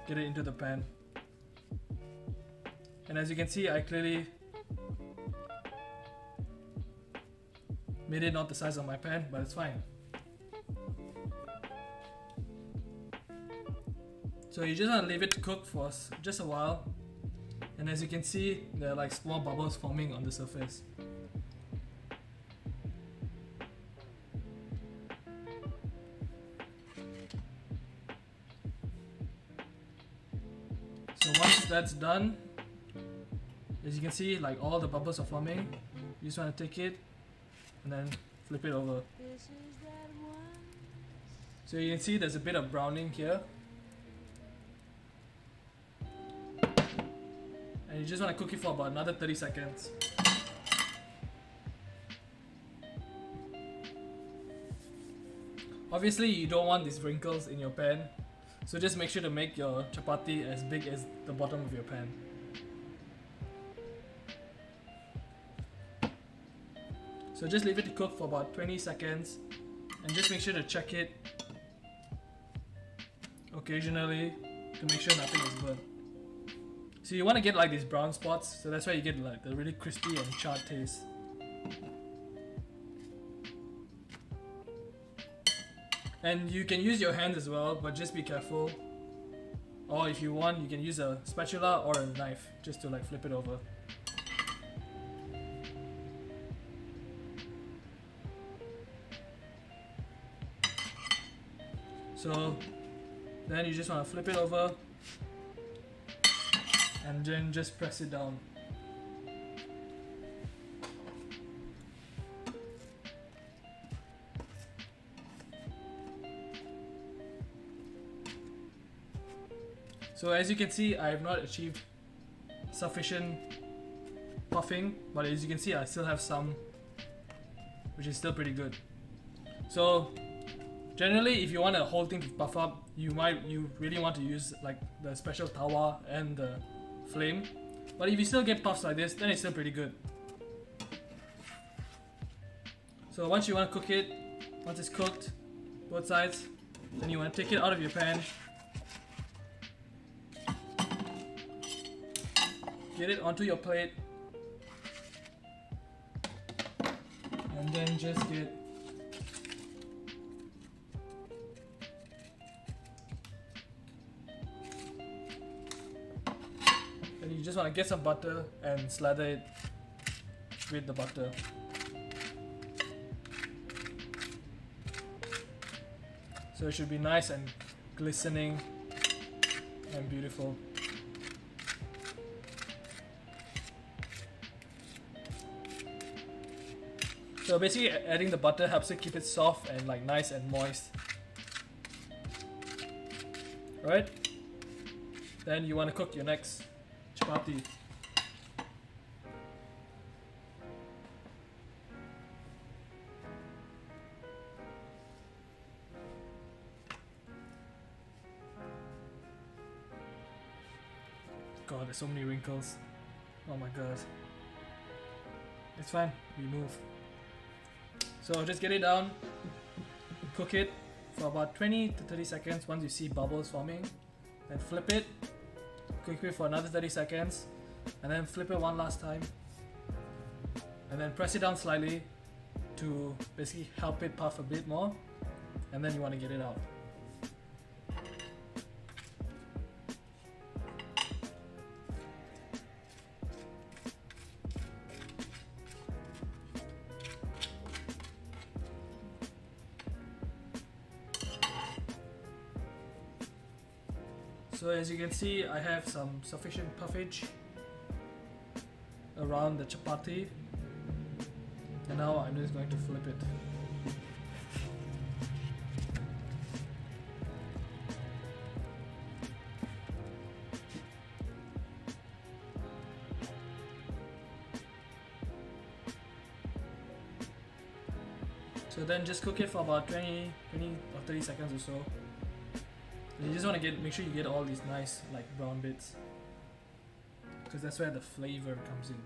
D: get it into the pan. And as you can see, I clearly made it not the size of my pan, but it's fine. So you just want to leave it to cook for just a while, and as you can see, there are like small bubbles forming on the surface. So once that's done, as you can see, like all the bubbles are forming. You just want to take it and then flip it over. So you can see there's a bit of browning here. And you just want to cook it for about another 30 seconds. Obviously you don't want these wrinkles in your pan, so just make sure to make your chapati as big as the bottom of your pan. So just leave it to cook for about 20 seconds and just make sure to check it occasionally to make sure nothing is burnt. So you want to get like these brown spots, so that's why you get like the really crispy and charred taste. And you can use your hands as well, but just be careful. Or if you want, you can use a spatula or a knife just to like flip it over. So then you just want to flip it over and then just press it down. So as you can see, I have not achieved sufficient puffing, but as you can see, I still have some, which is still pretty good. So Generally, if you want the whole thing to puff up, you really want to use like the special tawa and the flame. But if you still get puffs like this, then it's still pretty good. So once you want to cook it, once it's cooked, both sides, then you want to take it out of your pan. Get it onto your plate. And then just get and you just want to get some butter and slather it with the butter. So it should be nice and glistening and beautiful. So basically adding the butter helps it keep it soft and like nice and moist. Right? Then you want to cook your next chapati. God, there's so many wrinkles. Oh my god. It's fine, we move. So just get it down, cook it for about 20 to 30 seconds. Once you see bubbles forming, then flip it, cook it for another 30 seconds, and then flip it one last time, and then press it down slightly to basically help it puff a bit more, and then you want to get it out. So as you can see, I have some sufficient puffage around the chapati, and now I'm just going to flip it. So then just cook it for about 20 or 30 seconds or so. And you just want to make sure you get all these nice like brown bits, because that's where the flavor comes in.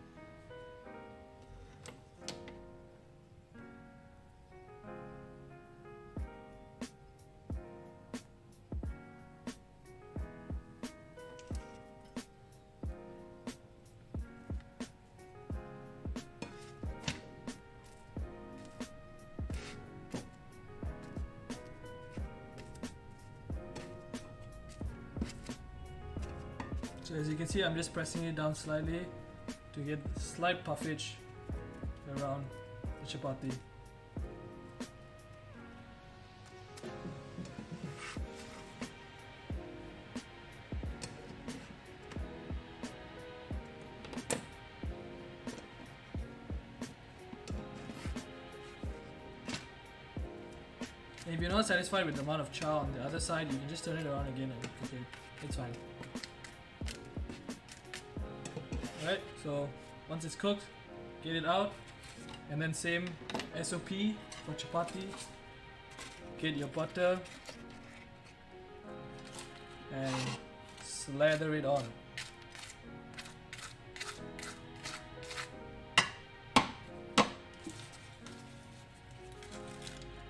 D: So as you can see, I'm just pressing it down slightly to get slight puffage around the chapati. And if you're not satisfied with the amount of char on the other side, you can just turn it around again and cook it. It's fine. Alright, so once it's cooked, get it out, and then same SOP for chapati. Get your butter and slather it on.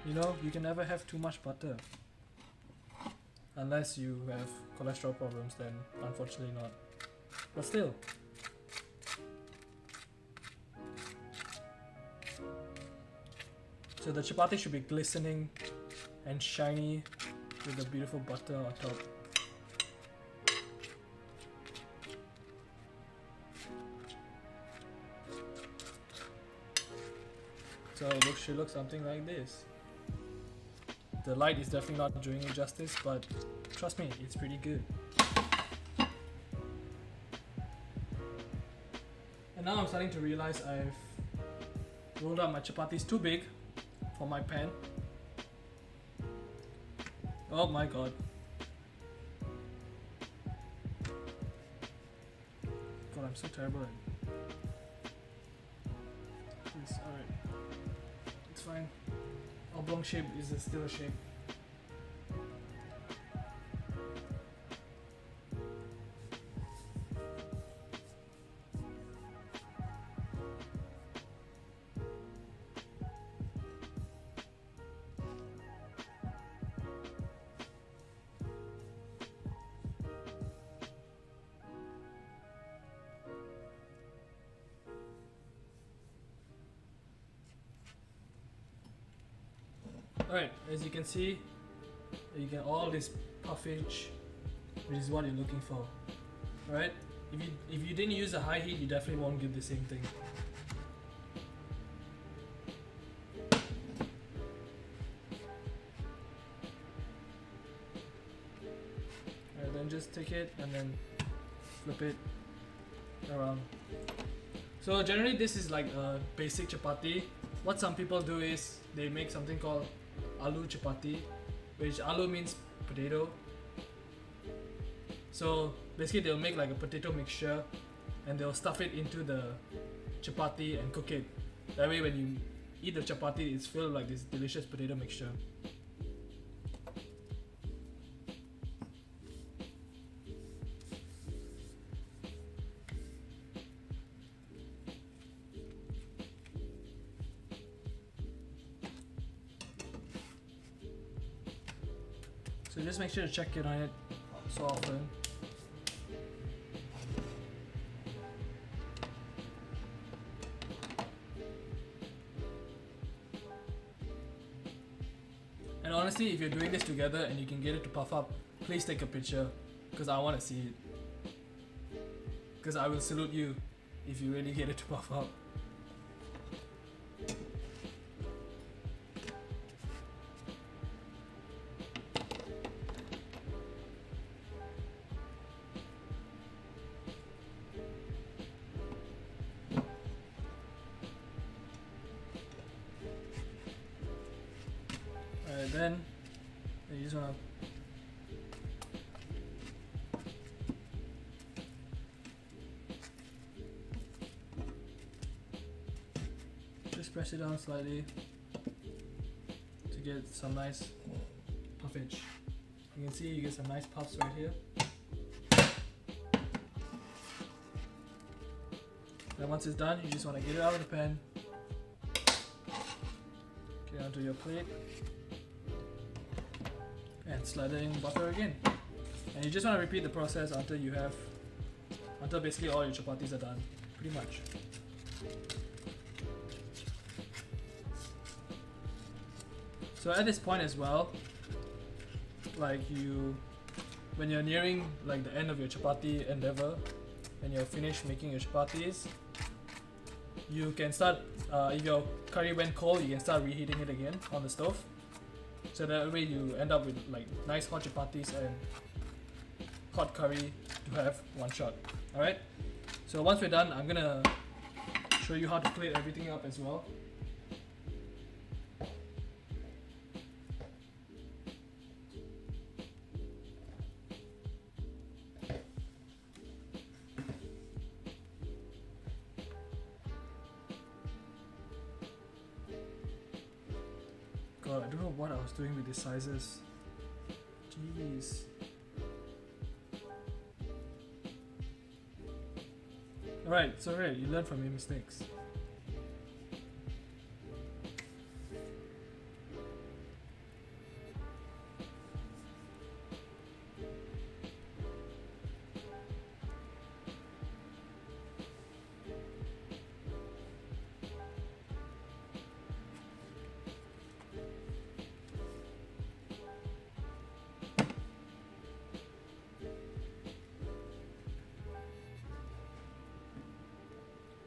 D: You know, you can never have too much butter. Unless you have cholesterol problems, then unfortunately not. But still. So the chapati should be glistening and shiny with the beautiful butter on top. So it should look something like this. The light is definitely not doing it justice, but trust me, it's pretty good. And now I'm starting to realize I've rolled out my chapatis too big for my pan. Oh my god. God, I'm so terrible at this. Alright. It's fine. Oblong shape is still a shape. Alright, as you can see, you get all this puffage, which is what you're looking for. Alright? If you didn't use a high heat, you definitely won't get the same thing. Alright, then just take it and then flip it around. So generally this is like a basic chapati. What some people do is they make something called aloo chapati, which aloo means potato. So basically they'll make like a potato mixture and they'll stuff it into the chapati and cook it. That way when you eat the chapati, it's filled like this delicious potato mixture. So just make sure to check in on it so often. And honestly, if you're doing this together and you can get it to puff up, please take a picture because I want to see it. Because I will salute you if you really get it to puff up. Then you just wanna just press it down slightly to get some nice puffage. You can see you get some nice puffs right here. Then once it's done, you just want to get it out of the pan, get it onto your plate, and slather in butter again. And you just want to repeat the process until basically all your chapatis are done, pretty much. So at this point as well, like when you're nearing like the end of your chapati endeavor, and you're finished making your chapatis, you can start, if your curry went cold, you can start reheating it again on the stove. So that way you end up with like nice hot chapatis and hot curry to have one shot. Alright? So once we're done, I'm gonna show you how to plate everything up as well. God, I don't know what I was doing with these sizes. Jeez. Alright, so right, you learn from your mistakes.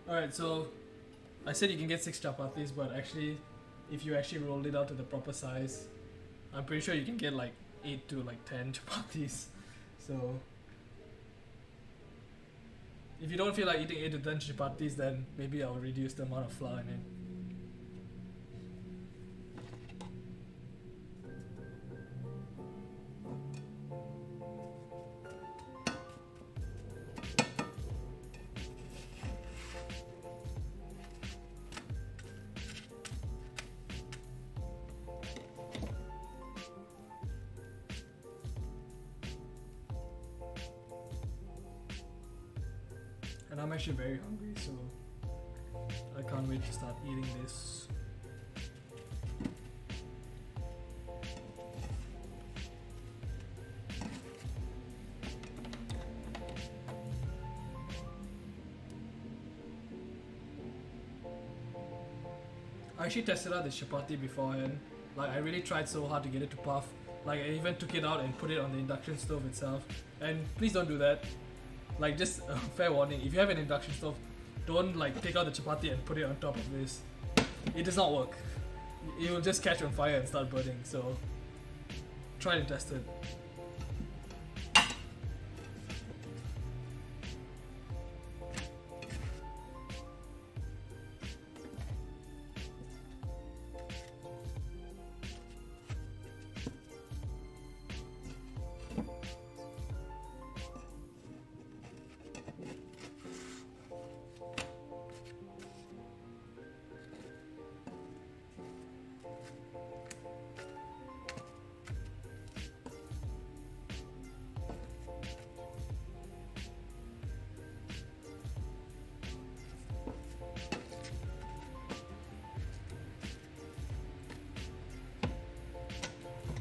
D: Alright, so I said you can get 6 chapatis, but actually, if you actually rolled it out to the proper size, I'm pretty sure you can get like 8 to like 10 chapatis. So, if you don't feel like eating 8 to 10 chapatis, then maybe I'll reduce the amount of flour in it. And I'm actually very hungry, so I can't wait to start eating this. I actually tested out this chapati beforehand, Like I really tried so hard to get it to puff. Like I even took it out and put it on the induction stove itself. And please don't do that. Like just fair warning, if you have an induction stove, don't like take out the chapati and put it on top of this. It does not work. It will just catch on fire and start burning. So try and test it.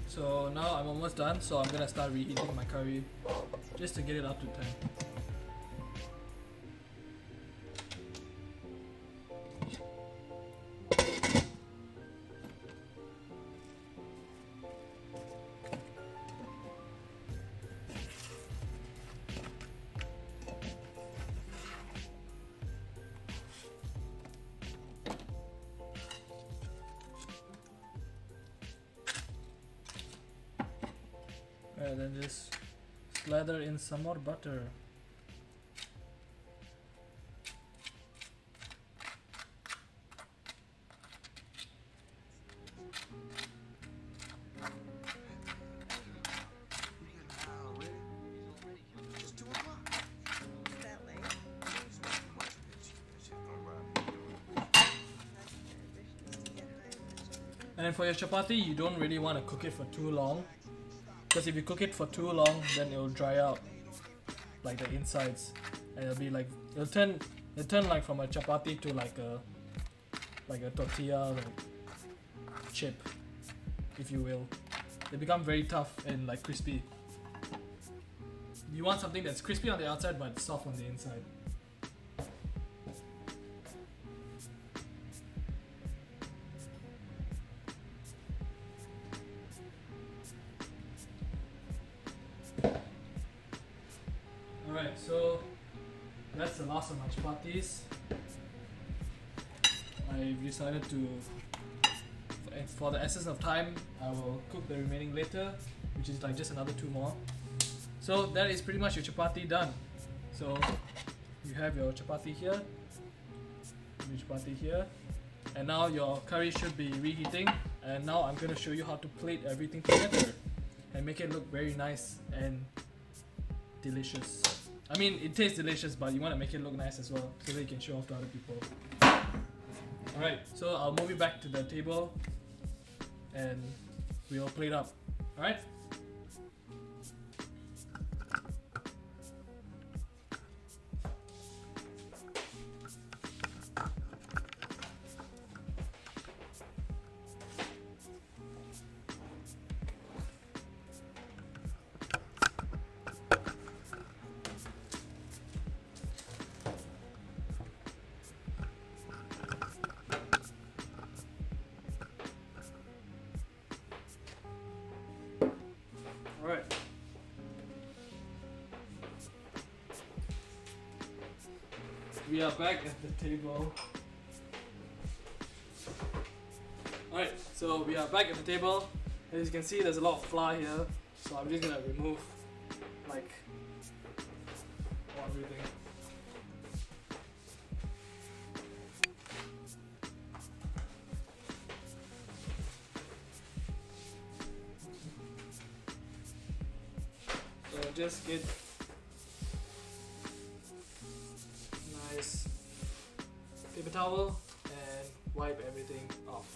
D: So now I'm almost done, so I'm gonna start reheating my curry just to get it up to 10. And then just slather in some more butter.
E: Just 2 o'clock. That late? That's my ambition is to get high energy.
D: And then for your chapati, you don't really want to cook it for too long, because if you cook it for too long, then it will dry out, like the insides, and it'll be like it'll turn like from a chapati to like a tortilla like chip, if you will. They become very tough and like crispy. You want something that's crispy on the outside but soft on the inside. Alright, so that's the last of my chapatis. I've decided to, for the essence of time, I will cook the remaining later, which is like just another 2 more. So that is pretty much your chapati done. So you have your chapati here, and now your curry should be reheating. And now I'm going to show you how to plate everything together and make it look very nice and delicious. I mean, it tastes delicious, but you want to make it look nice as well, so that you can show off to other people. Alright, so I'll move you back to the table and we'll plate up. Alright? Alright. We are back at the table. Alright, so we are back at the table. As you can see, there's a lot of flour here, so I'm just gonna remove like everything. So just get nice paper towel and wipe everything off.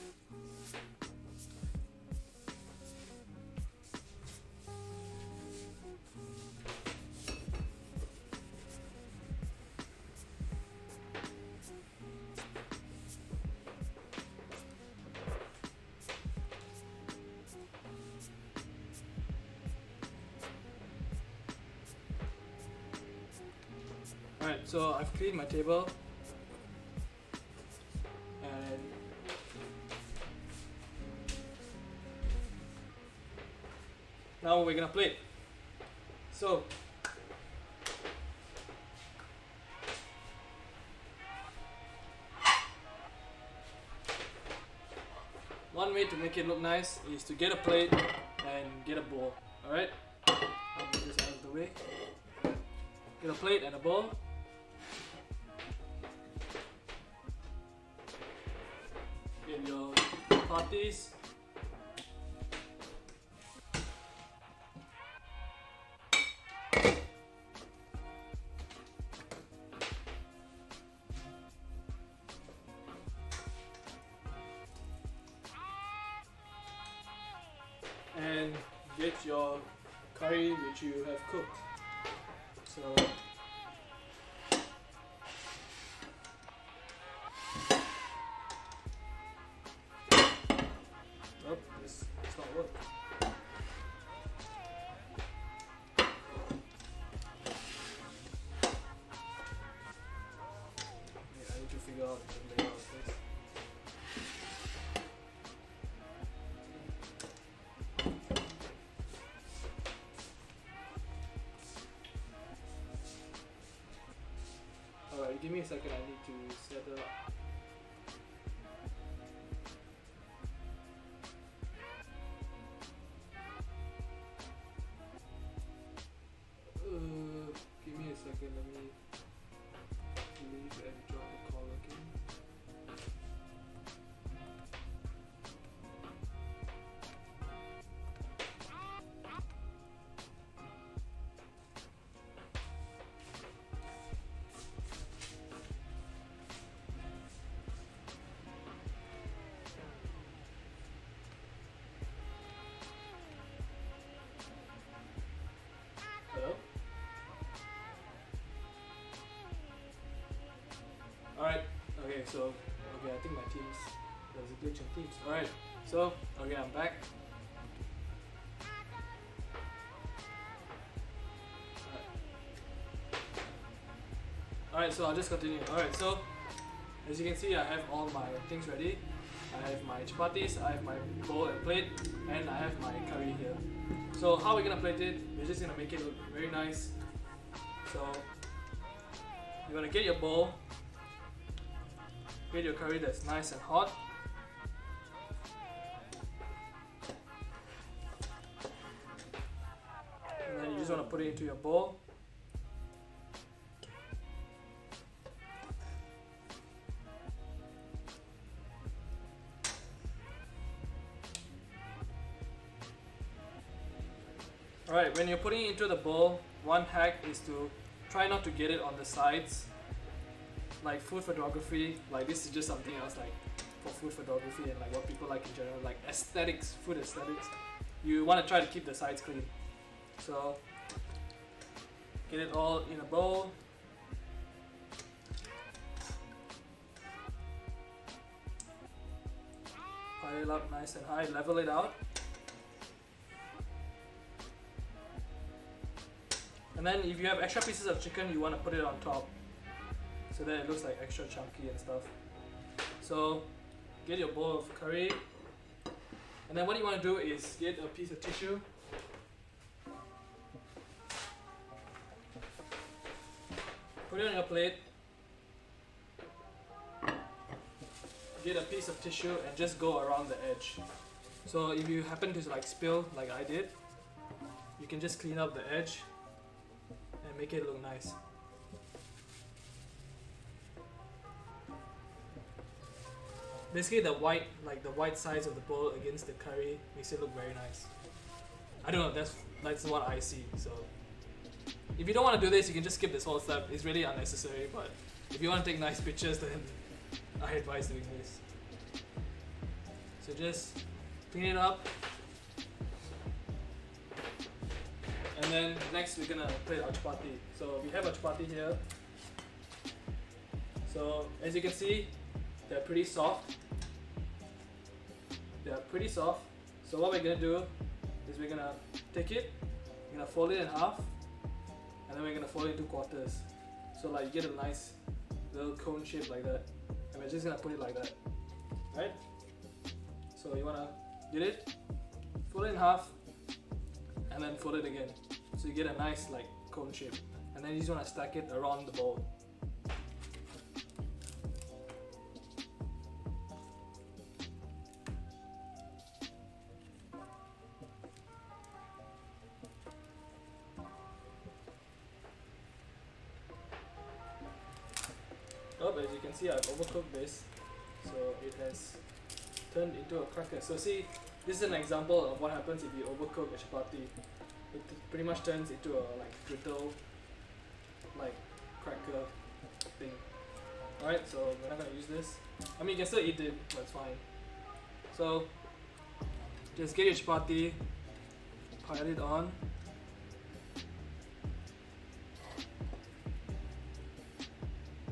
D: Alright, so I've cleaned my table and now we're gonna plate. So one way to make it look nice is to get a plate and get a bowl. Alright? I'll move this out of the way. Get a plate and a bowl. Get your chapatis. And get your curry which you have cooked. So oh, this does not work. Yeah, I need to figure out the layout of this. Alright, give me a second, I need to set it up. Give me a second, let me leave and join the call again. Hello? Alright, okay, so, I think my teams, there's a glitch in Teams. Alright, so, I'm back. Alright, so I'll just continue. Alright, so, as you can see, I have all my things ready. I have my chapatis, I have my bowl and plate, and I have my curry here. So how we're gonna plate it, we're just gonna make it look very nice. So you're gonna get your bowl, get your curry that's nice and hot. And then you just wanna put it into your bowl. Alright, when you're putting it into the bowl, one hack is to try not to get it on the sides. Like food photography, like this is just something else like for food photography and like what people like in general, like aesthetics, food aesthetics. You want to try to keep the sides clean. So get it all in a bowl. Pile it up nice and high, level it out. And then if you have extra pieces of chicken, you want to put it on top so that it looks like extra chunky and stuff. So get your bowl of curry, and then what you want to do is get a piece of tissue. Put it on your plate. Get a piece of tissue and just go around the edge. So if you happen to like spill like I did, you can just clean up the edge and make it look nice. Basically the white sides of the bowl against the curry makes it look very nice. I don't know, that's what I see. So if you don't want to do this, you can just skip this whole step. It's really unnecessary, but if you want to take nice pictures, then I advise doing this. So just clean it up. And then next we're gonna plate our chapati. So we have a chapati here. So as you can see, they're pretty soft. So what we're gonna do is we're gonna take it, we're gonna fold it in half, and then we're gonna fold it into quarters. So like you get a nice little cone shape like that. And we're just gonna put it like that. Right? So you wanna get it, fold it in half, and then fold it again. So you get a nice like cone shape. And then you just want to stack it around the bowl. Oh, as you can see, I've overcooked this, so it has turned into a cracker. So see, this is an example of what happens if you overcook a chapati. It pretty much turns into a like brittle, like cracker thing. Alright, so we're not gonna use this. I mean, you can still eat it, but it's fine. So just get your chapati, pile it on.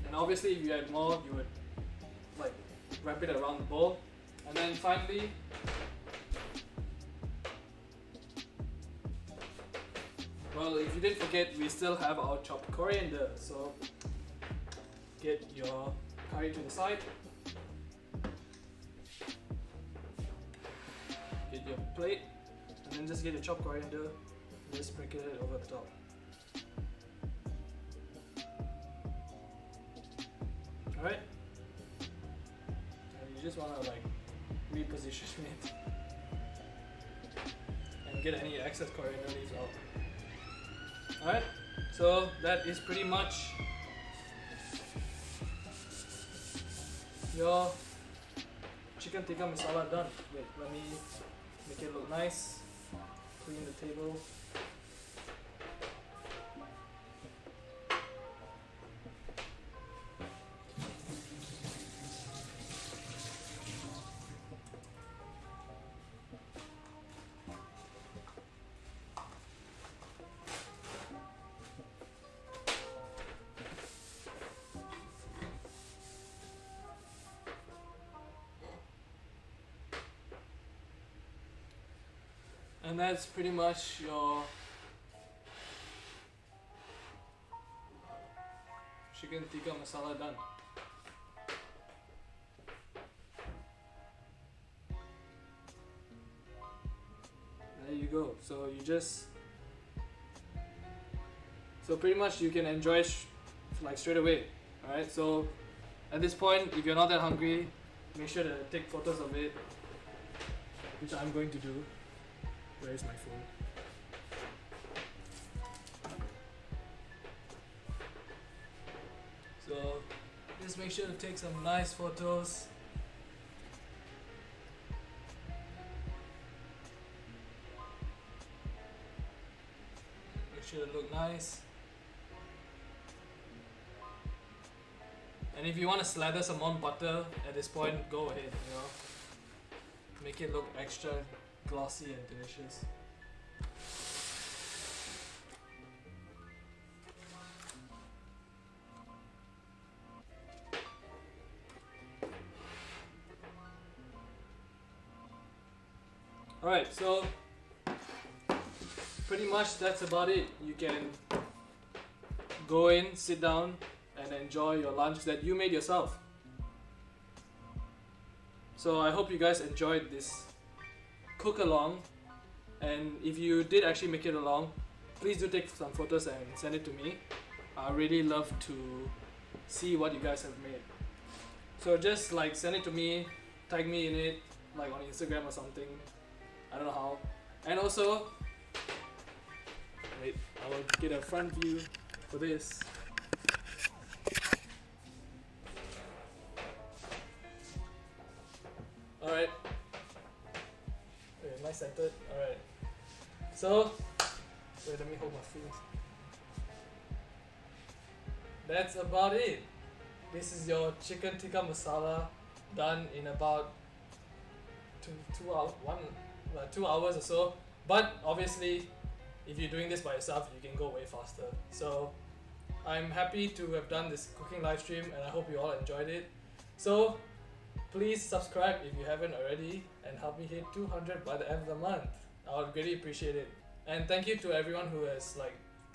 D: And obviously, if you had more, you would like wrap it around the bowl. And then finally, well, if you didn't forget, we still have our chopped coriander. So get your curry to the side. Get your plate, and then just get your chopped coriander and just sprinkle it over the top. Alright? And you just wanna like reposition it and get any excess coriander leaves out. Alright? So that is pretty much your chicken tikka masala done. Wait, let me make it look nice. Clean the table. And that's pretty much your chicken tikka masala done. There you go. So pretty much you can enjoy it like straight away. Alright, so at this point, if you're not that hungry, make sure to take photos of it, which I'm going to do. Where is my phone? So just make sure to take some nice photos. Make sure to look nice. And if you want to slather some more butter at this point, go ahead, you know. Make it look extra glossy and delicious. Alright, so pretty much that's about it. You can go in, sit down, and enjoy your lunch that you made yourself. So I hope you guys enjoyed this cook along, and if you did actually make it along, please do take some photos and send it to me. I really love to see what you guys have made. So just like send it to me, tag me in it, like on Instagram or something. I don't know how. And also, wait, I will get a front view for this. Alright. Okay, nice centered. Alright. So, wait, let me hold my food. That's about it. This is your chicken tikka masala done in about 2 hours or so. But obviously, if you're doing this by yourself, you can go way faster. So, I'm happy to have done this cooking live stream, and I hope you all enjoyed it. So, please subscribe if you haven't already, and help me hit 200 by the end of the month. I would really appreciate it. And thank you to everyone who has like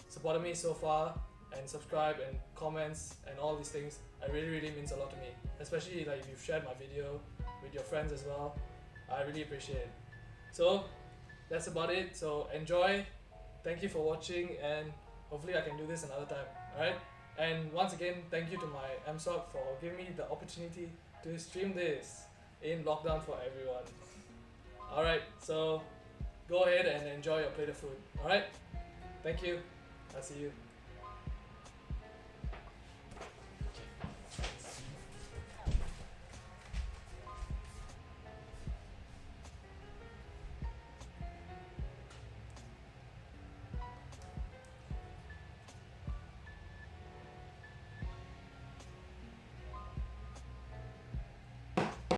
D: supported me so far and subscribe and comments and all these things. It really means a lot to me. Especially like if you've shared my video with your friends as well. I really appreciate it. So
B: that's about it. So enjoy. Thank you for watching, and hopefully I can do this another time. Alright? And once again, thank you to my MSOC for giving me the opportunity to stream this in lockdown for everyone. Alright, so go ahead and enjoy your plate of food. Alright? Thank you. I'll see you.